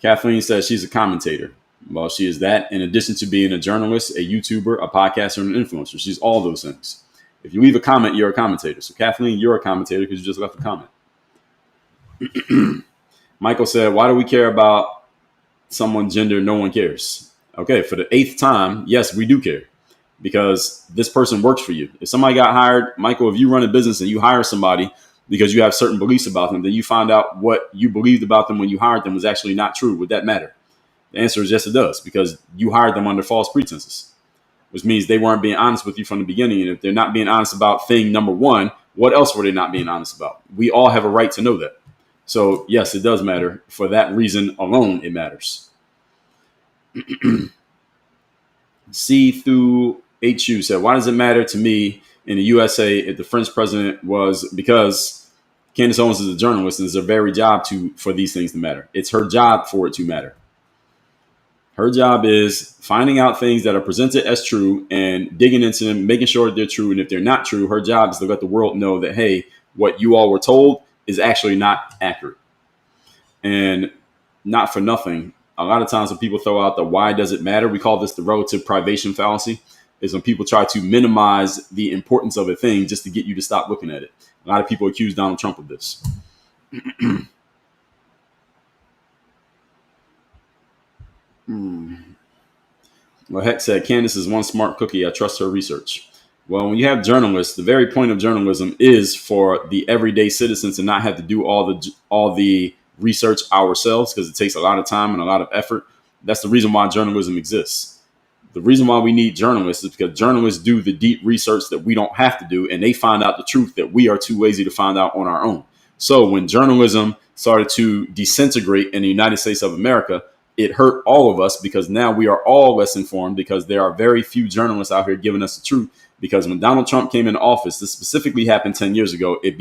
Kathleen says she's a commentator. Well, she is that in addition to being a journalist, a YouTuber, a podcaster, and an influencer. She's all those things. If you leave a comment, you're a commentator. So Kathleen, you're a commentator because you just left a comment. Michael said, why do we care about someone's gender? No one cares. Okay, for the 8th time, yes, we do care. Because this person works for you. If somebody got hired, Michael, if you run a business and you hire somebody because you have certain beliefs about them, then you find out what you believed about them when you hired them was actually not true. Would that matter? The answer is yes, it does, because you hired them under false pretenses, which means they weren't being honest with you from the beginning. And if they're not being honest about thing number one, what else were they not being honest about? We all have a right to know that. So, yes, it does matter. For that reason alone, it matters. See through HU said, why does it matter to me in the USA if the French president was, because Candace Owens is a journalist and it's her very job for these things to matter. It's her job for it to matter. Her job is finding out things that are presented as true and digging into them, making sure that they're true. And if they're not true, her job is to let the world know that, hey, what you all were told is actually not accurate. And not for nothing, a lot of times when people throw out the why does it matter, we call this the relative privation fallacy, is when people try to minimize the importance of a thing just to get you to stop looking at it. A lot of people accuse Donald Trump of this. Well, Heck said, Candace is one smart cookie. I trust her research. Well, when you have journalists, the very point of journalism is for the everyday citizen to not have to do all the research ourselves, because it takes a lot of time and a lot of effort. That's the reason why journalism exists. The reason why we need journalists is because journalists do the deep research that we don't have to do, and they find out the truth that we are too lazy to find out on our own. So when journalism started to disintegrate in the United States of America, it hurt all of us, because now we are all less informed, because there are very few journalists out here giving us the truth. Because when Donald Trump came into office, this specifically happened 10 years ago, it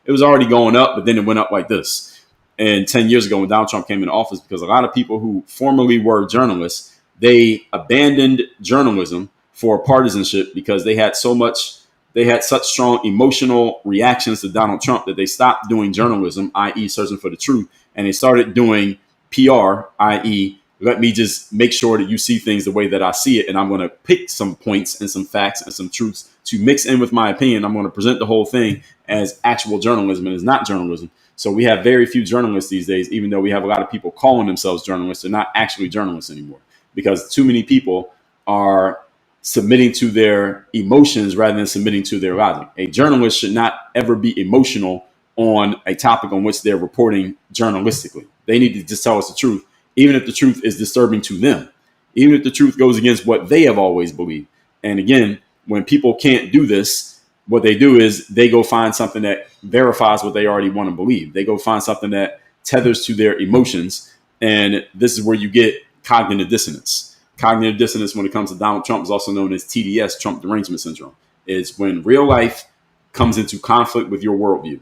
was already going up, but then it went up like this. And 10 years ago when Donald Trump came into office, because a lot of people who formerly were journalists, they abandoned journalism for partisanship because they had such strong emotional reactions to Donald Trump that they stopped doing journalism, i.e. searching for the truth, and they started doing PR, i.e. let me just make sure that you see things the way that I see it, and I'm going to pick some points and some facts and some truths to mix in with my opinion. I'm going to present the whole thing as actual journalism, and it's not journalism. So we have very few journalists these days, even though we have a lot of people calling themselves journalists. They're not actually journalists anymore, because too many people are submitting to their emotions rather than submitting to their logic. A journalist should not ever be emotional on a topic on which they're reporting journalistically. They need to just tell us the truth, even if the truth is disturbing to them, even if the truth goes against what they have always believed. And again, when people can't do this, what they do is they go find something that verifies what they already want to believe. They go find something that tethers to their emotions. And this is where you get cognitive dissonance. Cognitive dissonance, when it comes to Donald Trump, is also known as TDS, Trump derangement syndrome. It's when real life comes into conflict with your worldview.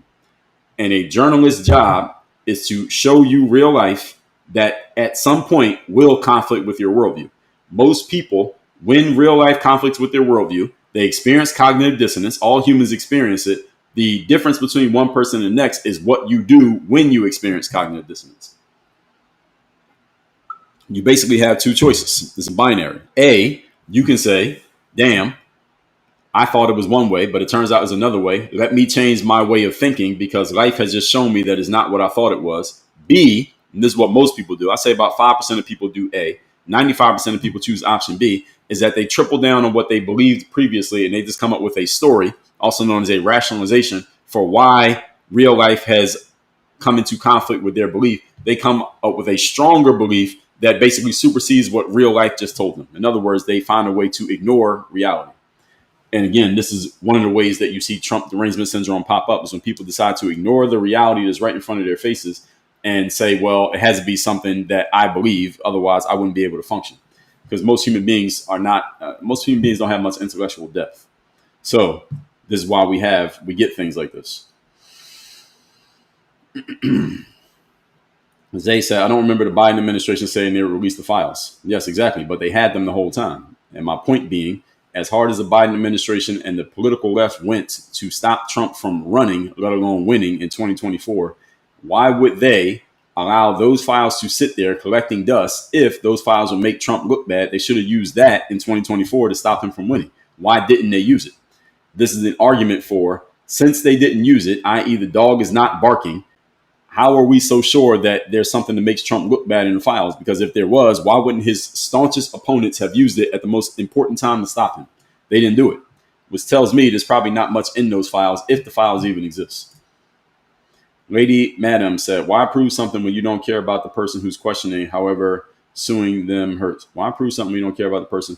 And a journalist's job is to show you real life that at some point will conflict with your worldview. Most people, when real life conflicts with their worldview, they experience cognitive dissonance. All humans experience it. The difference between one person and the next is what you do when you experience cognitive dissonance. You basically have two choices. It's binary. A, you can say, damn, I thought it was one way, but it turns out it's another way. Let me change my way of thinking because life has just shown me that it's not what I thought it was. B, and this is what most people do. I say about 5% of people do A. 95% of people choose option B, is that they triple down on what they believed previously and they just come up with a story, also known as a rationalization, for why real life has come into conflict with their belief, they come up with a stronger belief that basically supersedes what real life just told them. In other words, they find a way to ignore reality. And again, this is one of the ways that you see Trump derangement syndrome pop up, is when people decide to ignore the reality that's right in front of their faces and say, well, it has to be something that I believe, otherwise I wouldn't be able to function. Because most human beings don't have much intellectual depth. So this is why we get things like this. Zay said, I don't remember the Biden administration saying they would release the files. Yes, exactly. But they had them the whole time. And my point being, as hard as the Biden administration and the political left went to stop Trump from running, let alone winning in 2024, why would they allow those files to sit there collecting dust? If those files would make Trump look bad, they should have used that in 2024 to stop him from winning. Why didn't they use it? This is an argument for, since they didn't use it, i.e. the dog is not barking, how are we so sure that there's something that makes Trump look bad in the files? Because if there was, why wouldn't his staunchest opponents have used it at the most important time to stop him? They didn't do it, which tells me there's probably not much in those files, if the files even exist. Lady Madam said, why prove something when you don't care about the person who's questioning, however, suing them hurts? Why prove something when you don't care about the person?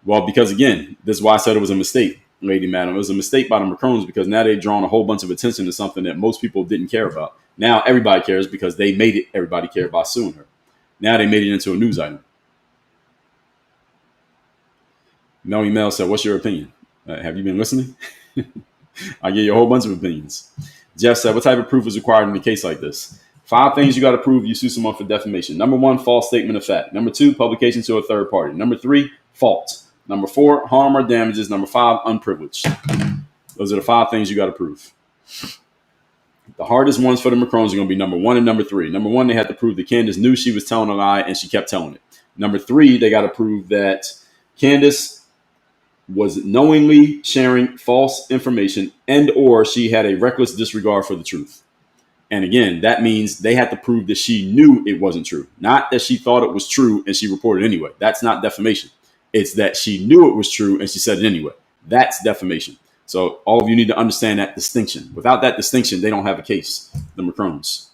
Well, because again, this is why I said it was a mistake, Lady Madam. It was a mistake by the Macrons because now they've drawn a whole bunch of attention to something that most people didn't care about. Now everybody cares because they made it everybody care by suing her. Now they made it into a news item. Melanie Mel said, what's your opinion? Have you been listening? I give you a whole bunch of opinions. Jeff said, what type of proof is required in a case like this? 5 things you got to prove you sue someone for defamation. Number 1, false statement of fact. Number 2, publication to a third party. Number 3, fault. Number 4, harm or damages. Number 5, unprivileged. Those are the 5 things you got to prove. The hardest ones for the Macrons are going to be number 1 and number 3. Number 1, they had to prove that Candace knew she was telling a lie and she kept telling it. Number 3, they got to prove that Candace was knowingly sharing false information and or she had a reckless disregard for the truth. And again, that means they had to prove that she knew it wasn't true, not that she thought it was true and she reported anyway. That's not defamation. It's that she knew it was true and she said it anyway. That's defamation. So all of you need to understand that distinction. Without that distinction, they don't have a case, the Macrons.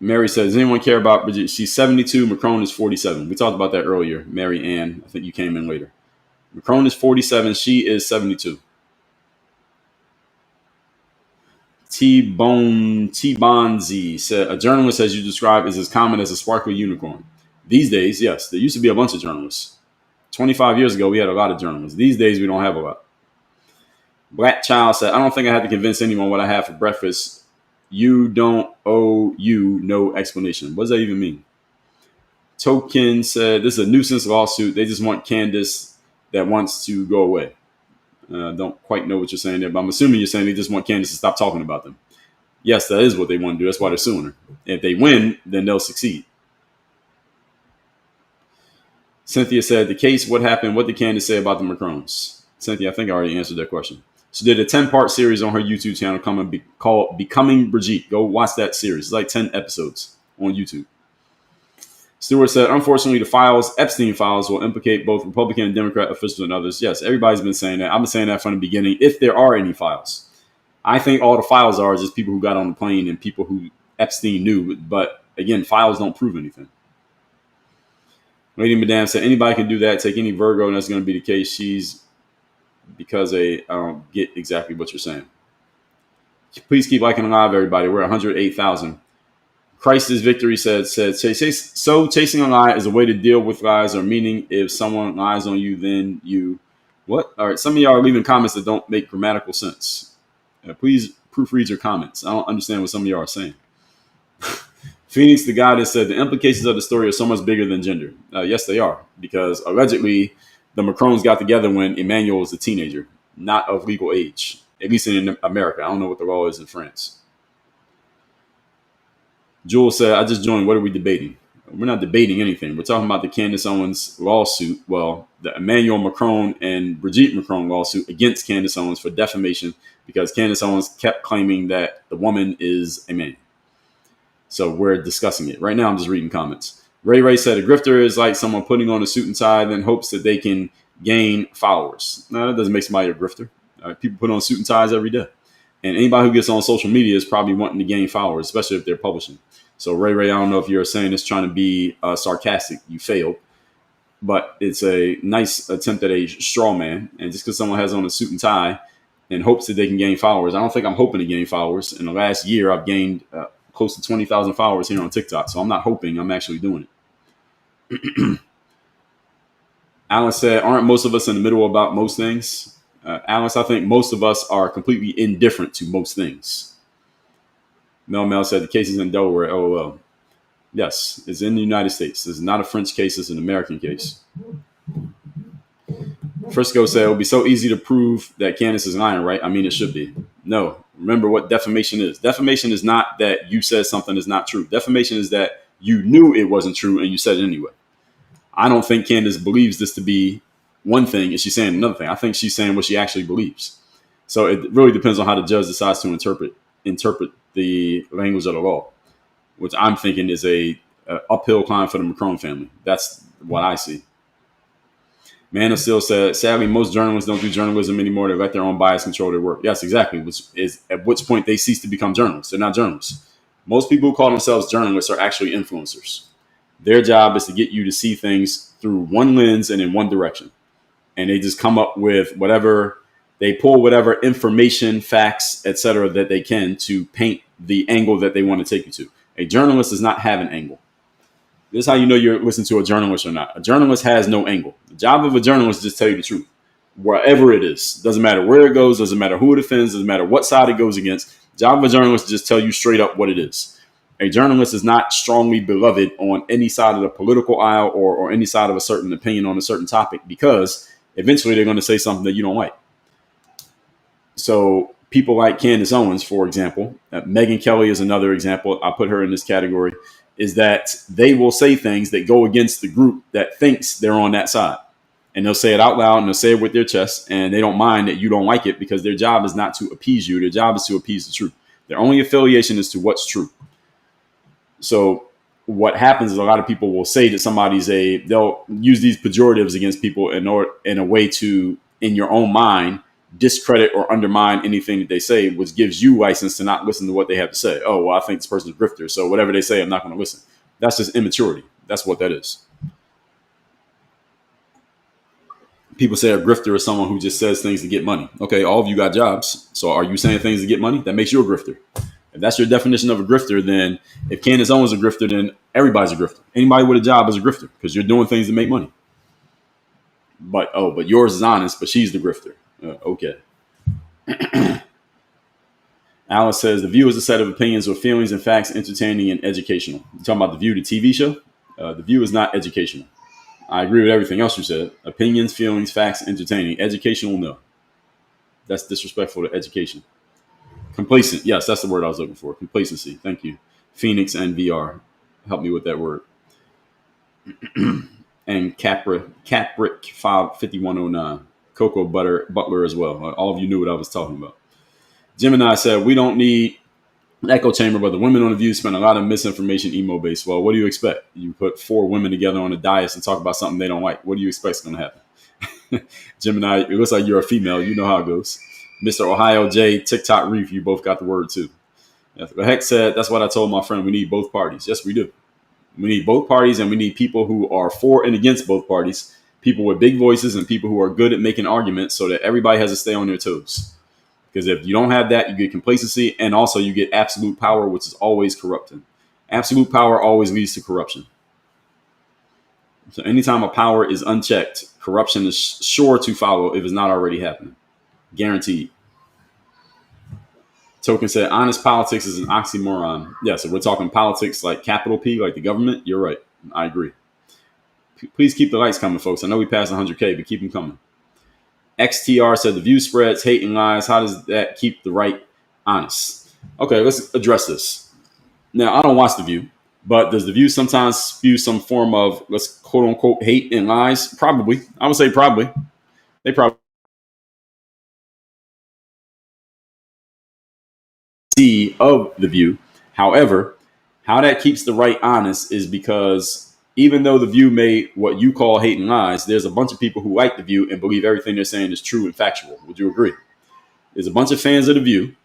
Mary says, does anyone care about Brigitte? She's 72. Macron is 47. We talked about that earlier. Mary Ann, I think you came in later. Macron is 47. She is 72. T-Bonzi said, a journalist, as you described, is as common as a sparkly unicorn. These days, yes, there used to be a bunch of journalists. 25 years ago, we had a lot of journalists. These days, we don't have a lot. Black Child said, I don't think I had to convince anyone what I had for breakfast. You don't owe you no explanation. What does that even mean? Token said, this is a nuisance lawsuit. They just want Candace that wants to go away. Don't quite know what you're saying there, but I'm assuming you're saying they just want Candace to stop talking about them. Yes, that is what they want to do. That's why they're suing her. If they win, then they'll succeed. Cynthia said, the case, what happened? What did Candace say about the Macrons? Cynthia, I think I already answered that question. She did a 10-part series on her YouTube channel called Becoming Brigitte. Go watch that series. It's like 10 episodes on YouTube. Stewart said, unfortunately, the Epstein files will implicate both Republican and Democrat officials and others. Yes, everybody's been saying that. I've been saying that from the beginning, if there are any files. I think all the files are just people who got on the plane and people who Epstein knew. But again, files don't prove anything. Lady Madame said, anybody can do that. Take any Virgo, and that's going to be the case. Because I don't get exactly what you're saying. Please keep liking live, everybody. We're at 108,000. Christ's Victory said, so chasing a lie is a way to deal with lies, or meaning if someone lies on you, then you, what? All right, some of y'all are leaving comments that don't make grammatical sense. Please proofread your comments. I don't understand what some of y'all are saying. Phoenix, the Goddess, said, the implications of the story are so much bigger than gender. Yes, they are, because allegedly the Macrons got together when Emmanuel was a teenager, not of legal age, at least in America. I don't know what the law is in France. Jules said, I just joined. What are we debating? We're not debating anything. We're talking about the Candace Owens lawsuit. Well, the Emmanuel Macron and Brigitte Macron lawsuit against Candace Owens for defamation because Candace Owens kept claiming that the woman is a man. So we're discussing it. Right now, I'm just reading comments. Ray said, a grifter is like someone putting on a suit and tie and hopes that they can gain followers. No, that doesn't make somebody a grifter. People put on suit and ties every day. And anybody who gets on social media is probably wanting to gain followers, especially if they're publishing. So Ray, I don't know if you're saying this trying to be sarcastic. You failed. But it's a nice attempt at a straw man. And just because someone has on a suit and tie and hopes that they can gain followers, I don't think I'm hoping to gain followers. In the last year, I've gained close to 20,000 followers here on TikTok. So I'm not hoping, I'm actually doing it. Alice said, aren't most of us in the middle about most things? Alice, I think most of us are completely indifferent to most things. Mel said the case is in Delaware. LOL. Yes, it's in the United States. This is not a French case. It's an American case. Frisco said it would be so easy to prove that Candace is lying, right? I mean, it should be. No. Remember what defamation is. Defamation is not that you said something is not true. Defamation is that you knew it wasn't true and you said it anyway. I don't think Candace believes this to be one thing and she's saying another thing. I think she's saying what she actually believes. So it really depends on how the judge decides to interpret the language of the law, which I'm thinking is a uphill climb for the Macron family. That's what I see. Manna still said, sadly, most journalists don't do journalism anymore. They let their own bias control their work. Yes, exactly. Which is at which point they cease to become journalists. They're not journalists. Most people who call themselves journalists are actually influencers. Their job is to get you to see things through one lens and in one direction. And they just come up with whatever, they pull whatever information, facts, etc. that they can to paint the angle that they want to take you to. A journalist does not have an angle. This is how you know you're listening to a journalist or not. A journalist has no angle. The job of a journalist is just tell you the truth. Wherever it is. Doesn't matter where it goes. Doesn't matter who it offends. Doesn't matter what side it goes against. The job of a journalist is just tell you straight up what it is. A journalist is not strongly beloved on any side of the political aisle or any side of a certain opinion on a certain topic because eventually they're going to say something that you don't like. So people like Candace Owens, for example, Megyn Kelly is another example. I put her in this category. Is that they will say things that go against the group that thinks they're on that side. And they'll say it out loud and they'll say it with their chest. And they don't mind that you don't like it because their job is not to appease you. Their job is to appease the truth. Their only affiliation is to what's true. So what happens is a lot of people will say that they'll use these pejoratives against people in a way to, in your own mind, discredit or undermine anything that they say, which gives you license to not listen to what they have to say. Oh, well, I think this person's a grifter, so whatever they say, I'm not going to listen. That's just immaturity. That's what that is. People say a grifter is someone who just says things to get money. Okay, all of you got jobs. So are you saying things to get money? That makes you a grifter. If that's your definition of a grifter, then if Candace Owens is a grifter, then everybody's a grifter. Anybody with a job is a grifter because you're doing things to make money. But yours is honest, but she's the grifter. Okay. Alice says, The View is a set of opinions with feelings and facts, entertaining and educational. You're talking about The View, the TV show? The View is not educational. I agree with everything else you said. Opinions, feelings, facts, entertaining. Educational, no. That's disrespectful to education. Complacent. Yes, that's the word I was looking for. Complacency. Thank you. Phoenix and VR. Help me with that word. And Capric 5109. Cocoa Butler as well. All of you knew what I was talking about. Gemini said, we don't need an echo chamber, but the women on The View spend a lot of misinformation emo based. Well, what do you expect? You put 4 women together on a dais and talk about something they don't like. What do you expect is going to happen? Gemini, it looks like you're a female. You know how it goes. Mr. Ohio J, TikTok Reef, you both got the word too. The Heck said, that's what I told my friend. We need both parties. Yes, we do. We need both parties, and we need people who are for and against both parties. People with big voices and people who are good at making arguments so that everybody has to stay on their toes. Because if you don't have that, you get complacency and also you get absolute power, which is always corrupting. Absolute power always leads to corruption. So anytime a power is unchecked, corruption is sure to follow if it's not already happening. Guaranteed. Token said, honest politics is an oxymoron. Yeah, so we're talking politics like capital P, like the government. You're right. I agree. Please keep the lights coming, folks. I know we passed 100K, but keep them coming. XTR said, The View spreads hate and lies. How does that keep the right honest? Okay, let's address this. Now, I don't watch The View, but does The View sometimes spew some form of, let's quote unquote, hate and lies? Probably. I would say probably. They probably see of The View. However, how that keeps the right honest is because even though The View made what you call hate and lies, there's a bunch of people who like The View and believe everything they're saying is true and factual. Would you agree? There's a bunch of fans of The View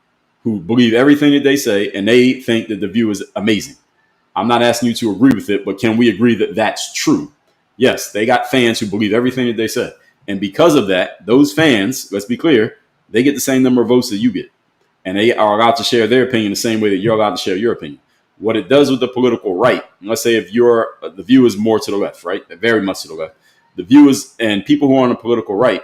who believe everything that they say, and they think that The View is amazing. I'm not asking you to agree with it, but can we agree that that's true? Yes, they got fans who believe everything that they said. And because of that, those fans, let's be clear, they get the same number of votes that you get. And they are allowed to share their opinion the same way that you're allowed to share your opinion. What it does with the political right, let's say if The View is more to the left, right? Very much to the left. The View is, and people who are on the political right,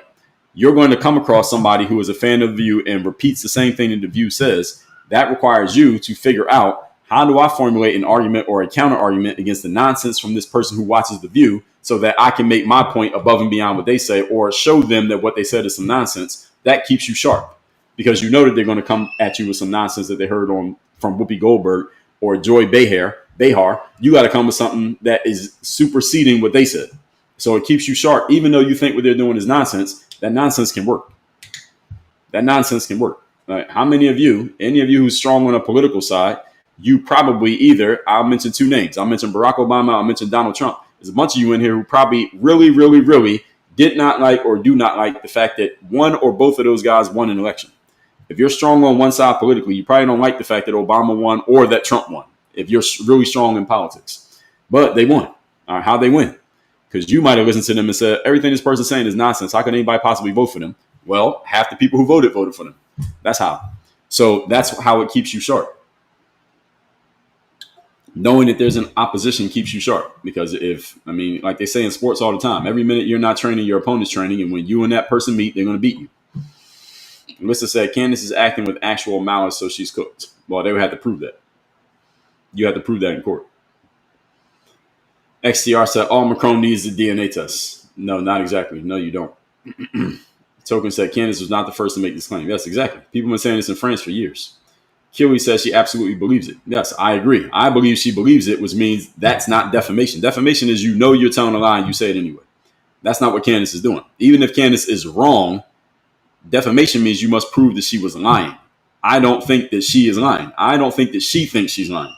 you're going to come across somebody who is a fan of The View and repeats the same thing that The View says. That requires you to figure out, how do I formulate an argument or a counter argument against the nonsense from this person who watches The View so that I can make my point above and beyond what they say, or show them that what they said is some nonsense. That keeps you sharp, because you know that they're going to come at you with some nonsense that they heard from Whoopi Goldberg or Joy Behar. You got to come with something that is superseding what they said. So it keeps you sharp. Even though you think what they're doing is nonsense, that nonsense can work. That nonsense can work. How many of you, any of you who's strong on a political side, you probably either, I'll mention two names. I'll mention Barack Obama. I'll mention Donald Trump. There's a bunch of you in here who probably really, really, really did not like or do not like the fact that one or both of those guys won an election. If you're strong on one side politically, you probably don't like the fact that Obama won or that Trump won, if you're really strong in politics. But they won. All right, how'd they win? Because you might have listened to them and said, everything this person's saying is nonsense. How can anybody possibly vote for them? Well, half the people who voted for them. That's how. So that's how it keeps you sharp. Knowing that there's an opposition keeps you sharp, because like they say in sports all the time, every minute you're not training, your opponent's training. And when you and that person meet, they're going to beat you. Melissa said, Candace is acting with actual malice, so she's cooked. Well, they would have to prove that. You have to prove that in court. XTR said, Macron needs the DNA test. No, not exactly. No, you don't. Token said, Candace was not the first to make this claim. Yes, exactly. People have been saying this in France for years. Keely says she absolutely believes it. Yes, I agree. I believe she believes it, which means that's not defamation. Defamation is you're telling a lie and you say it anyway. That's not what Candace is doing. Even if Candace is wrong, defamation means you must prove that she was lying. I don't think that she is lying. I don't think that she thinks she's lying.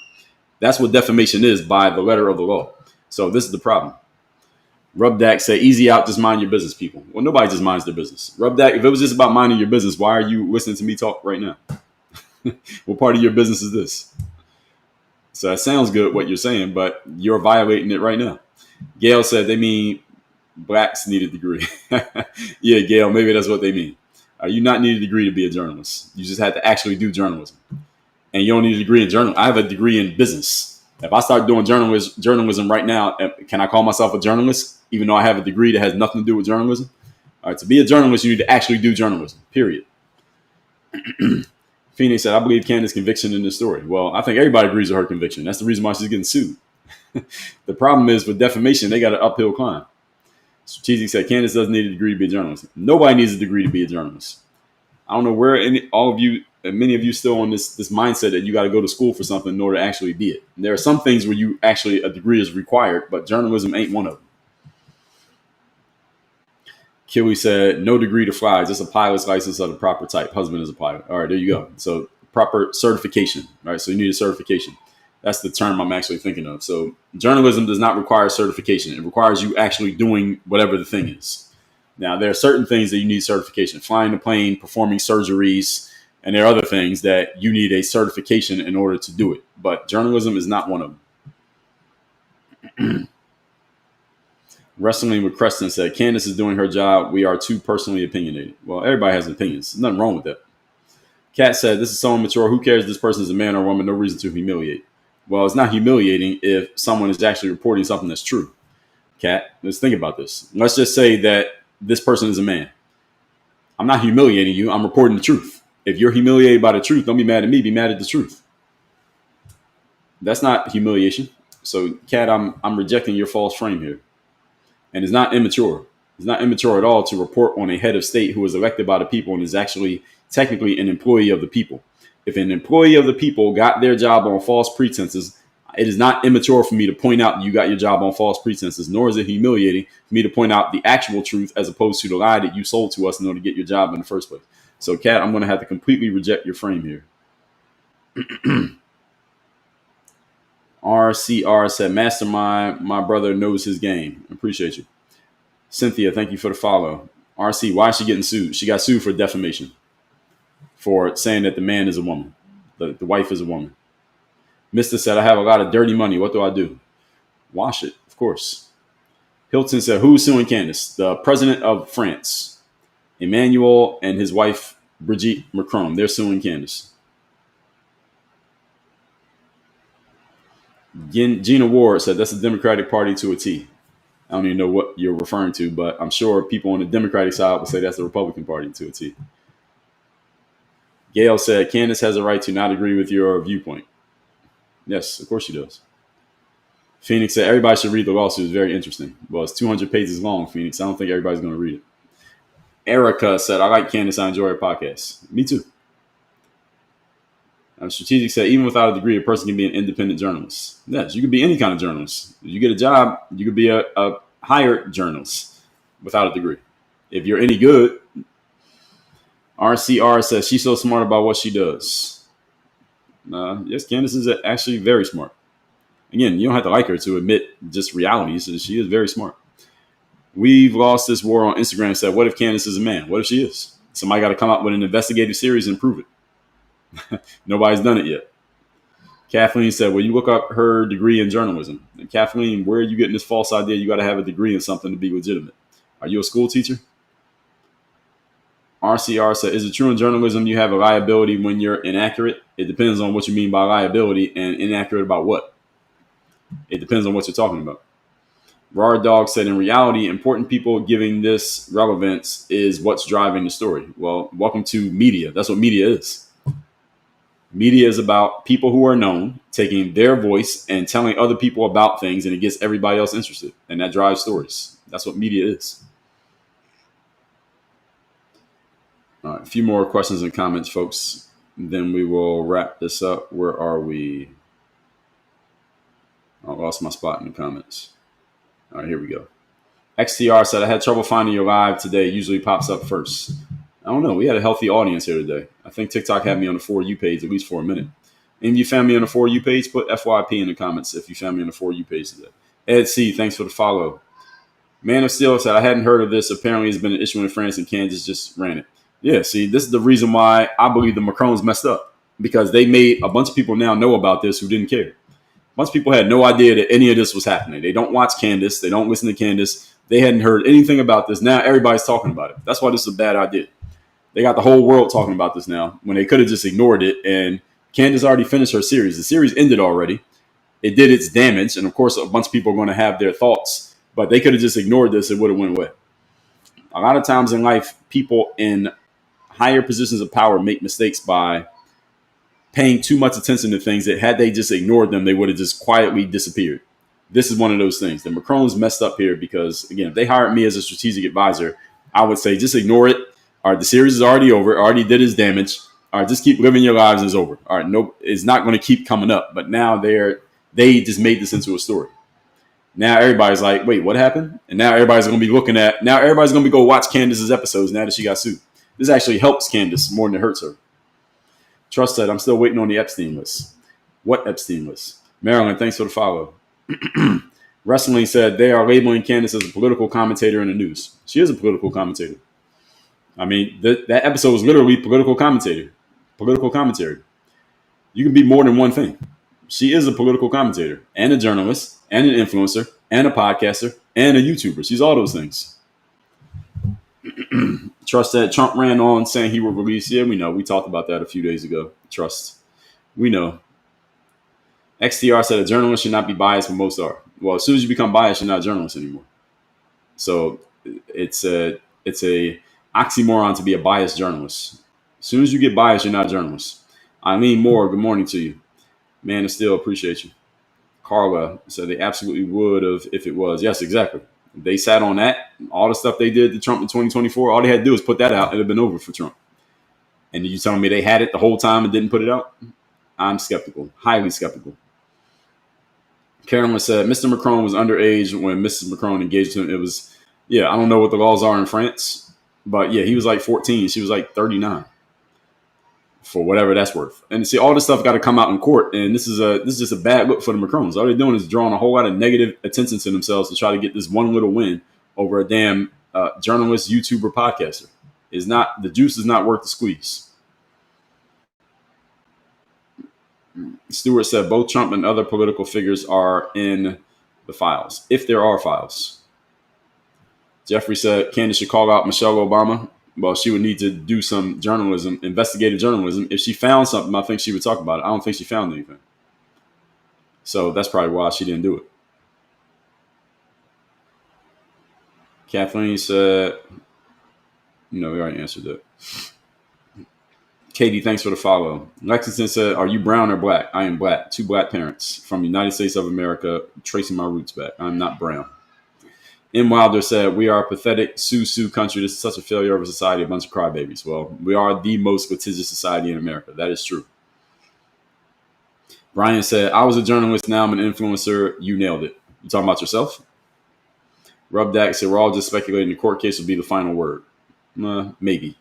That's what defamation is by the letter of the law. So this is the problem. Rubdak say, easy out, just mind your business, people. Well, nobody just minds their business. Rubdak, if it was just about minding your business, why are you listening to me talk right now? What part of your business is this? So that sounds good, what you're saying, but you're violating it right now. Gail said they mean blacks need a degree. Yeah, Gail, maybe that's what they mean. You not need a degree to be a journalist. You just had to actually do journalism. And you don't need a degree in journalism. I have a degree in business. If I start doing journalism right now, can I call myself a journalist, even though I have a degree that has nothing to do with journalism? All right, to be a journalist, you need to actually do journalism, period. Phoenix said, I believe Candace's conviction in this story. Well, I think everybody agrees with her conviction. That's the reason why she's getting sued. The problem is with defamation, they got an uphill climb. Strategic said, Candace doesn't need a degree to be a journalist. Nobody needs a degree to be a journalist. I don't know where all of you, and many of you still on this mindset that you got to go to school for something in order to actually be it. And there are some things where a degree is required, but journalism ain't one of them. Kiwi said, no degree to fly, just a pilot's license of the proper type. Husband is a pilot. All right, there you go. So proper certification, right? So you need a certification. That's the term I'm actually thinking of. So journalism does not require certification. It requires you actually doing whatever the thing is. Now, there are certain things that you need certification. Flying a plane, performing surgeries, and there are other things that you need a certification in order to do it. But journalism is not one of them. Wrestling with Creston said, Candace is doing her job. We are too personally opinionated. Well, everybody has opinions. There's nothing wrong with that. Kat said, this is so immature. Who cares if this person is a man or a woman? No reason to humiliate. Well, it's not humiliating if someone is actually reporting something that's true. Kat, let's think about this. Let's just say that this person is a man. I'm not humiliating you. I'm reporting the truth. If you're humiliated by the truth, don't be mad at me. Be mad at the truth. That's not humiliation. So, Kat, I'm rejecting your false frame here. And it's not immature. It's not immature at all to report on a head of state who is elected by the people and is actually technically an employee of the people. If an employee of the people got their job on false pretenses, it is not immature for me to point out you got your job on false pretenses, nor is it humiliating for me to point out the actual truth as opposed to the lie that you sold to us in order to get your job in the first place. So, Kat, I'm going to have to completely reject your frame here. RCR said, Mastermind, my brother knows his game. Appreciate you. Cynthia, thank you for the follow. RC, why is she getting sued? She got sued for defamation. for saying that the man is a woman, the wife is a woman. Mr. said, I have a lot of dirty money. What do I do? Wash it, of course. Hilton said, who's suing Candace? The president of France, Emmanuel, and his wife, Brigitte Macron. They're suing Candace. Gina Ward said, that's the Democratic Party to a T. I don't even know what you're referring to, but I'm sure people on the Democratic side would say that's the Republican Party to a T. Gail said, Candace has a right to not agree with your viewpoint. Yes, of course she does. Phoenix said, everybody should read the lawsuit. It's very interesting. Well, it's 200 pages long, Phoenix. I don't think everybody's going to read it. Erica said, I like Candace. I enjoy her podcast. Me too. Strategic said, even without a degree, a person can be an independent journalist. Yes, you could be any kind of journalist. If you get a job, you could be a hired journalist without a degree. If you're any good, RCR says she's so smart about what she does. Yes, Candace is actually very smart. Again, you don't have to like her to admit just reality. So she is very smart. We've lost this war on Instagram and said, what if Candace is a man? What if she is? Somebody got to come out with an investigative series and prove it. Nobody's done it yet. Kathleen said, well, you look up her degree in journalism. And Kathleen, where are you getting this false idea? You got to have a degree in something to be legitimate. Are you a school teacher? RCR said, is it true in journalism you have a liability when you're inaccurate? It depends on what you mean by liability, and inaccurate about what? It depends on what you're talking about. Raw Dog said, in reality, important people giving this relevance is what's driving the story. Well, welcome to media. That's what media is. Media is about people who are known, taking their voice and telling other people about things, and it gets everybody else interested. And that drives stories. That's what media is. All right, a few more questions and comments, folks. Then we will wrap this up. Where are we? I lost my spot in the comments. All right, here we go. XTR said, I had trouble finding your live today. It usually pops up first. I don't know. We had a healthy audience here today. I think TikTok had me on the For You page at least for a minute. And if you found me on the For You page, put FYP in the comments if you found me on the For You page today. Ed C, thanks for the follow. Man of Steel said, I hadn't heard of this. Apparently it's been an issue in France and Candace just ran it. Yeah, see, this is the reason why I believe the Macrons messed up. Because they made a bunch of people now know about this who didn't care. A bunch of people had no idea that any of this was happening. They don't watch Candace. They don't listen to Candace. They hadn't heard anything about this. Now everybody's talking about it. That's why this is a bad idea. They got the whole world talking about this now when they could have just ignored it. And Candace already finished her series. The series ended already. It did its damage. And of course, a bunch of people are going to have their thoughts, but they could have just ignored this. It would have went away. A lot of times in life, people in higher positions of power make mistakes by paying too much attention to things that had they just ignored them, they would have just quietly disappeared. This is one of those things. The Macrons messed up here because, again, if they hired me as a strategic advisor, I would say just ignore it. All right, the series is already over. It already did its damage. All right, just keep living your lives and it's over. All right, no, it's not going to keep coming up. But now they just made this into a story. Now everybody's like, wait, what happened? And now everybody's going to be everybody's going to go watch Candace's episodes now that she got sued. This actually helps Candace more than it hurts her. Trust said, I'm still waiting on the Epstein list. What Epstein list? Marilyn, thanks for the follow. Wrestling said, they are labeling Candace as a political commentator in the news. She is a political commentator. I mean, that episode was literally political commentary. You can be more than one thing. She is a political commentator and a journalist and an influencer and a podcaster and a YouTuber. She's all those things. Trust said, Trump ran on saying he would release. Yeah, we know. We talked about that a few days ago. Trust. We know. XTR said a journalist should not be biased, but most are. Well, as soon as you become biased, you're not a journalist anymore. So it's a oxymoron to be a biased journalist. As soon as you get biased, you're not a journalist. Eileen Moore, good morning to you. Man, I still appreciate you. Carla said they absolutely would have if it was. Yes, exactly. They sat on that. All the stuff they did to Trump in 2024, all they had to do was put that out. It would have been over for Trump. And you telling me they had it the whole time and didn't put it out? I'm skeptical, highly skeptical. Carolyn said Mr. Macron was underage when Mrs. Macron engaged him. It was, I don't know what the laws are in France, but he was like 14. She was like 39. For whatever that's worth. And see, all this stuff got to come out in court. And this is just a bad look for the Macrons. All they're doing is drawing a whole lot of negative attention to themselves to try to get this one little win over a damn journalist, YouTuber, podcaster. The juice is not worth the squeeze. Stewart said both Trump and other political figures are in the files, if there are files. Jeffrey said Candace should call out Michelle Obama. Well, she would need to do some journalism, investigative journalism. If she found something, I think she would talk about it. I don't think she found anything. So that's probably why she didn't do it. Kathleen said, we already answered that. Katie, thanks for the follow. Lexington said, are you brown or black? I am black. 2 black parents from the United States of America, tracing my roots back. I'm not brown. M. Wilder said, we are a pathetic sue country. This is such a failure of a society, a bunch of crybabies. Well, we are the most litigious society in America. That is true. Brian said, I was a journalist, now I'm an influencer. You nailed it. You talking about yourself? Rubdak said, we're all just speculating the court case will be the final word. Maybe.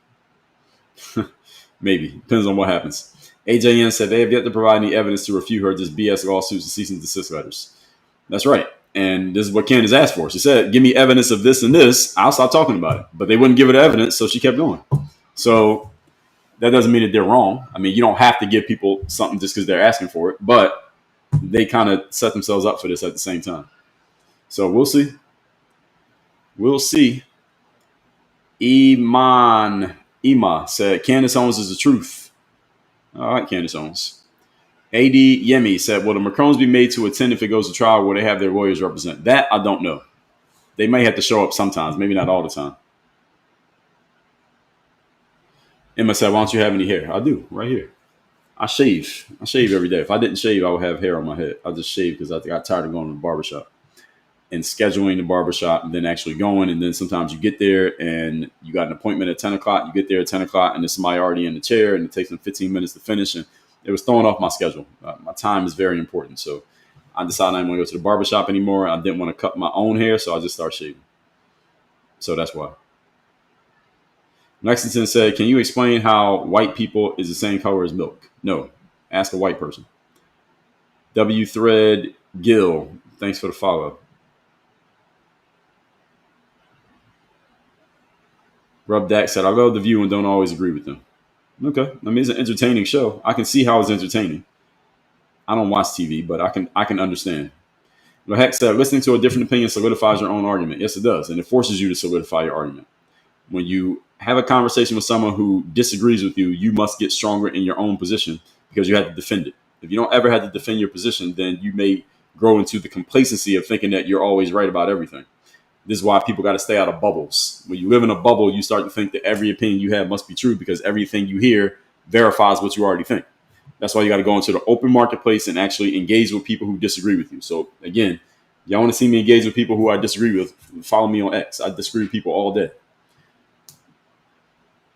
Maybe. Depends on what happens. AJN said, they have yet to provide any evidence to refute her, just BS lawsuits and cease and desist letters. That's right. And this is what Candace asked for. She said, give me evidence of this and this. I'll stop talking about it. But they wouldn't give her the evidence, so she kept going. So that doesn't mean that they're wrong. I mean, you don't have to give people something just because they're asking for it. But they kind of set themselves up for this at the same time. So we'll see. We'll see. Ima said, Candace Owens is the truth. All right, Candace Owens. AD Yemi said, will the Macrons be made to attend if it goes to trial? Will they have their lawyers represent? That I don't know. They may have to show up sometimes, maybe not all the time. Emma said, why don't you have any hair? I do, right here. I shave. I shave every day. If I didn't shave, I would have hair on my head. I just shave because I got tired of going to the barbershop and scheduling the barbershop and then actually going. And then sometimes you get there and you got an appointment at 10 o'clock. You get there at 10 o'clock and there's somebody already in the chair and it takes them 15 minutes to finish. And it was throwing off my schedule. My time is very important. So I decided I didn't want to go to the barbershop anymore. I didn't want to cut my own hair, so I just started shaving. So that's why. Lexington said, can you explain how white people is the same color as milk? No. Ask a white person. W Thread Gill, thanks for the follow. Rub Dak said, I love The View and don't always agree with them. Okay. I mean, it's an entertaining show. I can see how it's entertaining. I don't watch TV, but I can understand. Heck said, listening to a different opinion solidifies your own argument. Yes, it does. And it forces you to solidify your argument. When you have a conversation with someone who disagrees with you, you must get stronger in your own position because you have to defend it. If you don't ever have to defend your position, then you may grow into the complacency of thinking that you're always right about everything. This is why people got to stay out of bubbles. When you live in a bubble, you start to think that every opinion you have must be true because everything you hear verifies what you already think. That's why you got to go into the open marketplace and actually engage with people who disagree with you. So again, y'all want to see me engage with people who I disagree with, follow me on X. I disagree with people all day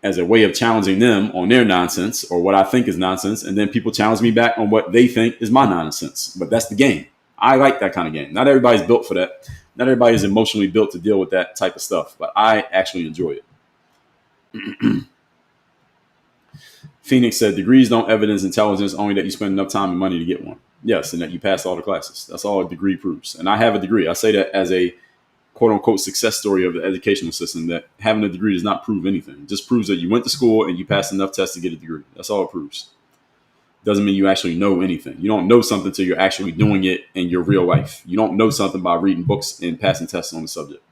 as a way of challenging them on their nonsense or what I think is nonsense. And then people challenge me back on what they think is my nonsense. But that's the game. I like that kind of game. Not everybody's built for that. Not everybody is emotionally built to deal with that type of stuff, but I actually enjoy it. Phoenix said, degrees don't evidence intelligence, only that you spend enough time and money to get one. Yes, and that you pass all the classes. That's all a degree proves. And I have a degree. I say that as a quote-unquote success story of the educational system, that having a degree does not prove anything. It just proves that you went to school and you passed enough tests to get a degree. That's all it proves. Doesn't mean you actually know anything. You don't know something until you're actually doing it in your real life. You don't know something by reading books and passing tests on the subject.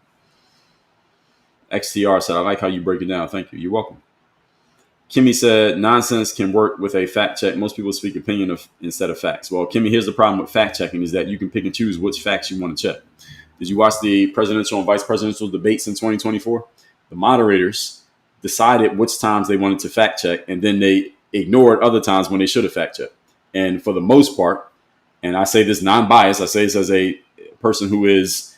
XTR said, I like how you break it down. Thank you. You're welcome. Kimmy said, nonsense can work with a fact check. Most people speak opinion instead of facts. Well, Kimmy, here's the problem with fact checking is that you can pick and choose which facts you want to check. Did you watch the presidential and vice presidential debates in 2024? The moderators decided which times they wanted to fact check, and then they ignored other times when they should have fact checked. And for the most part, and I say this non-biased, I say this as a person who is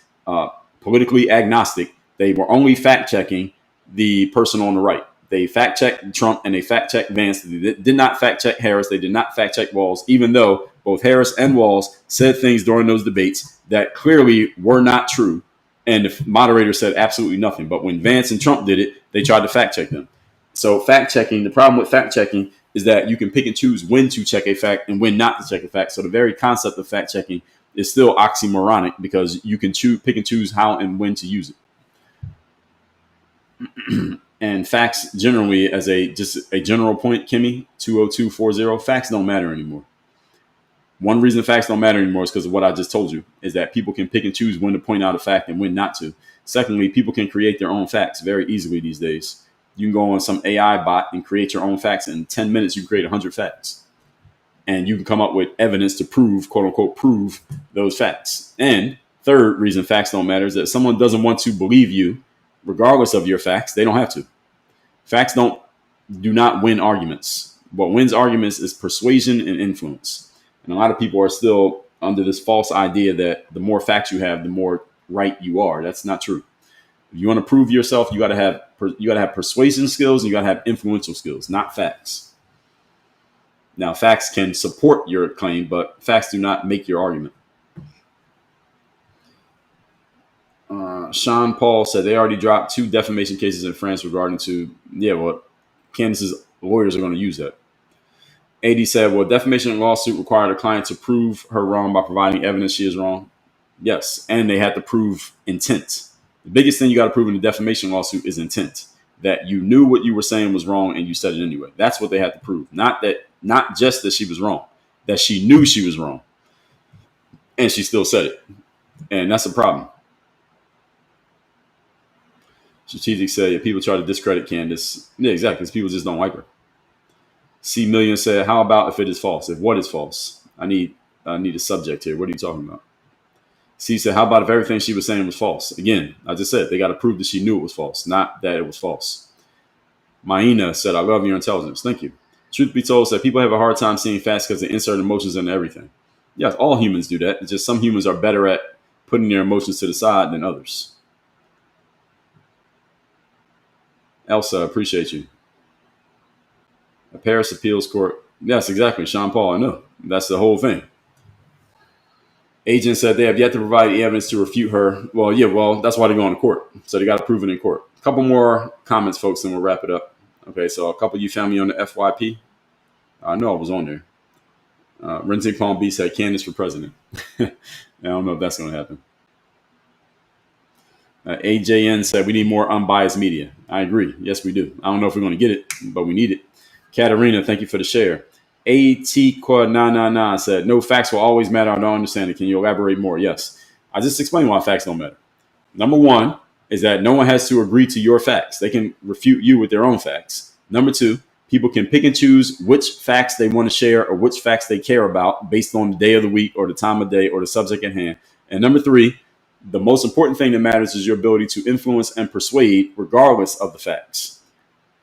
politically agnostic, they were only fact checking the person on the right. They fact checked Trump and they fact checked Vance. They did not fact check Harris. They did not fact check Walz, even though both Harris and Walz said things during those debates that clearly were not true. And the moderator said absolutely nothing. But when Vance and Trump did it, they tried to fact check them. So fact checking, the problem with fact checking is that you can pick and choose when to check a fact and when not to check a fact. So the very concept of fact checking is still oxymoronic because you can pick and choose how and when to use it. And facts generally, as just a general point, Kimmy, 20240, facts don't matter anymore. One reason facts don't matter anymore is because of what I just told you, is that people can pick and choose when to point out a fact and when not to. Secondly, people can create their own facts very easily these days. You can go on some AI bot and create your own facts. In 10 minutes, you can create 100 facts. And you can come up with evidence to prove, quote unquote, prove those facts. And third reason facts don't matter is that if someone doesn't want to believe you, regardless of your facts, they don't have to. Facts do not win arguments. What wins arguments is persuasion and influence. And a lot of people are still under this false idea that the more facts you have, the more right you are. That's not true. If you want to prove yourself, you got to have persuasion skills and you got to have influential skills, not facts. Now, facts can support your claim, but facts do not make your argument. Sean Paul said they already dropped 2 defamation cases in France regarding to, Candace's lawyers are going to use that. AD said, well, defamation lawsuit required a client to prove her wrong by providing evidence she is wrong. Yes, and they had to prove intent. The biggest thing you got to prove in a defamation lawsuit is intent, that you knew what you were saying was wrong and you said it anyway. That's what they had to prove. Not just that she was wrong, that she knew she was wrong and she still said it. And that's a problem. Strategic said, yeah, people try to discredit Candace. Yeah, exactly, because people just don't like her. C Million said, how about if it is false? If what is false? I need a subject here. What are you talking about? C said, how about if everything she was saying was false? Again, I just said they got to prove that she knew it was false, not that it was false. Maina said, I love your intelligence. Thank you. Truth be told, said people have a hard time seeing facts because they insert emotions into everything. Yes, all humans do that. It's just some humans are better at putting their emotions to the side than others. Elsa, appreciate you. A Paris appeals court. Yes, exactly. Sean Paul, I know. That's the whole thing. Agent said they have yet to provide evidence to refute her. Well, that's why they're going to court. So they got to prove it in court. A couple more comments, folks, and we'll wrap it up. Okay, so a couple of you found me on the FYP. I know I was on there. Renting Palm Beach said Candace for president. I don't know if that's going to happen. AJN said we need more unbiased media. I agree. Yes, we do. I don't know if we're going to get it, but we need it. Katarina, thank you for the share. AT999 said, no, facts will always matter. I don't understand it. Can you elaborate more? Yes. I just explained why facts don't matter. Number one is that no one has to agree to your facts. They can refute you with their own facts. Number two, people can pick and choose which facts they want to share or which facts they care about based on the day of the week or the time of day or the subject at hand. And number three, the most important thing that matters is your ability to influence and persuade regardless of the facts.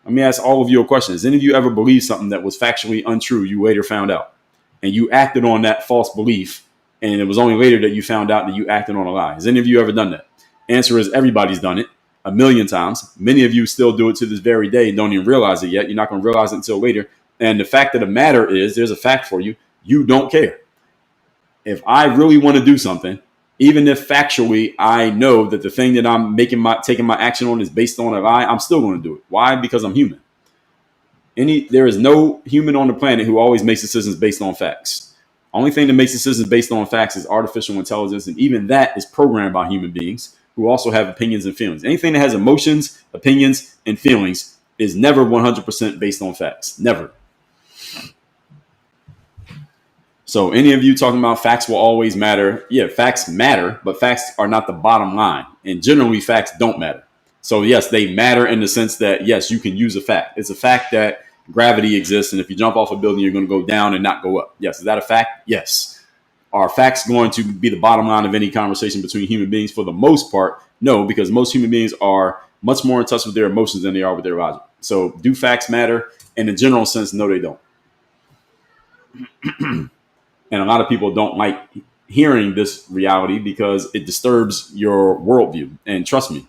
Let me ask all of you a question. Has any of you ever believed something that was factually untrue you later found out? And you acted on that false belief, and it was only later that you found out that you acted on a lie. Has any of you ever done that? Answer is everybody's done it 1,000,000 times. Many of you still do it to this very day and don't even realize it yet. You're not going to realize it until later. And the fact of the matter is, there's a fact for you. You don't care. If I really want to do something, even if factually I know that the thing that I'm taking my action on is based on a lie, I'm still going to do it. Why? Because I'm human. There is no human on the planet who always makes decisions based on facts. Only thing that makes decisions based on facts is artificial intelligence, and even that is programmed by human beings who also have opinions and feelings. Anything that has emotions, opinions, and feelings is never 100% based on facts. Never. So any of you talking about facts will always matter. Yeah, facts matter, but facts are not the bottom line. And generally, facts don't matter. So yes, they matter in the sense that, yes, you can use a fact. It's a fact that gravity exists. And if you jump off a building, you're going to go down and not go up. Yes. Is that a fact? Yes. Are facts going to be the bottom line of any conversation between human beings? For the most part, no, because most human beings are much more in touch with their emotions than they are with their logic. So do facts matter? In a general sense, no, they don't. And a lot of people don't like hearing this reality because it disturbs your worldview. And trust me,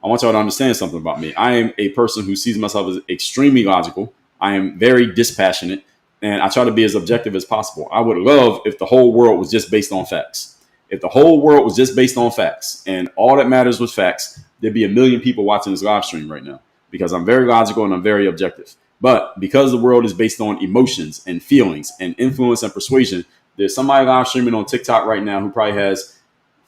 I want y'all to understand something about me. I am a person who sees myself as extremely logical. I am very dispassionate, and I try to be as objective as possible. I would love if the whole world was just based on facts. If the whole world was just based on facts and all that matters was facts, there'd be 1,000,000 people watching this live stream right now because I'm very logical and I'm very objective. But because the world is based on emotions and feelings and influence and persuasion, there's somebody live streaming on TikTok right now who probably has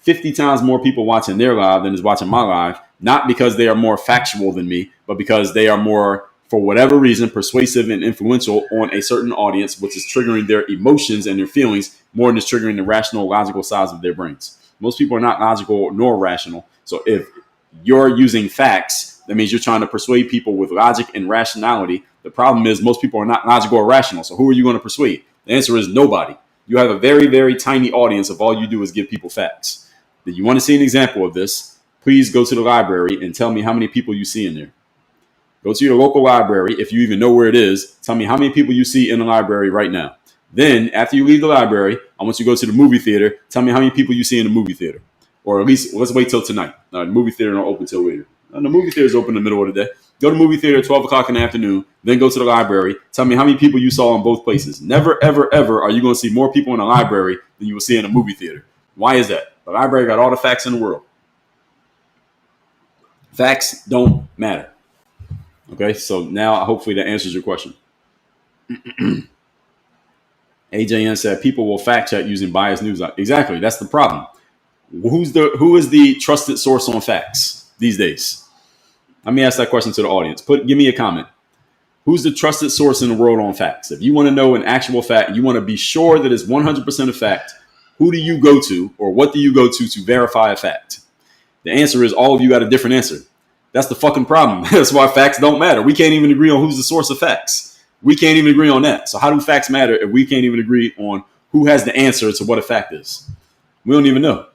50 times more people watching their live than is watching my live, not because they are more factual than me, but because they are more for whatever reason, persuasive and influential on a certain audience, which is triggering their emotions and their feelings more than it's triggering the rational, logical sides of their brains. Most people are not logical nor rational. So if you're using facts, that means you're trying to persuade people with logic and rationality. The problem is most people are not logical or rational. So who are you going to persuade? The answer is nobody. You have a very, very tiny audience if all you do is give people facts. If you want to see an example of this, please go to the library and tell me how many people you see in there. Go to your local library. If you even know where it is, tell me how many people you see in the library right now. Then after you leave the library, I want you to go to the movie theater. Tell me how many people you see in the movie theater. Or at least let's wait till tonight. The movie theater don't open till later. The movie theater is open in the middle of the day. Go to the movie theater at 12 o'clock in the afternoon. Then go to the library. Tell me how many people you saw in both places. Never, ever, ever are you going to see more people in the library than you will see in a movie theater. Why is that? The library got all the facts in the world. Facts don't matter. Okay, so now hopefully that answers your question. AJN said people will fact check using biased news. Exactly, that's the problem. Who is the trusted source on facts these days? Let me ask that question to the audience. Give me a comment. Who's the trusted source in the world on facts? If you want to know an actual fact, you want to be sure that it's 100% a fact, who do you go to or what do you go to verify a fact? The answer is all of you got a different answer. That's the fucking problem. That's why facts don't matter. We can't even agree on who's the source of facts. We can't even agree on that. So how do facts matter if we can't even agree on who has the answer to what a fact is? We don't even know.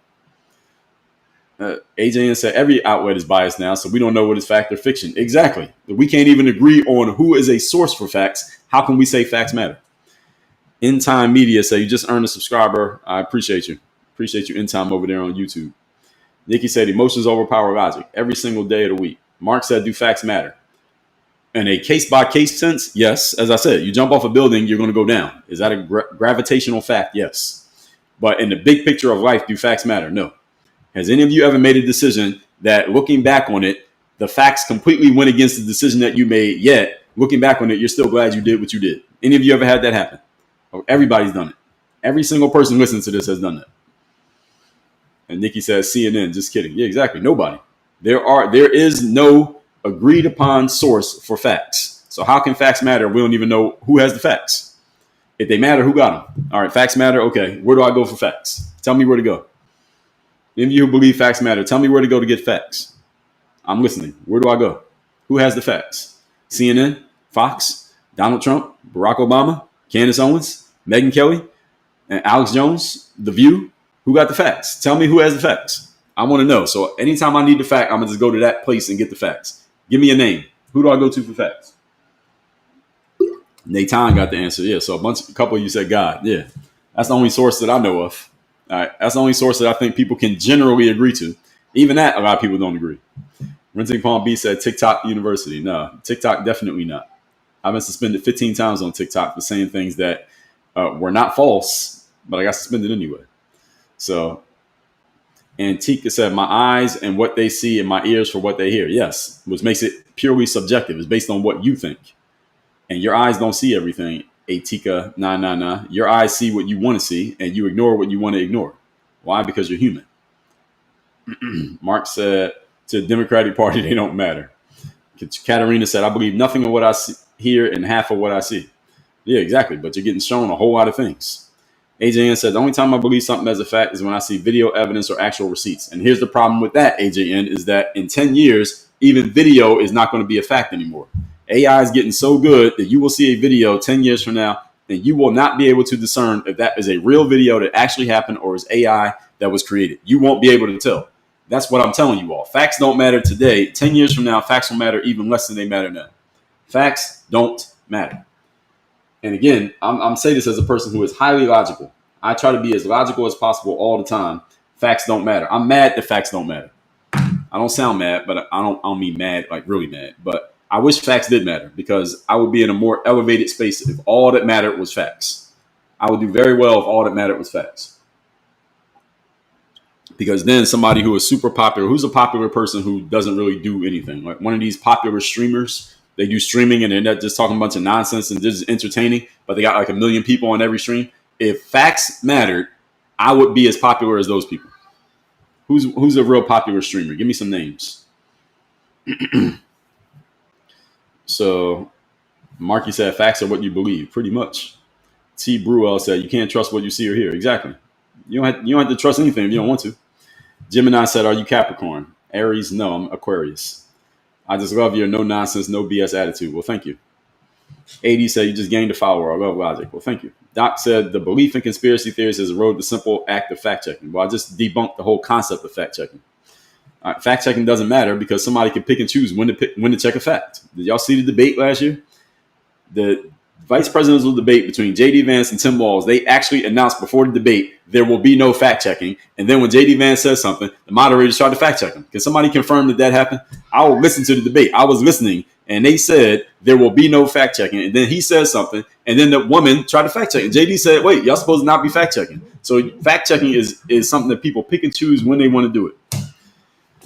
AJN said every outlet is biased now, so we don't know what is fact or fiction. Exactly. If we can't even agree on who is a source for facts, how can we say facts matter? In Time Media say you just earned a subscriber. I appreciate you. Appreciate you in time over there on YouTube. Nikki said emotions overpower logic every single day of the week. Mark said, do facts matter? In a case-by-case sense, yes. As I said, you jump off a building, you're going to go down. Is that a gravitational fact? Yes. But in the big picture of life, do facts matter? No. Has any of you ever made a decision that looking back on it, the facts completely went against the decision that you made, yet looking back on it, you're still glad you did what you did? Any of you ever had that happen? Everybody's done it. Every single person listening to this has done that. And Nikki says CNN. Just kidding. Yeah, exactly. Nobody. There is no agreed upon source for facts. So how can facts matter? We don't even know who has the facts. If they matter, who got them? All right, facts matter. Okay, where do I go for facts? Tell me where to go. Any of you who believe facts matter, tell me where to go to get facts. I'm listening. Where do I go? Who has the facts? CNN, Fox, Donald Trump, Barack Obama, Candace Owens, Megyn Kelly, and Alex Jones, The View. Who got the facts? Tell me who has the facts. I want to know. So anytime I need the fact, I'm going to just go to that place and get the facts. Give me a name. Who do I go to for facts? Nathan got the answer. Yeah. So a couple of you said God. Yeah. That's the only source that I know of. All right. That's the only source that I think people can generally agree to. Even that, a lot of people don't agree. Renting Palm B said TikTok University. No, TikTok definitely not. I've been suspended 15 times on TikTok for saying things that were not false, but I got suspended anyway. So Antika said, my eyes and what they see and my ears for what they hear. Yes, which makes it purely subjective. It's based on what you think. And your eyes don't see everything, Atika 999. Your eyes see what you want to see and you ignore what you want to ignore. Why? Because you're human. Mark said, to the Democratic Party, they don't matter. Katarina said, I believe nothing of what I hear and half of what I see. Yeah, exactly. But you're getting shown a whole lot of things. AJN said, the only time I believe something as a fact is when I see video evidence or actual receipts. And here's the problem with that, AJN, is that in 10 years, even video is not going to be a fact anymore. AI is getting so good that you will see a video 10 years from now and you will not be able to discern if that is a real video that actually happened or is AI that was created. You won't be able to tell. That's what I'm telling you all. Facts don't matter today. 10 years from now, facts will matter even less than they matter now. Facts don't matter. And again, I'm saying this as a person who is highly logical. I try to be as logical as possible all the time. Facts don't matter. I'm mad that facts don't matter. I don't sound mad, but I don't mean mad, like really mad. But I wish facts did matter because I would be in a more elevated space if all that mattered was facts. I would do very well if all that mattered was facts. Because then somebody who is super popular, who's a popular person who doesn't really do anything, like one of these popular streamers, they do streaming and they're not just talking a bunch of nonsense and just entertaining, but they got like 1 million people on every stream. If facts mattered, I would be as popular as those people. Who's a real popular streamer? Give me some names. So Marky said, facts are what you believe, pretty much. T. Brewell said, you can't trust what you see or hear. Exactly. You don't have to trust anything if you don't want to. Gemini said, are you Capricorn? Aries, no, I'm Aquarius. I just love your no nonsense, no BS attitude. Well, thank you. 80 said, you just gained a follower. I love logic. Well, thank you. Doc said, the belief in conspiracy theories has eroded the simple act of fact checking. Well, I just debunked the whole concept of fact checking. All right, fact checking doesn't matter because somebody can pick and choose when to check a fact. Did y'all see the debate last year? The vice presidential debate between J.D. Vance and Tim Walz, they actually announced before the debate there will be no fact checking. And then when J.D. Vance says something, the moderators tried to fact check him. Can somebody confirm that happened? I will listen to the debate. I was listening, and they said there will be no fact checking. And then he says something, and then the woman tried to fact check. And J.D. said, wait, y'all supposed to not be fact checking. So fact checking is something that people pick and choose when they want to do it.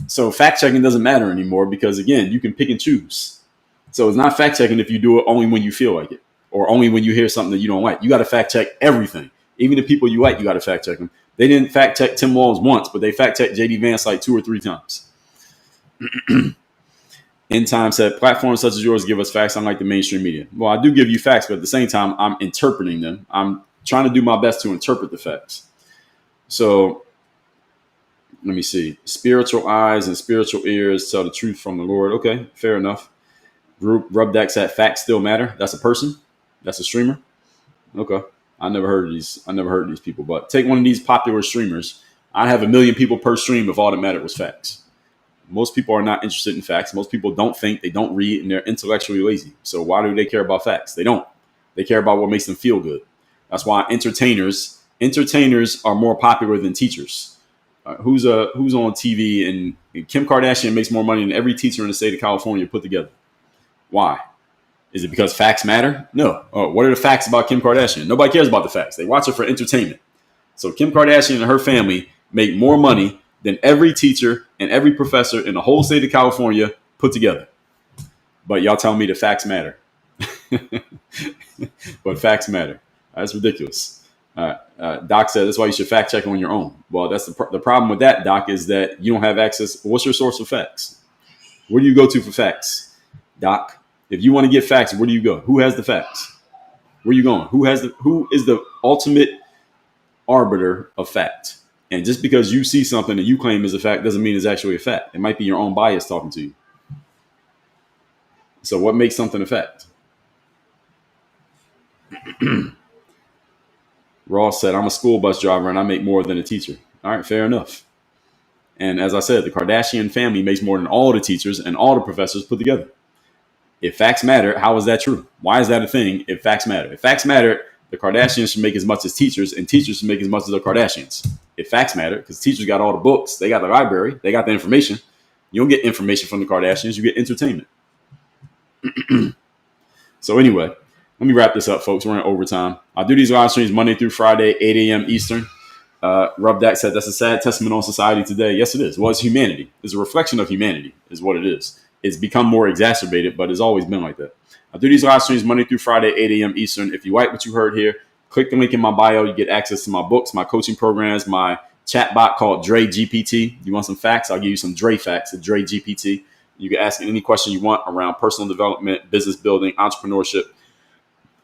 So fact checking doesn't matter anymore because, again, you can pick and choose. So it's not fact checking if you do it only when you feel like it or only when you hear something that you don't like. You got to fact check everything. Even the people you like, you got to fact check them. They didn't fact check Tim Walz once, but they fact checked J.D. Vance like 2 or 3 times. End Time said, platforms such as yours give us facts unlike the mainstream media. Well, I do give you facts, but at the same time, I'm interpreting them. I'm trying to do my best to interpret the facts. So let me see. Spiritual eyes and spiritual ears tell the truth from the Lord. Okay, fair enough. Group Rubdack said, facts still matter. That's a person. That's a streamer. Okay. I never heard of these people, but take one of these popular streamers. I'd have 1 million people per stream if all that mattered was facts. Most people are not interested in facts. Most people don't think, they don't read, and they're intellectually lazy. So why do they care about facts? They don't. They care about what makes them feel good. That's why entertainers are more popular than teachers. Who's on TV? And Kim Kardashian makes more money than every teacher in the state of California put together. Why? Is it because facts matter? No. Oh, what are the facts about Kim Kardashian? Nobody cares about the facts. They watch it for entertainment. So Kim Kardashian and her family make more money than every teacher and every professor in the whole state of California put together. But y'all tell me the facts matter. But facts matter. That's ridiculous. Doc said that's why you should fact check on your own. Well, that's the problem with that, Doc, is that you don't have access. What's your source of facts? Where do you go to for facts, Doc? If you want to get facts, where do you go? Who has the facts? Where are you going? Who is the ultimate arbiter of fact? And just because you see something that you claim is a fact doesn't mean it's actually a fact. It might be your own bias talking to you. So what makes something a fact? Ross said, I'm a school bus driver and I make more than a teacher. All right, fair enough. And as I said, the Kardashian family makes more than all the teachers and all the professors put together. If facts matter, how is that true? Why is that a thing if facts matter? If facts matter, the Kardashians should make as much as teachers, and teachers should make as much as the Kardashians. If facts matter, because teachers got all the books, they got the library, they got the information. You don't get information from the Kardashians, you get entertainment. So anyway, let me wrap this up, folks. We're in overtime. I do these live streams Monday through Friday, 8 a.m. Eastern. Rubdack said that's a sad testament on society today. Yes, it is. Well, it's humanity. It's a reflection of humanity is what it is. It's become more exacerbated, but it's always been like that. I do these live streams Monday through Friday, 8 a.m. Eastern. If you like what you heard here, click the link in my bio. You get access to my books, my coaching programs, my chat bot called Dre GPT. You want some facts? I'll give you some Dre facts at Dre GPT. You can ask any question you want around personal development, business building, entrepreneurship.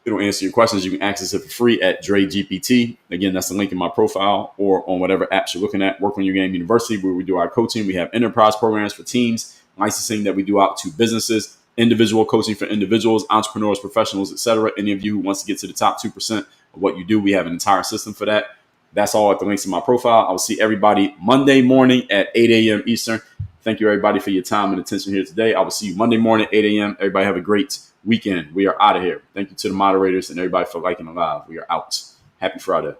It'll answer your questions. You can access it for free at Dre GPT. Again, that's the link in my profile or on whatever apps you're looking at. Work on Your Game University, where we do our coaching. We have enterprise programs for teams, licensing that we do out to businesses, individual coaching for individuals, entrepreneurs, professionals, etc. Any of you who wants to get to the top 2% of what you do, we have an entire system for that. That's all at the links in my profile. I'll see everybody Monday morning at 8 a.m. Eastern. Thank you, everybody, for your time and attention here today. I will see you Monday morning at 8 a.m. Everybody have a great weekend. We are out of here. Thank you to the moderators and everybody for liking the live. We are out. Happy Friday.